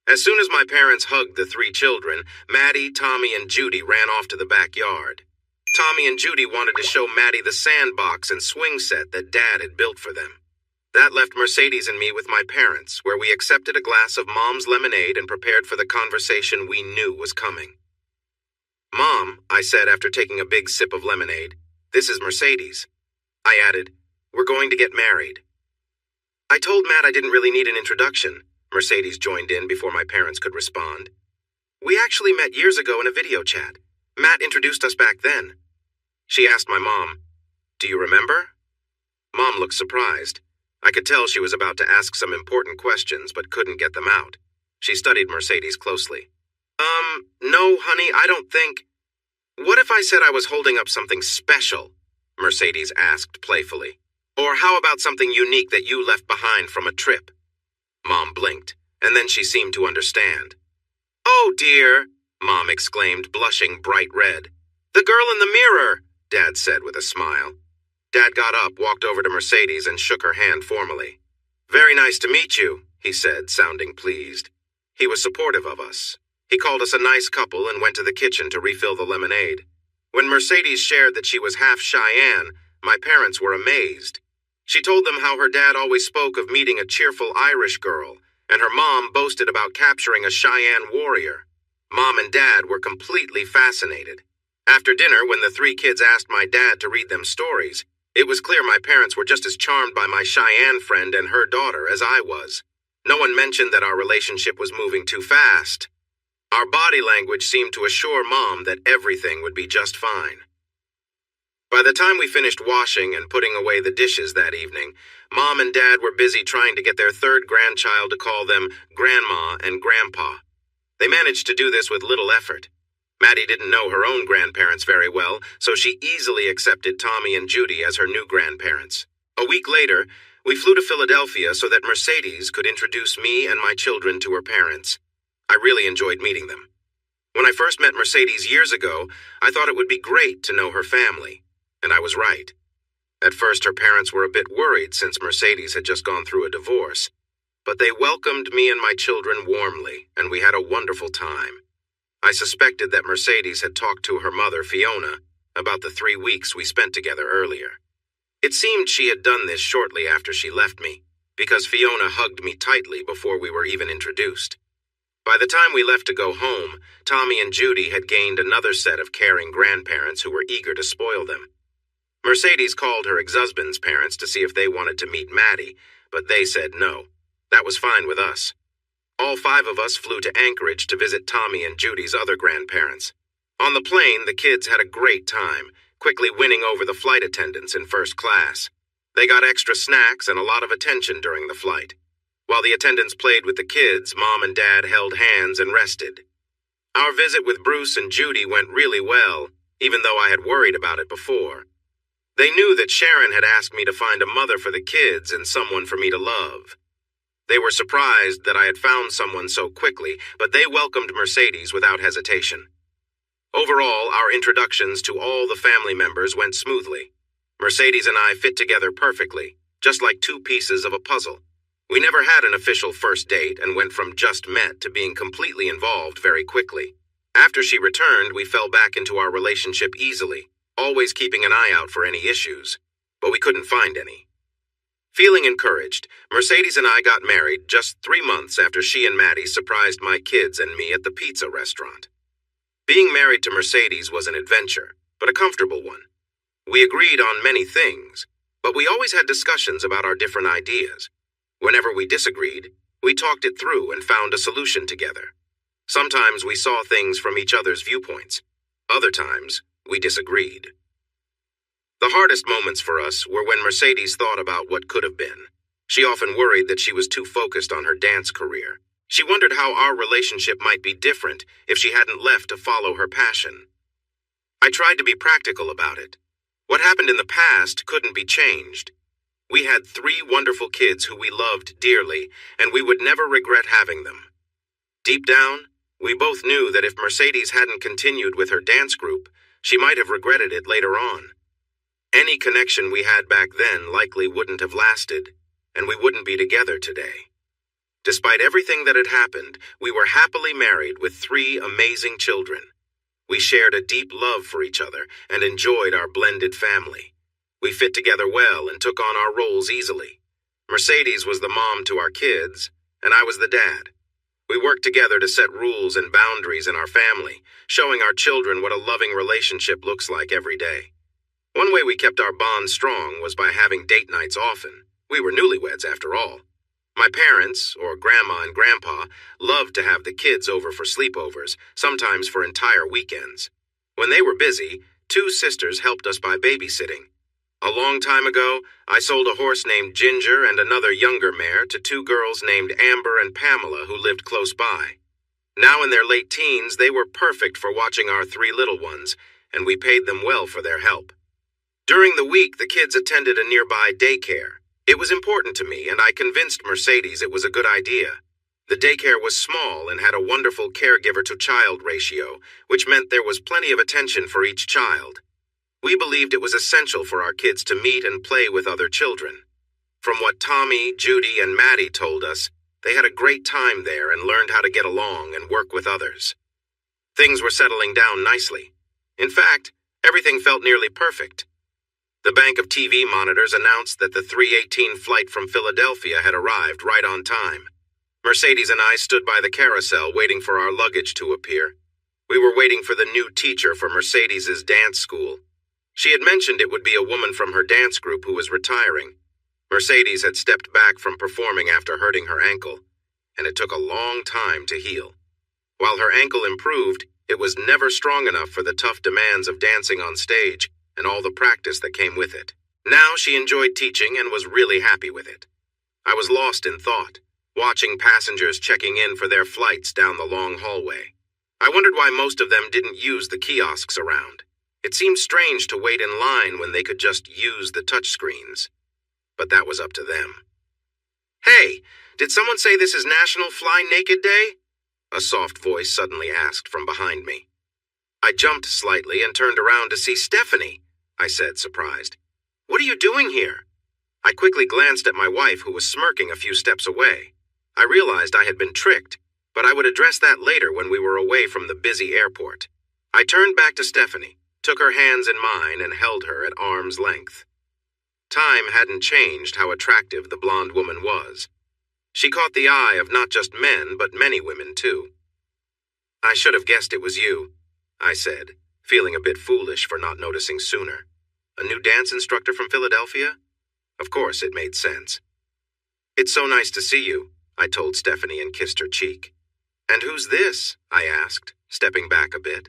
As soon as my parents hugged the three children, Maddie, Tommy, and Judy ran off to the backyard. Tommy and Judy wanted to show Maddie the sandbox and swing set that Dad had built for them. That left Mercedes and me with my parents, where we accepted a glass of Mom's lemonade and prepared for the conversation we knew was coming. "Mom," I said after taking a big sip of lemonade, "this is Mercedes." I added, "We're going to get married." I told Matt I didn't really need an introduction. Mercedes joined in before my parents could respond. "We actually met years ago in a video chat. Matt introduced us back then." She asked my mom, "Do you remember?" Mom looked surprised. I could tell she was about to ask some important questions but couldn't get them out. She studied Mercedes closely. No, honey, I don't think..." "What if I said I was holding up something special?" Mercedes asked playfully. "Or how about something unique that you left behind from a trip?" Mom blinked, and then she seemed to understand. "Oh dear," Mom exclaimed, blushing bright red. "The girl in the mirror," Dad said with a smile. Dad got up, walked over to Mercedes, and shook her hand formally. "Very nice to meet you," he said, sounding pleased. He was supportive of us. He called us a nice couple and went to the kitchen to refill the lemonade. When Mercedes shared that she was half Cheyenne, my parents were amazed. She told them how her dad always spoke of meeting a cheerful Irish girl, and her mom boasted about capturing a Cheyenne warrior. Mom and Dad were completely fascinated. After dinner, when the three kids asked my dad to read them stories, it was clear my parents were just as charmed by my Cheyenne friend and her daughter as I was. No one mentioned that our relationship was moving too fast. Our body language seemed to assure Mom that everything would be just fine. By the time we finished washing and putting away the dishes that evening, Mom and Dad were busy trying to get their third grandchild to call them Grandma and Grandpa. They managed to do this with little effort. Maddie didn't know her own grandparents very well, so she easily accepted Tommy and Judy as her new grandparents. A week later, we flew to Philadelphia so that Mercedes could introduce me and my children to her parents. I really enjoyed meeting them. When I first met Mercedes years ago, I thought it would be great to know her family, and I was right. At first, her parents were a bit worried since Mercedes had just gone through a divorce, but they welcomed me and my children warmly, and we had a wonderful time. I suspected that Mercedes had talked to her mother, Fiona, about the 3 weeks we spent together earlier. It seemed she had done this shortly after she left me, because Fiona hugged me tightly before we were even introduced. By the time we left to go home, Tommy and Judy had gained another set of caring grandparents who were eager to spoil them. Mercedes called her ex-husband's parents to see if they wanted to meet Maddie, but they said no. That was fine with us. All 5 of us flew to Anchorage to visit Tommy and Judy's other grandparents. On the plane, the kids had a great time, quickly winning over the flight attendants in first class. They got extra snacks and a lot of attention during the flight. While the attendants played with the kids, Mom and Dad held hands and rested. Our visit with Bruce and Judy went really well, even though I had worried about it before. They knew that Sharon had asked me to find a mother for the kids and someone for me to love. They were surprised that I had found someone so quickly, but they welcomed Mercedes without hesitation. Overall, our introductions to all the family members went smoothly. Mercedes and I fit together perfectly, just like 2 pieces of a puzzle. We never had an official first date and went from just met to being completely involved very quickly. After she returned, we fell back into our relationship easily, always keeping an eye out for any issues, but we couldn't find any. Feeling encouraged, Mercedes and I got married just 3 months after she and Maddie surprised my kids and me at the pizza restaurant. Being married to Mercedes was an adventure, but a comfortable one. We agreed on many things, but we always had discussions about our different ideas. Whenever we disagreed, we talked it through and found a solution together. Sometimes we saw things from each other's viewpoints. Other times, we disagreed. The hardest moments for us were when Mercedes thought about what could have been. She often worried that she was too focused on her dance career. She wondered how our relationship might be different if she hadn't left to follow her passion. I tried to be practical about it. What happened in the past couldn't be changed. We had 3 wonderful kids who we loved dearly, and we would never regret having them. Deep down, we both knew that if Mercedes hadn't continued with her dance group, she might have regretted it later on. Any connection we had back then likely wouldn't have lasted, and we wouldn't be together today. Despite everything that had happened, we were happily married with 3 amazing children. We shared a deep love for each other and enjoyed our blended family. We fit together well and took on our roles easily. Mercedes was the mom to our kids, and I was the dad. We worked together to set rules and boundaries in our family, showing our children what a loving relationship looks like every day. One way we kept our bond strong was by having date nights often. We were newlyweds after all. My parents, or Grandma and Grandpa, loved to have the kids over for sleepovers, sometimes for entire weekends. When they were busy, 2 sisters helped us by babysitting. A long time ago, I sold a horse named Ginger and another younger mare to 2 girls named Amber and Pamela who lived close by. Now in their late teens, they were perfect for watching our 3 little ones, and we paid them well for their help. During the week, the kids attended a nearby daycare. It was important to me, and I convinced Mercedes it was a good idea. The daycare was small and had a wonderful caregiver-to-child ratio, which meant there was plenty of attention for each child. We believed it was essential for our kids to meet and play with other children. From what Tommy, Judy, and Maddie told us, they had a great time there and learned how to get along and work with others. Things were settling down nicely. In fact, everything felt nearly perfect. The bank of TV monitors announced that the 3:18 flight from Philadelphia had arrived right on time. Mercedes and I stood by the carousel waiting for our luggage to appear. We were waiting for the new teacher for Mercedes's dance school. She had mentioned it would be a woman from her dance group who was retiring. Mercedes had stepped back from performing after hurting her ankle, and it took a long time to heal. While her ankle improved, it was never strong enough for the tough demands of dancing on stage and all the practice that came with it. Now she enjoyed teaching and was really happy with it. I was lost in thought, watching passengers checking in for their flights down the long hallway. I wondered why most of them didn't use the kiosks around. It seemed strange to wait in line when they could just use the touchscreens. But that was up to them. "Hey, did someone say this is National Fly Naked Day?" a soft voice suddenly asked from behind me. I jumped slightly and turned around to see Stephanie, I said, surprised. "What are you doing here?" I quickly glanced at my wife, who was smirking a few steps away. I realized I had been tricked, but I would address that later when we were away from the busy airport. I turned back to Stephanie, took her hands in mine, and held her at arm's length. Time hadn't changed how attractive the blonde woman was. She caught the eye of not just men, but many women, too. "I should have guessed it was you," I said, feeling a bit foolish for not noticing sooner. A new dance instructor from Philadelphia? Of course, it made sense. "It's so nice to see you," I told Stephanie and kissed her cheek. "And who's this?" I asked, stepping back a bit.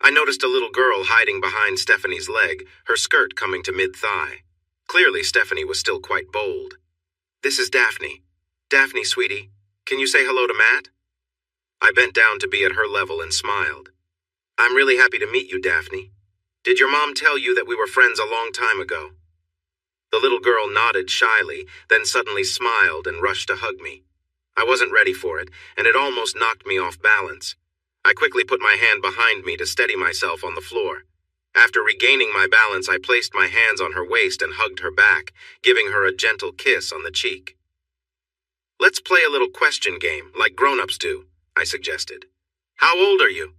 I noticed a little girl hiding behind Stephanie's leg, her skirt coming to mid-thigh. Clearly, Stephanie was still quite bold. "This is Daphne. Daphne, sweetie, can you say hello to Matt?" I bent down to be at her level and smiled. "I'm really happy to meet you, Daphne. Did your mom tell you that we were friends a long time ago?" The little girl nodded shyly, then suddenly smiled and rushed to hug me. I wasn't ready for it, and it almost knocked me off balance. I quickly put my hand behind me to steady myself on the floor. After regaining my balance, I placed my hands on her waist and hugged her back, giving her a gentle kiss on the cheek. "Let's play a little question game, like grown-ups do," I suggested. "How old are you?"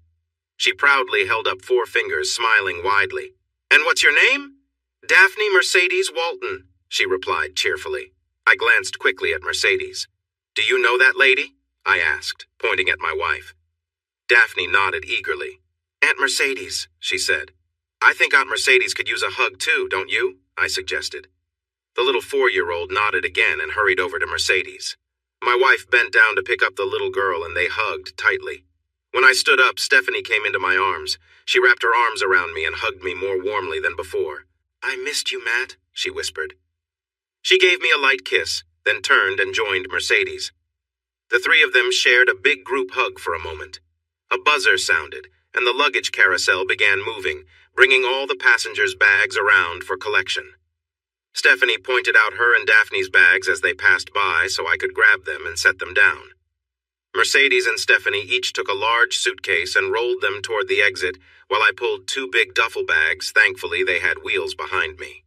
She proudly held up 4 fingers, smiling widely. "And what's your name?" "Daphne Mercedes Walton," she replied cheerfully. I glanced quickly at Mercedes. "Do you know that lady?" I asked, pointing at my wife. Daphne nodded eagerly. "Aunt Mercedes," she said. "I think Aunt Mercedes could use a hug too, don't you?" I suggested. The little 4-year-old nodded again and hurried over to Mercedes. My wife bent down to pick up the little girl and they hugged tightly. When I stood up, Stephanie came into my arms. She wrapped her arms around me and hugged me more warmly than before. "I missed you, Matt," she whispered. She gave me a light kiss, then turned and joined Mercedes. The 3 of them shared a big group hug for a moment. A buzzer sounded, and the luggage carousel began moving, bringing all the passengers' bags around for collection. Stephanie pointed out her and Daphne's bags as they passed by so I could grab them and set them down. Mercedes and Stephanie each took a large suitcase and rolled them toward the exit while I pulled 2 big duffel bags. Thankfully, they had wheels behind me.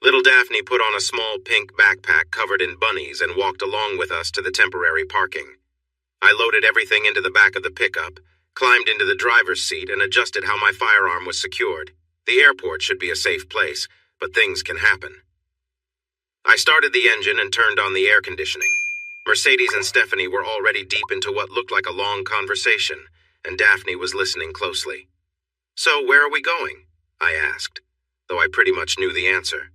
Little Daphne put on a small pink backpack covered in bunnies and walked along with us to the temporary parking. I loaded everything into the back of the pickup, climbed into the driver's seat, and adjusted how my firearm was secured. The airport should be a safe place, but things can happen. I started the engine and turned on the air conditioning. Mercedes and Stephanie were already deep into what looked like a long conversation, and Daphne was listening closely. "So, where are we going?" I asked, though I pretty much knew the answer.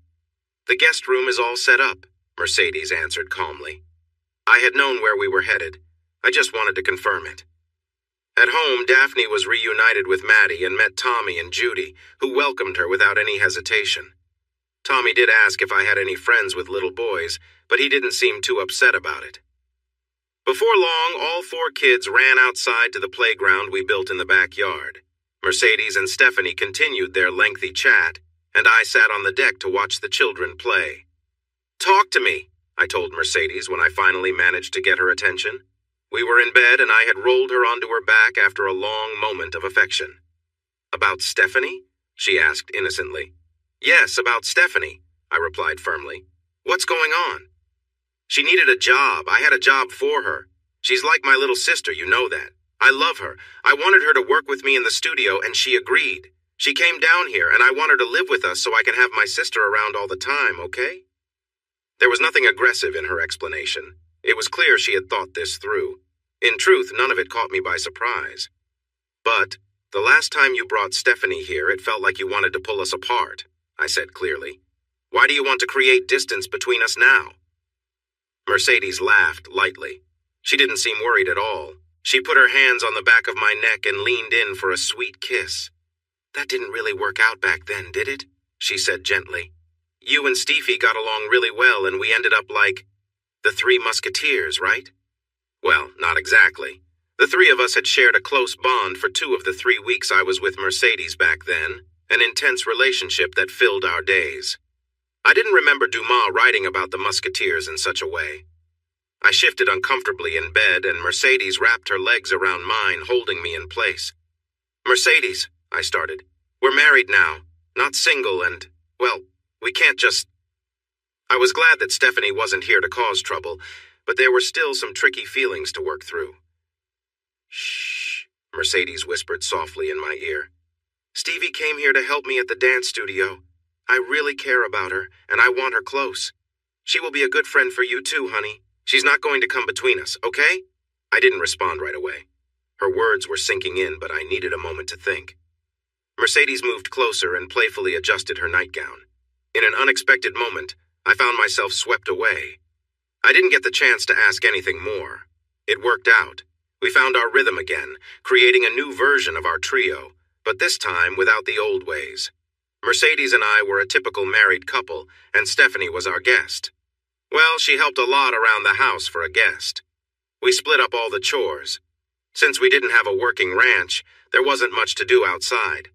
"The guest room is all set up," Mercedes answered calmly. I had known where we were headed. I just wanted to confirm it. At home, Daphne was reunited with Maddie and met Tommy and Judy, who welcomed her without any hesitation. Tommy did ask if I had any friends with little boys, but he didn't seem too upset about it. Before long, all 4 kids ran outside to the playground we built in the backyard. Mercedes and Stephanie continued their lengthy chat, and I sat on the deck to watch the children play. "Talk to me," I told Mercedes when I finally managed to get her attention. We were in bed and I had rolled her onto her back after a long moment of affection. "About Stephanie?" she asked innocently. "Yes, about Stephanie," I replied firmly. "What's going on?" "She needed a job. I had a job for her. She's like my little sister, you know that. I love her. I wanted her to work with me in the studio, and she agreed. She came down here, and I want her to live with us so I can have my sister around all the time, okay?" There was nothing aggressive in her explanation. It was clear she had thought this through. In truth, none of it caught me by surprise. "But the last time you brought Stephanie here, it felt like you wanted to pull us apart," I said clearly. "Why do you want to create distance between us now?" Mercedes laughed lightly. She didn't seem worried at all. She put her hands on the back of my neck and leaned in for a sweet kiss. "That didn't really work out back then, did it?" she said gently. "You and Stevie got along really well and we ended up like the 3 Musketeers, right?" Well, not exactly. The 3 of us had shared a close bond for 2 of the 3 weeks I was with Mercedes back then, an intense relationship that filled our days. I didn't remember Dumas writing about the Musketeers in such a way. I shifted uncomfortably in bed, and Mercedes wrapped her legs around mine, holding me in place. "Mercedes," I started, "we're married now, not single, and, well, we can't just—" I was glad that Stephanie wasn't here to cause trouble, but there were still some tricky feelings to work through. "Shh," Mercedes whispered softly in my ear. "Stevie came here to help me at the dance studio. I really care about her, and I want her close. She will be a good friend for you too, honey. She's not going to come between us, okay?" I didn't respond right away. Her words were sinking in, but I needed a moment to think. Mercedes moved closer and playfully adjusted her nightgown. In an unexpected moment, I found myself swept away. I didn't get the chance to ask anything more. It worked out. We found our rhythm again, creating a new version of our trio, but this time without the old ways. Mercedes and I were a typical married couple, and Stephanie was our guest. Well, she helped a lot around the house for a guest. We split up all the chores. Since we didn't have a working ranch, there wasn't much to do outside.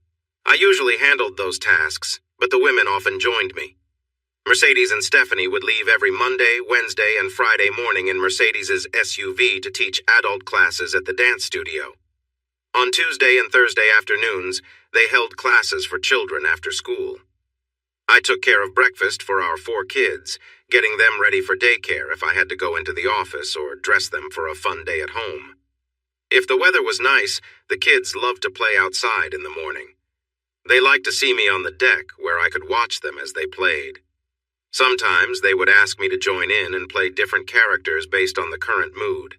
I usually handled those tasks, but the women often joined me. Mercedes and Stephanie would leave every Monday, Wednesday, and Friday morning in Mercedes's SUV to teach adult classes at the dance studio. On Tuesday and Thursday afternoons, they held classes for children after school. I took care of breakfast for our 4 kids, getting them ready for daycare if I had to go into the office or dress them for a fun day at home. If the weather was nice, the kids loved to play outside in the morning. They liked to see me on the deck where I could watch them as they played. Sometimes they would ask me to join in and play different characters based on the current mood.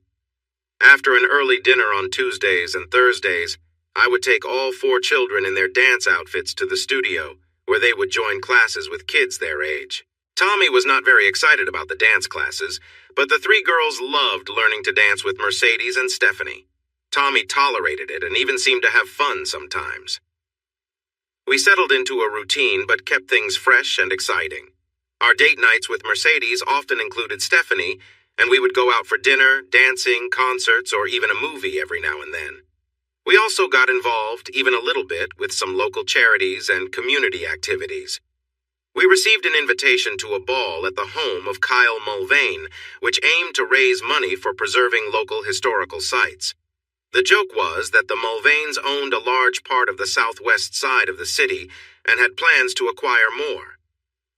After an early dinner on Tuesdays and Thursdays, I would take all 4 children in their dance outfits to the studio, where they would join classes with kids their age. Tommy was not very excited about the dance classes, but the 3 girls loved learning to dance with Mercedes and Stephanie. Tommy tolerated it and even seemed to have fun sometimes. We settled into a routine but kept things fresh and exciting. Our date nights with Mercedes often included Stephanie, and we would go out for dinner, dancing, concerts, or even a movie every now and then. We also got involved, even a little bit, with some local charities and community activities. We received an invitation to a ball at the home of Kyle Mulvane, which aimed to raise money for preserving local historical sites. The joke was that the Mulvanes owned a large part of the southwest side of the city and had plans to acquire more.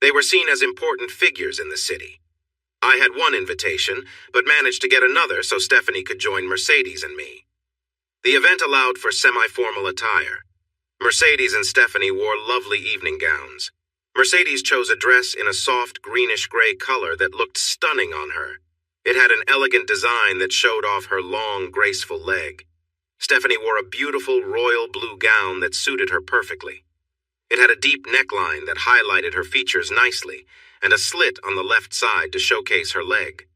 They were seen as important figures in the city. I had one invitation, but managed to get another so Stephanie could join Mercedes and me. The event allowed for semi-formal attire. Mercedes and Stephanie wore lovely evening gowns. Mercedes chose a dress in a soft greenish-gray color that looked stunning on her. It had an elegant design that showed off her long, graceful leg. Stephanie wore a beautiful royal blue gown that suited her perfectly. It had a deep neckline that highlighted her features nicely, and a slit on the left side to showcase her leg.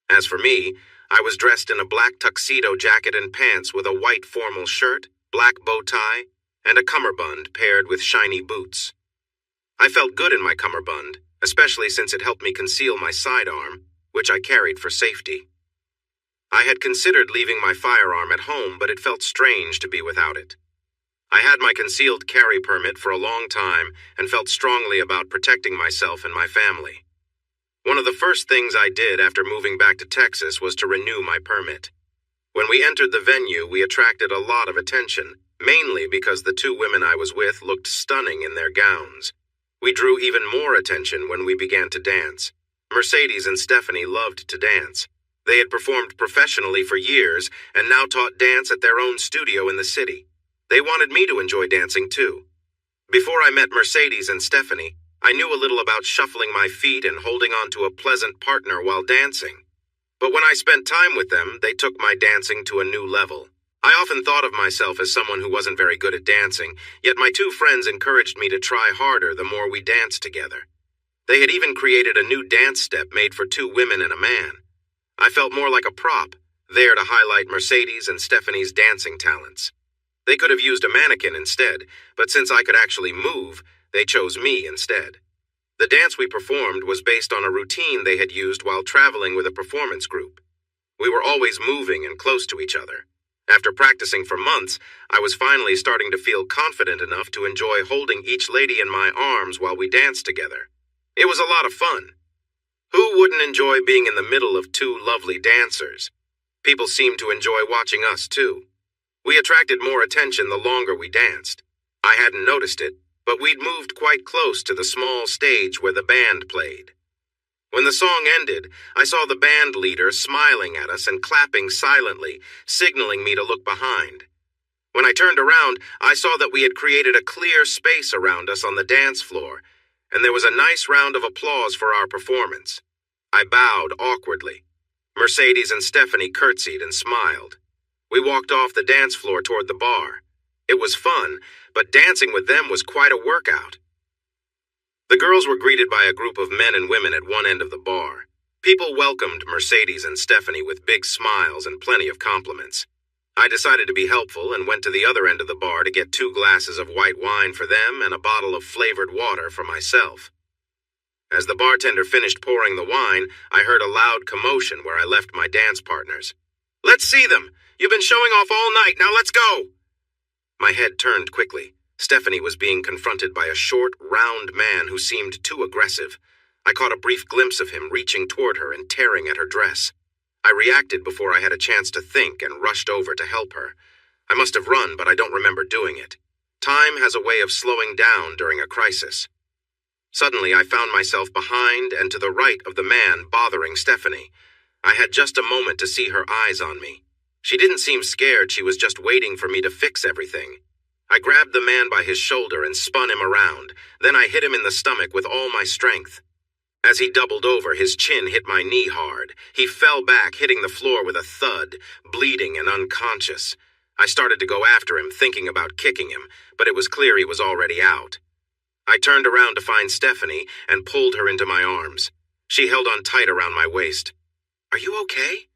As for me, I was dressed in a black tuxedo jacket and pants with a white formal shirt, black bow tie, and a cummerbund paired with shiny boots. I felt good in my cummerbund, especially since it helped me conceal my sidearm, which I carried for safety. I had considered leaving my firearm at home, but it felt strange to be without it. I had my concealed carry permit for a long time and felt strongly about protecting myself and my family. One of the first things I did after moving back to Texas was to renew my permit. When we entered the venue, we attracted a lot of attention, mainly because the two women I was with looked stunning in their gowns. We drew even more attention when we began to dance. Mercedes and Stephanie loved to dance. They had performed professionally for years and now taught dance at their own studio in the city. They wanted me to enjoy dancing too. Before I met Mercedes and Stephanie, I knew a little about shuffling my feet and holding on to a pleasant partner while dancing. But when I spent time with them, they took my dancing to a new level. I often thought of myself as someone who wasn't very good at dancing, yet my two friends encouraged me to try harder the more we danced together. They had even created a new dance step made for two women and a man. I felt more like a prop, there to highlight Mercedes and Stephanie's dancing talents. They could have used a mannequin instead, but since I could actually move, they chose me instead. The dance we performed was based on a routine they had used while traveling with a performance group. We were always moving and close to each other. After practicing for months, I was finally starting to feel confident enough to enjoy holding each lady in my arms while we danced together. It was a lot of fun. Who wouldn't enjoy being in the middle of two lovely dancers? People seemed to enjoy watching us too. We attracted more attention the longer we danced. I hadn't noticed it, but we'd moved quite close to the small stage where the band played. When the song ended, I saw the band leader smiling at us and clapping silently, signaling me to look behind. When I turned around, I saw that we had created a clear space around us on the dance floor, and there was a nice round of applause for our performance. I bowed awkwardly. Mercedes and Stephanie curtsied and smiled. We walked off the dance floor toward the bar. It was fun, but dancing with them was quite a workout. The girls were greeted by a group of men and women at one end of the bar. People welcomed Mercedes and Stephanie with big smiles and plenty of compliments. I decided to be helpful and went to the other end of the bar to get 2 glasses of white wine for them and a bottle of flavored water for myself. As the bartender finished pouring the wine, I heard a loud commotion where I left my dance partners. "Let's see them! You've been showing off all night, now let's go!" My head turned quickly. Stephanie was being confronted by a short, round man who seemed too aggressive. I caught a brief glimpse of him reaching toward her and tearing at her dress. I reacted before I had a chance to think and rushed over to help her. I must have run, but I don't remember doing it. Time has a way of slowing down during a crisis. Suddenly, I found myself behind and to the right of the man bothering Stephanie. I had just a moment to see her eyes on me. She didn't seem scared, she was just waiting for me to fix everything. I grabbed the man by his shoulder and spun him around. Then I hit him in the stomach with all my strength. As he doubled over, his chin hit my knee hard. He fell back, hitting the floor with a thud, bleeding and unconscious. I started to go after him, thinking about kicking him, but it was clear he was already out. I turned around to find Stephanie and pulled her into my arms. She held on tight around my waist. "Are you okay?"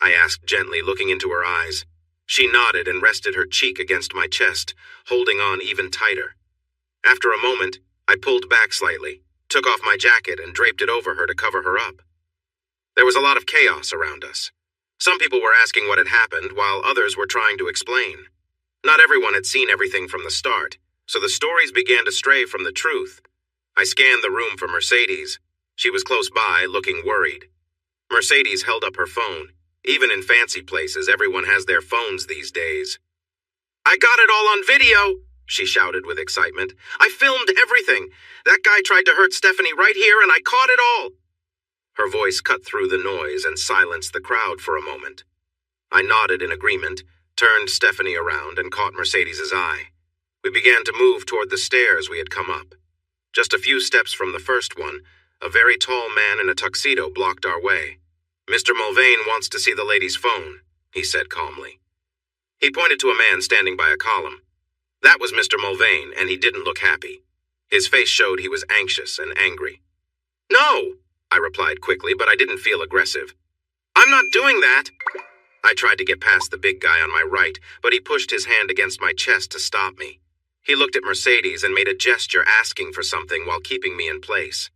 I asked gently, looking into her eyes. She nodded and rested her cheek against my chest, holding on even tighter. After a moment, I pulled back slightly, took off my jacket and draped it over her to cover her up. There was a lot of chaos around us. Some people were asking what had happened, while others were trying to explain. Not everyone had seen everything from the start, so the stories began to stray from the truth. I scanned the room for Mercedes. She was close by, looking worried. Mercedes held up her phone. Even in fancy places, everyone has their phones these days. "I got it all on video!" she shouted with excitement. "I filmed everything. That guy tried to hurt Stephanie right here, and I caught it all." Her voice cut through the noise and silenced the crowd for a moment. I nodded in agreement, turned Stephanie around, and caught Mercedes's eye. We began to move toward the stairs we had come up. Just a few steps from the first one, a very tall man in a tuxedo blocked our way. "Mr. Mulvane wants to see the lady's phone," he said calmly. He pointed to a man standing by a column. That was Mr. Mulvane, and he didn't look happy. His face showed he was anxious and angry. "No," I replied quickly, but I didn't feel aggressive. "I'm not doing that." I tried to get past the big guy on my right, but he pushed his hand against my chest to stop me. He looked at Mercedes and made a gesture asking for something while keeping me in place.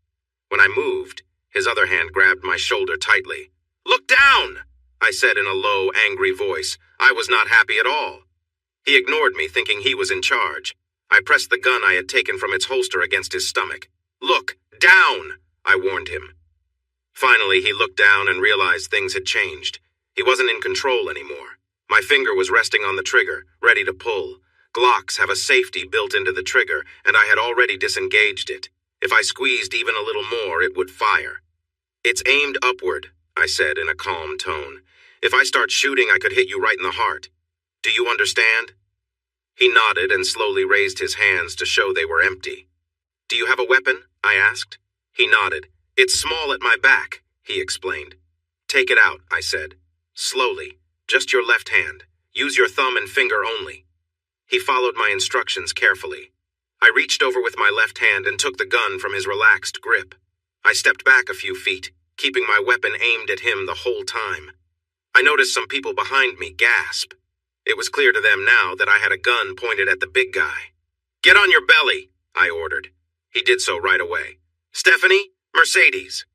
When I moved, his other hand grabbed my shoulder tightly. "Look down!" I said in a low, angry voice. I was not happy at all. He ignored me, thinking he was in charge. I pressed the gun I had taken from its holster against his stomach. "Look down!" I warned him. Finally, he looked down and realized things had changed. He wasn't in control anymore. My finger was resting on the trigger, ready to pull. Glocks have a safety built into the trigger, and I had already disengaged it. If I squeezed even a little more, it would fire. "It's aimed upward," I said in a calm tone. "If I start shooting, I could hit you right in the heart. Do you understand?" He nodded and slowly raised his hands to show they were empty. "Do you have a weapon?" I asked. He nodded. "It's small at my back," he explained. "Take it out," I said. "Slowly. Just your left hand. Use your thumb and finger only." He followed my instructions carefully. I reached over with my left hand and took the gun from his relaxed grip. I stepped back a few feet, keeping my weapon aimed at him the whole time. I noticed some people behind me gasp. It was clear to them now that I had a gun pointed at the big guy. "Get on your belly," I ordered. He did so right away. "Stephanie, Mercedes."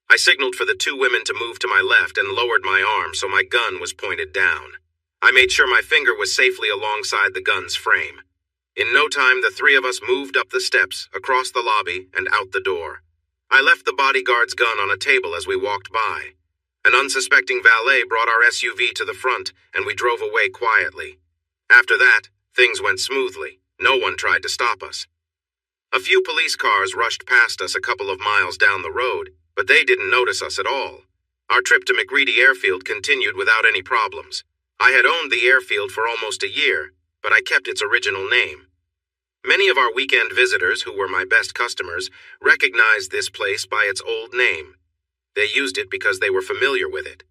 I signaled for the two women to move to my left and lowered my arm so my gun was pointed down. I made sure my finger was safely alongside the gun's frame. In no time, the three of us moved up the steps, across the lobby, and out the door. I left the bodyguard's gun on a table as we walked by. An unsuspecting valet brought our SUV to the front, and we drove away quietly. After that, things went smoothly. No one tried to stop us. A few police cars rushed past us a couple of miles down the road, but they didn't notice us at all. Our trip to McReady Airfield continued without any problems. I had owned the airfield for almost a year, but I kept its original name. Many of our weekend visitors, who were my best customers, recognized this place by its old name. They used it because they were familiar with it.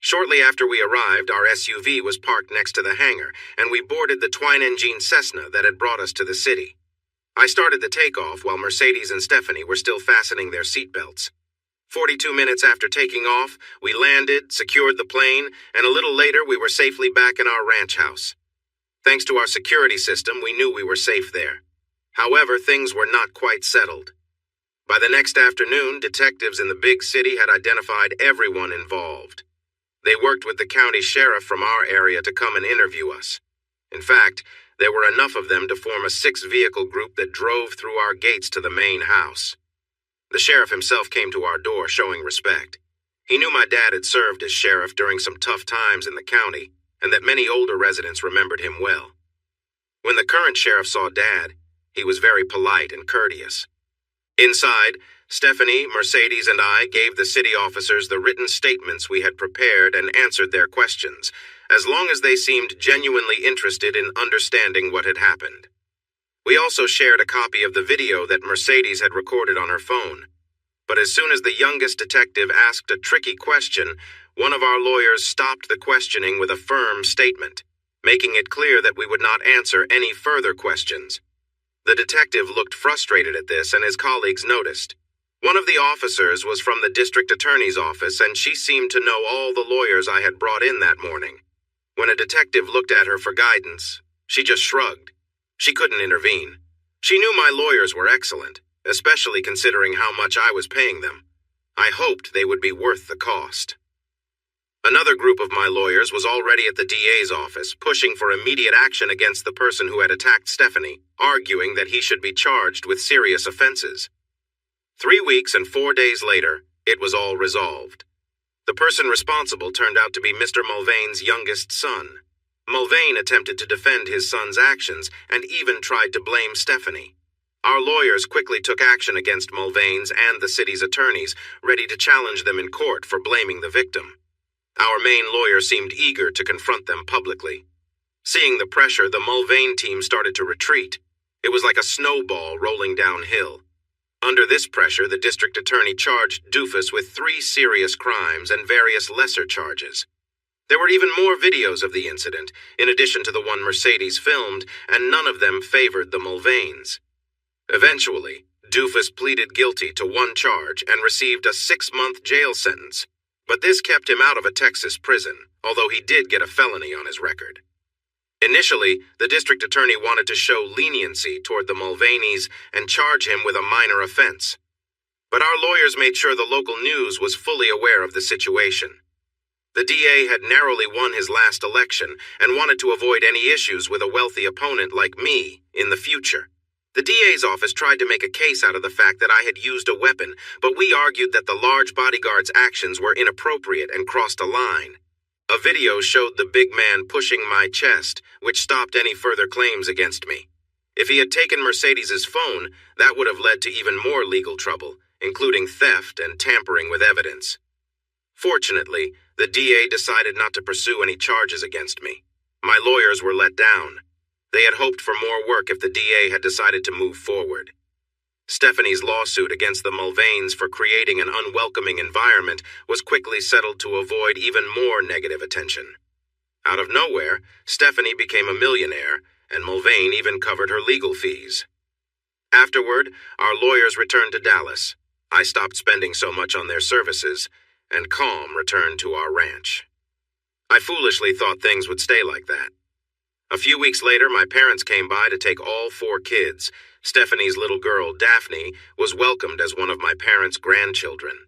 Shortly after we arrived, our SUV was parked next to the hangar, and we boarded the twin-engine Cessna that had brought us to the city. I started the takeoff while Mercedes and Stephanie were still fastening their seatbelts. 42 minutes after taking off, we landed, secured the plane, and a little later we were safely back in our ranch house. Thanks to our security system, we knew we were safe there. However, things were not quite settled. By the next afternoon, detectives in the big city had identified everyone involved. They worked with the county sheriff from our area to come and interview us. In fact, there were enough of them to form a 6-vehicle group that drove through our gates to the main house. The sheriff himself came to our door showing respect. He knew my dad had served as sheriff during some tough times in the county, and that many older residents remembered him well. When the current sheriff saw Dad, he was very polite and courteous. Inside, Stephanie, Mercedes, and I gave the city officers the written statements we had prepared and answered their questions, as long as they seemed genuinely interested in understanding what had happened. We also shared a copy of the video that Mercedes had recorded on her phone. But as soon as the youngest detective asked a tricky question, one of our lawyers stopped the questioning with a firm statement, making it clear that we would not answer any further questions. The detective looked frustrated at this, and his colleagues noticed. One of the officers was from the district attorney's office, and she seemed to know all the lawyers I had brought in that morning. When a detective looked at her for guidance, she just shrugged. She couldn't intervene. She knew my lawyers were excellent, especially considering how much I was paying them. I hoped they would be worth the cost. Another group of my lawyers was already at the DA's office, pushing for immediate action against the person who had attacked Stephanie, arguing that he should be charged with serious offenses. 3 weeks and 4 days later, it was all resolved. The person responsible turned out to be Mr. Mulvane's youngest son. Mulvane attempted to defend his son's actions and even tried to blame Stephanie. Our lawyers quickly took action against Mulvane's and the city's attorneys, ready to challenge them in court for blaming the victim. Our main lawyer seemed eager to confront them publicly. Seeing the pressure, the Mulvane team started to retreat. It was like a snowball rolling downhill. Under this pressure, the district attorney charged Doofus with 3 serious crimes and various lesser charges. There were even more videos of the incident, in addition to the one Mercedes filmed, and none of them favored the Mulvanes. Eventually, Doofus pleaded guilty to 1 charge and received a 6-month jail sentence. But this kept him out of a Texas prison, although he did get a felony on his record. Initially, the district attorney wanted to show leniency toward the Mulvanes and charge him with a minor offense. But our lawyers made sure the local news was fully aware of the situation. The DA had narrowly won his last election and wanted to avoid any issues with a wealthy opponent like me in the future. The DA's office tried to make a case out of the fact that I had used a weapon, but we argued that the large bodyguard's actions were inappropriate and crossed a line. A video showed the big man pushing my chest, which stopped any further claims against me. If he had taken Mercedes's phone, that would have led to even more legal trouble, including theft and tampering with evidence. Fortunately, the DA decided not to pursue any charges against me. My lawyers were let down. They had hoped for more work if the DA had decided to move forward. Stephanie's lawsuit against the Mulvanes for creating an unwelcoming environment was quickly settled to avoid even more negative attention. Out of nowhere, Stephanie became a millionaire, and Mulvane even covered her legal fees. Afterward, our lawyers returned to Dallas. I stopped spending so much on their services, and calm returned to our ranch. I foolishly thought things would stay like that. A few weeks later, my parents came by to take all 4 kids. Stephanie's little girl, Daphne, was welcomed as one of my parents' grandchildren.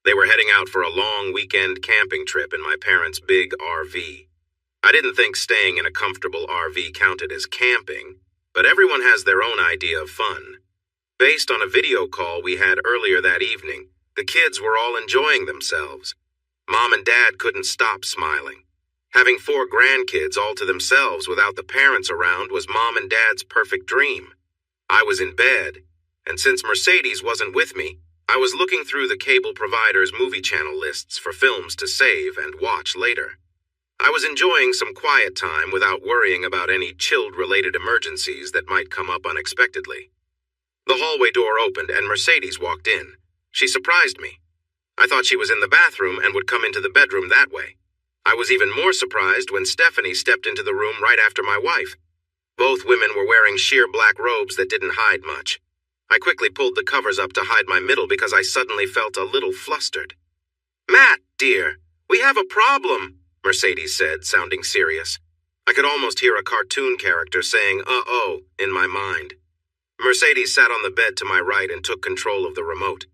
They were heading out for a long weekend camping trip in my parents' big RV. I didn't think staying in a comfortable RV counted as camping, but everyone has their own idea of fun. Based on a video call we had earlier that evening, the kids were all enjoying themselves. Mom and Dad couldn't stop smiling. Having 4 grandkids all to themselves without the parents around was Mom and Dad's perfect dream. I was in bed, and since Mercedes wasn't with me, I was looking through the cable provider's movie channel lists for films to save and watch later. I was enjoying some quiet time without worrying about any child-related emergencies that might come up unexpectedly. The hallway door opened and Mercedes walked in. She surprised me. I thought she was in the bathroom and would come into the bedroom that way. I was even more surprised when Stephanie stepped into the room right after my wife. Both women were wearing sheer black robes that didn't hide much. I quickly pulled the covers up to hide my middle because I suddenly felt a little flustered. "Matt, dear, we have a problem," Mercedes said, sounding serious. I could almost hear a cartoon character saying, "uh-oh," in my mind. Mercedes sat on the bed to my right and took control of the remote.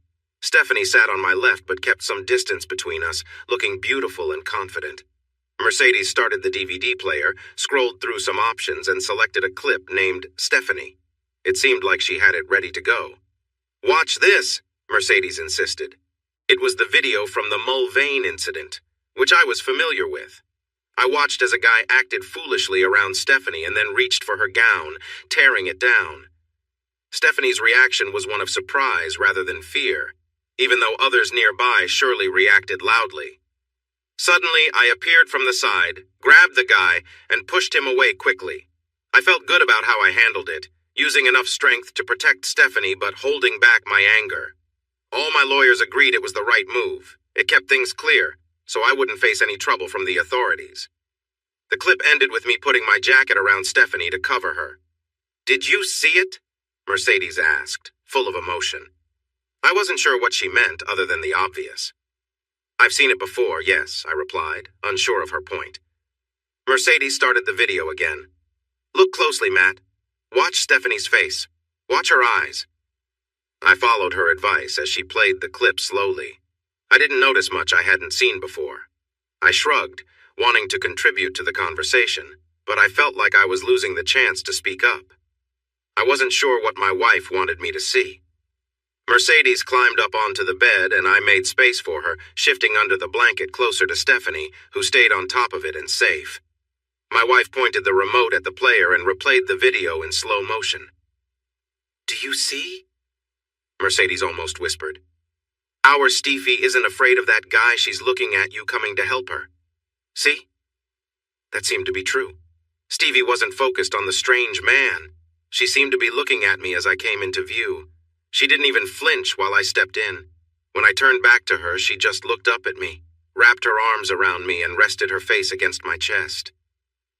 Stephanie sat on my left but kept some distance between us, looking beautiful and confident. Mercedes started the DVD player, scrolled through some options, and selected a clip named Stephanie. It seemed like she had it ready to go. "Watch this," Mercedes insisted. It was the video from the Mulvane incident, which I was familiar with. I watched as a guy acted foolishly around Stephanie and then reached for her gown, tearing it down. Stephanie's reaction was one of surprise rather than fear, even though others nearby surely reacted loudly. Suddenly, I appeared from the side, grabbed the guy, and pushed him away quickly. I felt good about how I handled it, using enough strength to protect Stephanie but holding back my anger. All my lawyers agreed it was the right move. It kept things clear, so I wouldn't face any trouble from the authorities. The clip ended with me putting my jacket around Stephanie to cover her. "Did you see it?" Mercedes asked, full of emotion. I wasn't sure what she meant other than the obvious. "I've seen it before, yes," I replied, unsure of her point. Mercedes started the video again. "Look closely, Matt. Watch Stephanie's face. Watch her eyes." I followed her advice as she played the clip slowly. I didn't notice much I hadn't seen before. I shrugged, wanting to contribute to the conversation, but I felt like I was losing the chance to speak up. I wasn't sure what my wife wanted me to see. Mercedes climbed up onto the bed and I made space for her, shifting under the blanket closer to Stephanie, who stayed on top of it and safe. My wife pointed the remote at the player and replayed the video in slow motion. "Do you see?" Mercedes almost whispered. "Our Steffi isn't afraid of that guy she's looking at you coming to help her. See?" That seemed to be true. Stevie wasn't focused on the strange man. She seemed to be looking at me as I came into view. She didn't even flinch while I stepped in. When I turned back to her, she just looked up at me, wrapped her arms around me, and rested her face against my chest.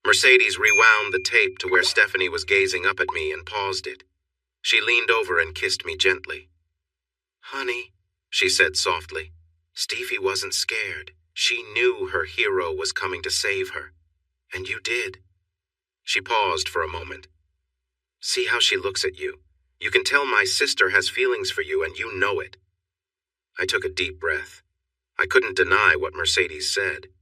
Mercedes rewound the tape to where Stephanie was gazing up at me and paused it. She leaned over and kissed me gently. "Honey," she said softly. "Steffi wasn't scared. She knew her hero was coming to save her. And you did." She paused for a moment. "See how she looks at you. You can tell my sister has feelings for you, and you know it." I took a deep breath. I couldn't deny what Mercedes said.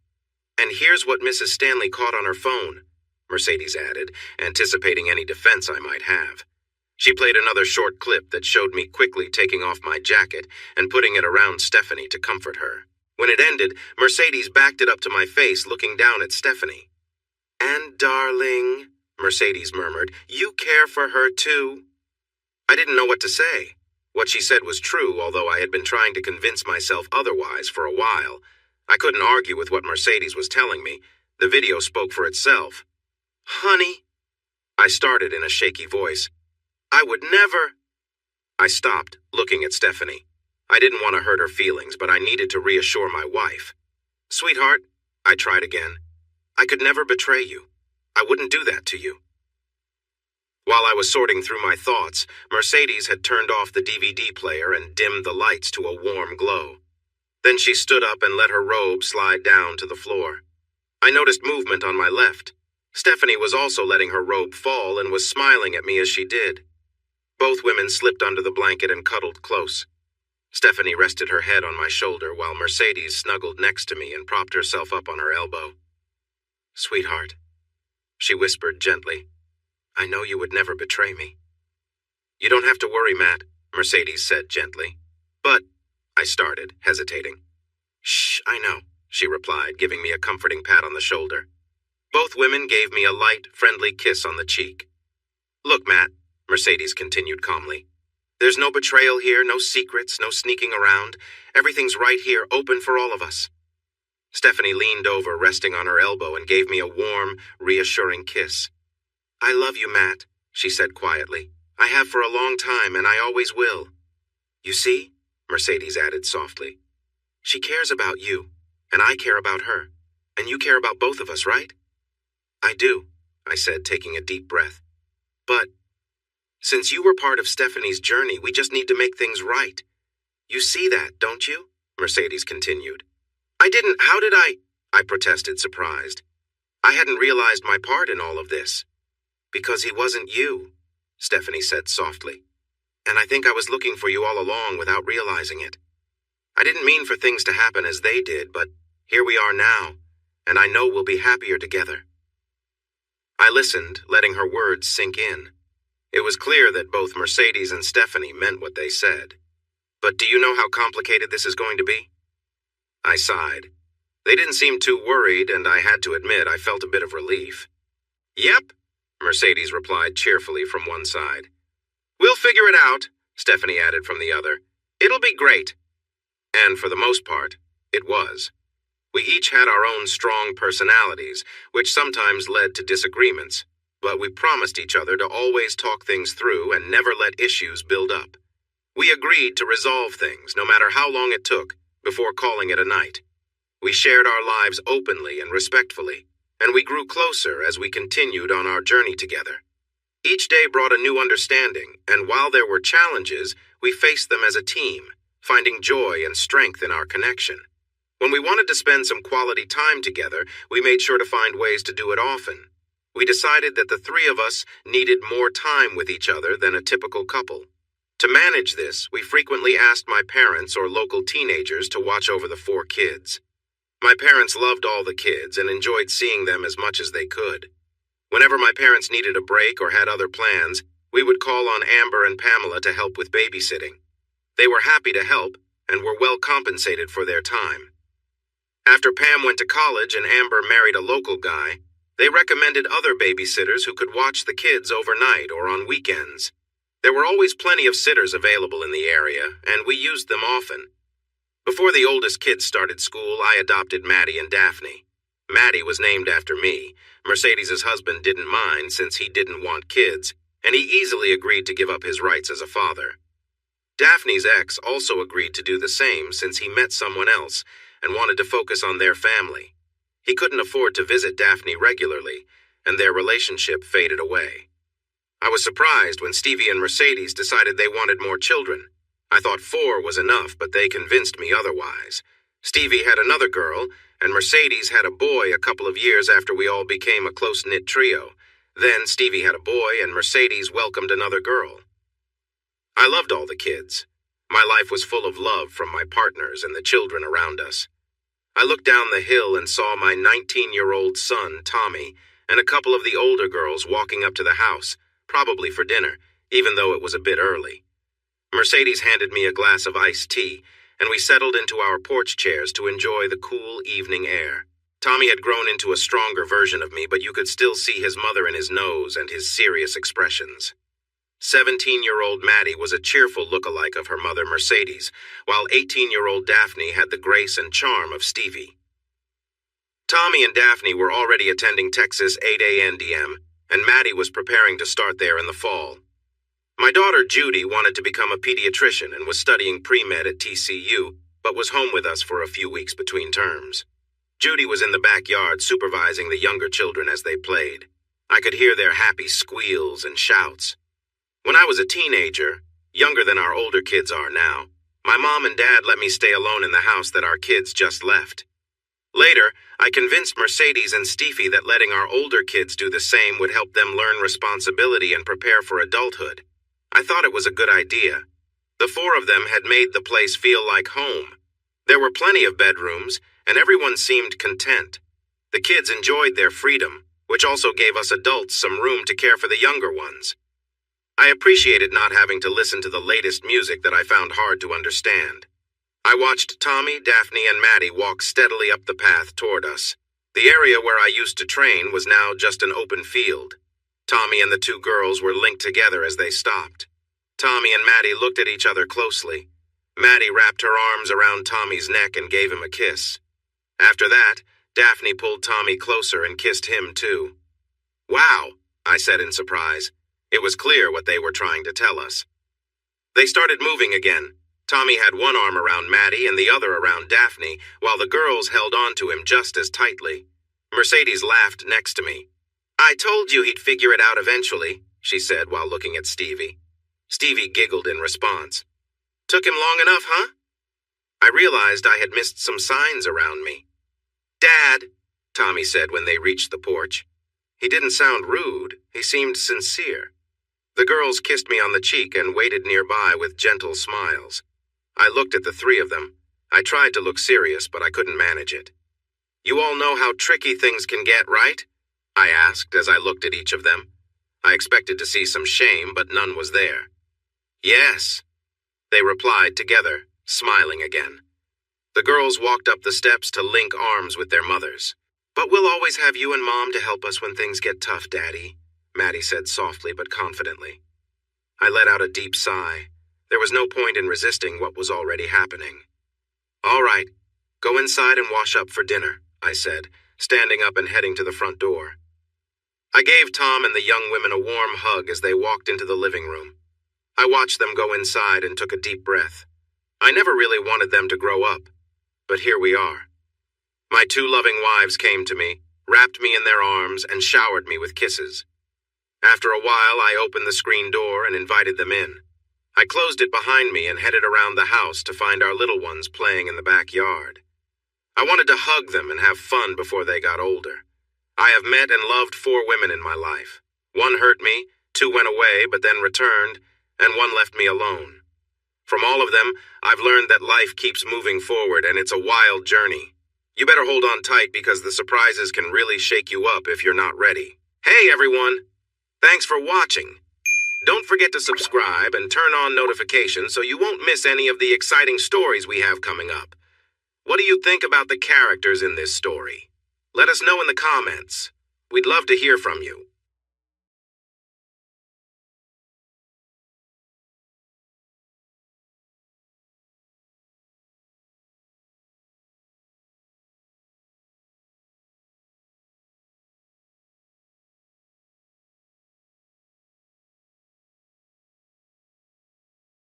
"And here's what Mrs. Stanley caught on her phone," Mercedes added, anticipating any defense I might have. She played another short clip that showed me quickly taking off my jacket and putting it around Stephanie to comfort her. When it ended, Mercedes backed it up to my face, looking down at Stephanie. "And darling," Mercedes murmured, "you care for her too?" I didn't know what to say. What she said was true, although I had been trying to convince myself otherwise for a while. I couldn't argue with what Mercedes was telling me. The video spoke for itself. "Honey," I started in a shaky voice. "I would never—" I stopped, looking at Stephanie. I didn't want to hurt her feelings, but I needed to reassure my wife. "Sweetheart," I tried again, "I could never betray you. I wouldn't do that to you." While I was sorting through my thoughts, Mercedes had turned off the DVD player and dimmed the lights to a warm glow. Then she stood up and let her robe slide down to the floor. I noticed movement on my left. Stephanie was also letting her robe fall and was smiling at me as she did. Both women slipped under the blanket and cuddled close. Stephanie rested her head on my shoulder while Mercedes snuggled next to me and propped herself up on her elbow. "Sweetheart," she whispered gently, "I know you would never betray me." "You don't have to worry, Matt," Mercedes said gently. "But—" I started, hesitating. "Shh, I know," she replied, giving me a comforting pat on the shoulder. Both women gave me a light, friendly kiss on the cheek. "Look, Matt," Mercedes continued calmly. "There's no betrayal here, no secrets, no sneaking around. Everything's right here, open for all of us." Stephanie leaned over, resting on her elbow, and gave me a warm, reassuring kiss. "I love you, Matt," she said quietly. "I have for a long time, and I always will." "You see?" Mercedes added softly. "She cares about you, and I care about her, and you care about both of us, right?" "I do," I said, taking a deep breath. "But since you were part of Stephanie's journey, we just need to make things right. You see that, don't you?" Mercedes continued. How did I protested, surprised. I hadn't realized my part in all of this." "Because he wasn't you," Stephanie said softly. "And I think I was looking for you all along without realizing it. I didn't mean for things to happen as they did, but here we are now, and I know we'll be happier together." I listened, letting her words sink in. It was clear that both Mercedes and Stephanie meant what they said. "But do you know how complicated this is going to be?" I sighed. They didn't seem too worried, and I had to admit I felt a bit of relief. "Yep," Mercedes replied cheerfully from one side. "We'll figure it out," Stephanie added from the other. "It'll be great." And for the most part, it was. We each had our own strong personalities, which sometimes led to disagreements, but we promised each other to always talk things through and never let issues build up. We agreed to resolve things, no matter how long it took, before calling it a night. We shared our lives openly and respectfully, and we grew closer as we continued on our journey together. Each day brought a new understanding, and while there were challenges, we faced them as a team, finding joy and strength in our connection. When we wanted to spend some quality time together, we made sure to find ways to do it often. We decided that the three of us needed more time with each other than a typical couple. To manage this, we frequently asked my parents or local teenagers to watch over the 4 kids. My parents loved all the kids and enjoyed seeing them as much as they could. Whenever my parents needed a break or had other plans, we would call on Amber and Pamela to help with babysitting. They were happy to help and were well compensated for their time. After Pam went to college and Amber married a local guy, They recommended other babysitters who could watch the kids overnight or on weekends. There were always plenty of sitters available in the area, and we used them often. Before the oldest kids started school, I adopted Maddie and Daphne. Maddie was named after me. Mercedes' husband didn't mind since he didn't want kids, and he easily agreed to give up his rights as a father. Daphne's ex also agreed to do the same since he met someone else and wanted to focus on their family. He couldn't afford to visit Daphne regularly, and their relationship faded away. I was surprised when Stevie and Mercedes decided they wanted more children. I thought 4 was enough, but they convinced me otherwise. Stevie had another girl, and Mercedes had a boy a couple of years after we all became a close-knit trio. Then Stevie had a boy, and Mercedes welcomed another girl. I loved all the kids. My life was full of love from my partners and the children around us. I looked down the hill and saw my 19-year-old son, Tommy, and a couple of the older girls walking up to the house, probably for dinner, even though it was a bit early. Mercedes handed me a glass of iced tea, and we settled into our porch chairs to enjoy the cool evening air. Tommy had grown into a stronger version of me, but you could still see his mother in his nose and his serious expressions. 17-year-old Maddie was a cheerful look-alike of her mother, Mercedes, while 18-year-old Daphne had the grace and charm of Stevie. Tommy and Daphne were already attending Texas 8A&DM, and Maddie was preparing to start there in the fall. My daughter Judy wanted to become a pediatrician and was studying pre-med at TCU, but was home with us for a few weeks between terms. Judy was in the backyard supervising the younger children as they played. I could hear their happy squeals and shouts. When I was a teenager, younger than our older kids are now, my mom and dad let me stay alone in the house that our kids just left. Later, I convinced Mercedes and Stevie that letting our older kids do the same would help them learn responsibility and prepare for adulthood. I thought it was a good idea. The 4 of them had made the place feel like home. There were plenty of bedrooms, and everyone seemed content. The kids enjoyed their freedom, which also gave us adults some room to care for the younger ones. I appreciated not having to listen to the latest music that I found hard to understand. I watched Tommy, Daphne, and Maddie walk steadily up the path toward us. The area where I used to train was now just an open field. Tommy and the 2 girls were linked together as they stopped. Tommy and Maddie looked at each other closely. Maddie wrapped her arms around Tommy's neck and gave him a kiss. After that, Daphne pulled Tommy closer and kissed him too. "Wow," I said in surprise. It was clear what they were trying to tell us. They started moving again. Tommy had one arm around Maddie and the other around Daphne, while the girls held on to him just as tightly. Mercedes laughed next to me. "I told you he'd figure it out eventually," she said while looking at Stevie. Stevie giggled in response. "Took him long enough, huh?" I realized I had missed some signs around me. "Dad," Tommy said when they reached the porch. He didn't sound rude. He seemed sincere. The girls kissed me on the cheek and waited nearby with gentle smiles. I looked at the 3 of them. I tried to look serious, but I couldn't manage it. "You all know how tricky things can get, right?" I asked as I looked at each of them. I expected to see some shame, but none was there. "Yes," they replied together, smiling again. The girls walked up the steps to link arms with their mothers. "But we'll always have you and Mom to help us when things get tough, Daddy," Maddie said softly but confidently. I let out a deep sigh. There was no point in resisting what was already happening. "All right, go inside and wash up for dinner," I said, standing up and heading to the front door. I gave Tom and the young women a warm hug as they walked into the living room. I watched them go inside and took a deep breath. I never really wanted them to grow up, but here we are. My 2 loving wives came to me, wrapped me in their arms, and showered me with kisses. After a while, I opened the screen door and invited them in. I closed it behind me and headed around the house to find our little ones playing in the backyard. I wanted to hug them and have fun before they got older. I have met and loved 4 women in my life. 1 hurt me, 2 went away but then returned, and 1 left me alone. From all of them, I've learned that life keeps moving forward and it's a wild journey. You better hold on tight because the surprises can really shake you up if you're not ready. Hey everyone! Thanks for watching. Don't forget to subscribe and turn on notifications so you won't miss any of the exciting stories we have coming up. What do you think about the characters in this story? Let us know in the comments. We'd love to hear from you.